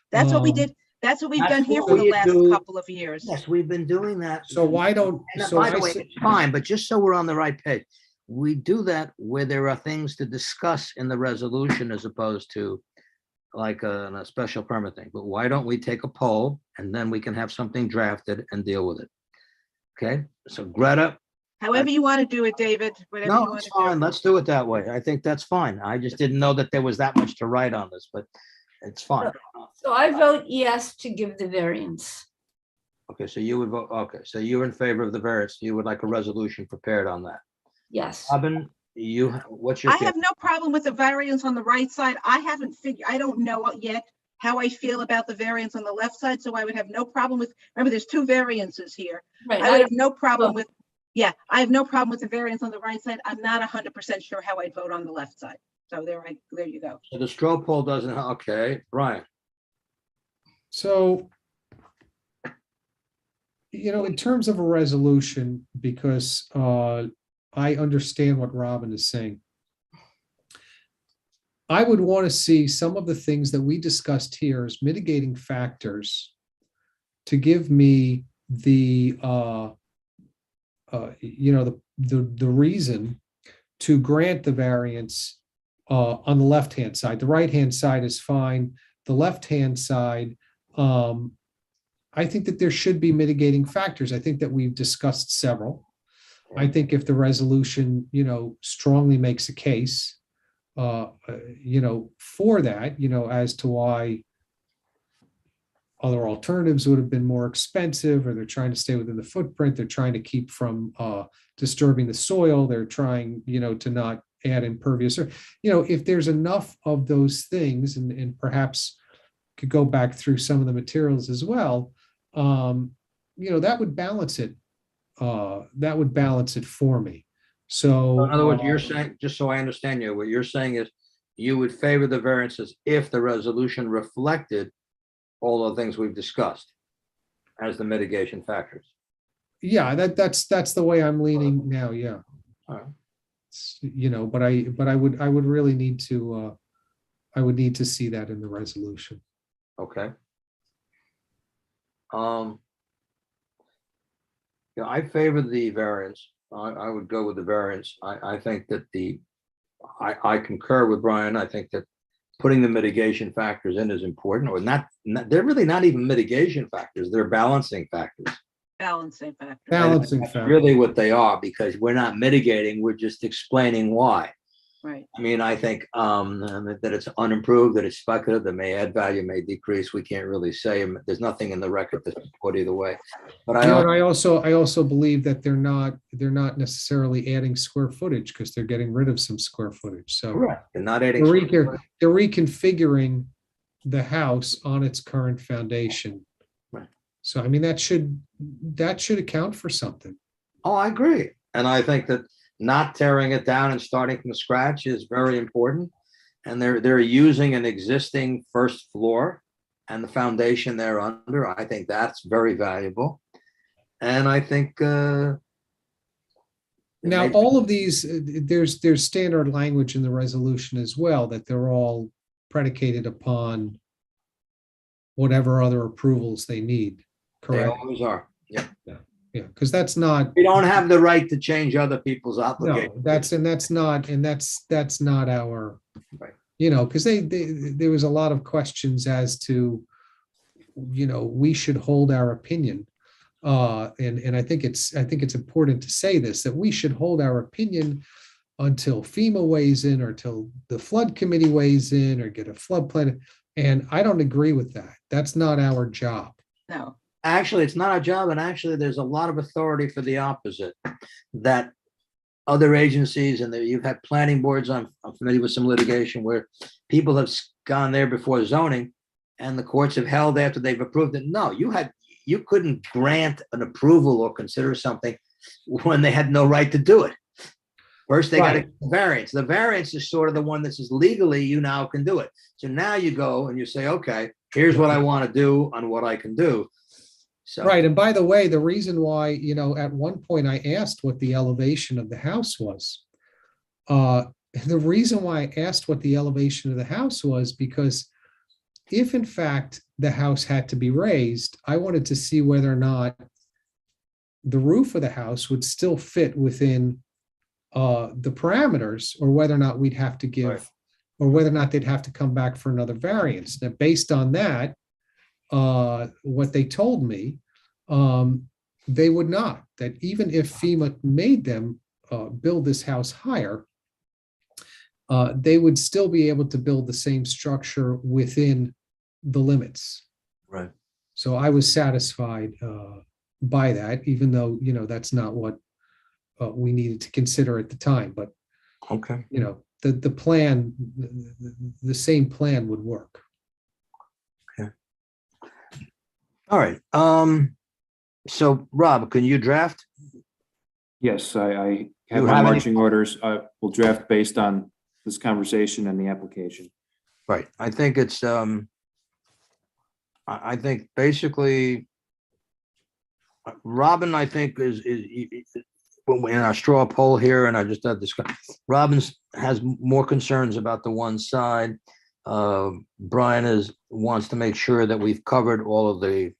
That's what we did. That's what we've done here for the last couple of years. Yes, we've been doing that. So why don't, And so by the I way, say, it's fine, but just so we're on the right page, we do that where there are things to discuss in the resolution as opposed to like a special permit thing. But why don't we take a poll and then we can have something drafted and deal with it? Okay, so Greta. However you want to do it, David, whatever you No, want it's to do. fine. Let's do it that way. I think that's fine. I just didn't know that there was that much to write on this, but It's fine. So I vote yes to give the variance. Okay, so you would vote, okay, so you're in favor of the variance. You would like a resolution prepared on that. Yes. Robin, what's your? I have no problem with the variance on the right side. I don't know yet how I feel about the variance on the left side, so I would have no problem with, remember, there's two variances here. Right. I would have no problem with, yeah, I have no problem with the variance on the right side. I'm not 100% sure how I'd vote on the left side. So there you go. So the straw poll doesn't, okay, Brian. So, in terms of a resolution, because I understand what Robin is saying, I would want to see some of the things that we discussed here as mitigating factors to give me the reason to grant the variance on the left-hand side. The right-hand side is fine. The left-hand side, I think that there should be mitigating factors. I think that we've discussed several. I think if the resolution, strongly makes a case, for that, as to why other alternatives would have been more expensive, or they're trying to stay within the footprint, they're trying to keep from disturbing the soil, they're trying, to not add impervious, or, if there's enough of those things, and perhaps could go back through some of the materials as well, that would balance it. That would balance it for me. So in other words, you're saying, just so I understand you, what you're saying is you would favor the variances if the resolution reflected all the things we've discussed as the mitigation factors. Yeah, that's the way I'm leaning now. Yeah. All right. But I would really need to I would need to see that in the resolution. Okay. I favor the variance. I would go with the variance. I think that I concur with Brian. I think that putting the mitigation factors in is important, or not, they're really not even mitigation factors. They're balancing factors. Balancing factor. Balancing That's factor. really what they are, because we're not mitigating, we're just explaining why. Right. I mean, I think that it's unimproved, that it's speculative, that may add value, may decrease. We can't really say. There's nothing in the record to support either way. But I also believe that they're not necessarily adding square footage, because they're getting rid of some square footage. So correct. They're not adding. they're reconfiguring the house on its current foundation. Right. So I mean, that should account for something. Oh, I agree. And I think that not tearing it down and starting from scratch is very important. And they're using an existing first floor and the foundation they're under. I think that's very valuable. And I think now all of these, there's standard language in the resolution as well, that they're all predicated upon whatever other approvals they need. they Correct? always are. Yeah. Yeah, because that's not. We don't have the right to change other people's obligations. No, that's not our. Right. Because there was a lot of questions as to, we should hold our opinion. And I think it's important to say this, that we should hold our opinion until FEMA weighs in, or till the flood committee weighs in, or get a flood plan. And I don't agree with that. That's not our job. No. Actually, it's not our job. And actually, there's a lot of authority for the opposite, that other agencies, and you've had planning boards, I'm familiar with some litigation where people have gone there before zoning, and the courts have held after they've approved it. No, you couldn't grant an approval or consider something when they had no right to do it. First, they got a variance. The variance is sort of the one that says legally you now can do it. So now you go and you say, okay, here's what I want to do and what I can do. So. Right. And by the way, the reason why, at one point I asked what the elevation of the house was. The reason why I asked what the elevation of the house was, because if in fact the house had to be raised, I wanted to see whether or not the roof of the house would still fit within the parameters, or whether or not we'd have to give, right, or whether or not they'd have to come back for another variance. Now, based on that, what they told me, they would not, that even if FEMA made them build this house higher, they would still be able to build the same structure within the limits. Right. So I was satisfied by that, even though, that's not what we needed to consider at the time, but, Okay. the plan, the same plan would work. All right. So Rob, can you draft? Yes, I have You my have any- marching orders. I will draft based on this conversation and the application. Right. I think it's, I think basically, Robin, I think when we're in our straw poll here, and I just had this, Robin's has more concerns about the one side. Brian wants to make sure that we've covered all of the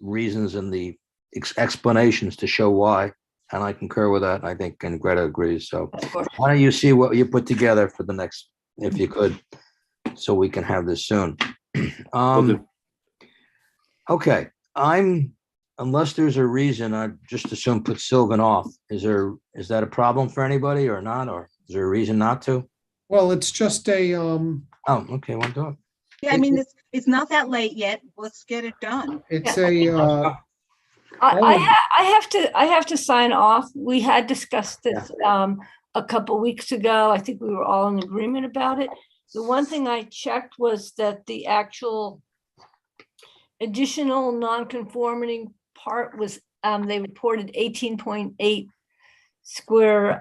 reasons and the explanations to show why. And I concur with that, I think, and Greta agrees. So Of course. why don't you see what you put together for the next, if you could, so we can have this soon. Will do. Okay, unless there's a reason, I just assume put Sylvan off. Is that a problem for anybody or not? Or is there a reason not to? Well, it's just a, Oh, okay, one do it. Yeah, I mean, it's not that late yet. Let's get it done. it's Yeah. a, I have to sign off. We had discussed this a couple weeks ago. I think we were all in agreement about it. The one thing I checked was that the actual additional non-conforming part was, they reported 18.8 square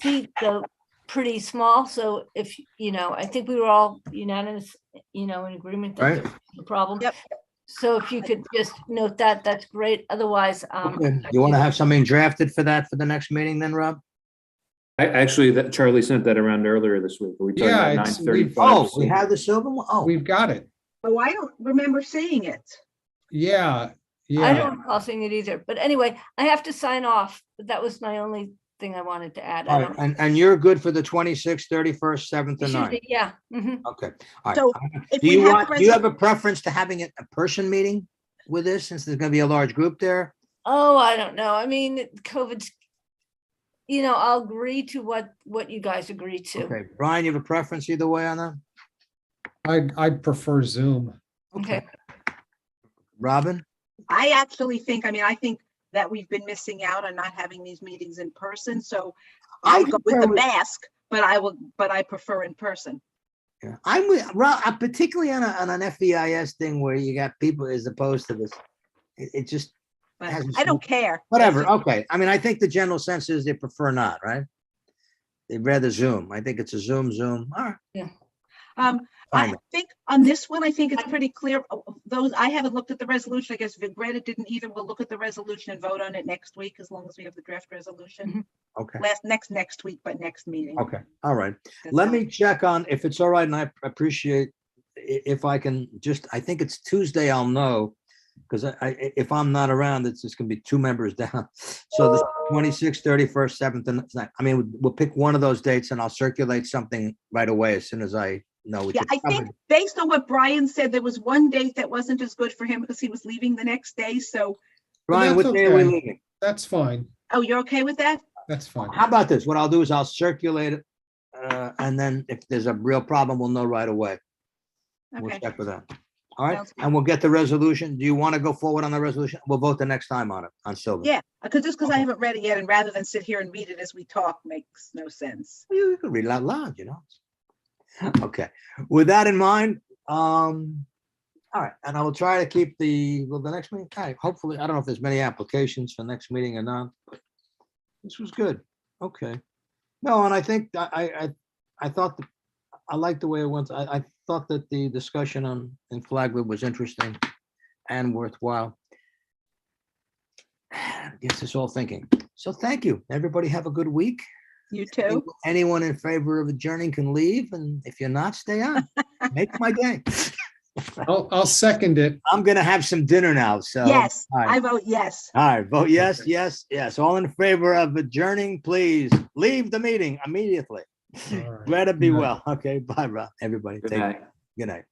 feet, so pretty small. So if, I think we were all unanimous, in agreement that Right. there's a problem. Yep. So if you could just note that, that's great. Otherwise, Okay. You want to have something drafted for that for the next meeting then, Rob? That Charlie sent that around earlier this week. Are we talking Yeah, about it's- 9:35? Oh, we have the Sylvan one? Oh, we've got it. Oh, I don't remember seeing it. Yeah, I yeah. don't recall seeing it either. But anyway, I have to sign off. But that was my only thing I wanted to add. I all right. don't. And you're good for the 26th, 31st, 7th, It and should 9th? be, yeah. Mhm. Okay. All So right. if Do we you have want, the do you have a preference to having it a person meeting with this, since there's gonna be a large group there? Oh, I don't know. I mean, COVID's, I'll agree to what you guys agree to. Okay, Brian, you have a preference either way on that? I'd prefer Zoom. Okay. Robin? I actually think, I think that we've been missing out on not having these meetings in person, so I'll go with concur the with- mask, but I prefer in person. Yeah, I'm with Rob, particularly on an FEIS thing where you got people as opposed to this. It just, But Hasn't I don't seen- care. whatever, It's just- okay. I mean, I think the general sense is they prefer not, right? They'd rather Zoom. I think it's a Zoom. All right. I Fine. think on this one, I think it's pretty clear. Those, I haven't looked at the resolution. I guess Greta didn't either. We'll look at the resolution and vote on it next week, as long as we have the draft resolution. Okay, Next week, but next meeting. okay, all right. That's Let all. me check on if it's all right, and I appreciate if I can just, I think it's Tuesday, I'll know. Because if I'm not around, it's just gonna be 2 members down. So the 26th, 31st, 7th, and 9th. I mean, we'll pick one of those dates and I'll circulate something right away as soon as I know. which Yeah, is I think probably- based on what Brian said, there was one date that wasn't as good for him because he was leaving the next day. So, Brian, that's what day are we okay. leaving? That's fine. oh, you're okay with that? That's fine. How about this? What I'll do is I'll circulate it. And then if there's a real problem, we'll know right away. We'll Okay. check with that. All right, Sounds good. and we'll get the resolution. Do you want to go forward on the resolution? We'll vote the next time on it, on Sylvan. Yeah, because I Okay. haven't read it yet, and rather than sit here and read it as we talk makes no sense. You can read it out loud, Okay, with that in mind, all right, and I will try to keep the next meeting, okay, hopefully, I don't know if there's many applications for next meeting or not, but this was good. Okay. No, and I think I thought that I liked the way it went. I thought that the discussion in Flagler was interesting and worthwhile. Gets us all thinking. So thank you. Everybody have a good week. You too? Anyone in favor of adjourning can leave, and if you're not, stay on. Make my day. I'll second it. I'm gonna have some dinner now, so. Yes, all right. I vote yes. All right, vote yes, yes, yes. All in favor of adjourning, please leave the meeting immediately. All right. Greta, be Good night. well. Okay, bye, Rob. Everybody. Good Take- night. Good night.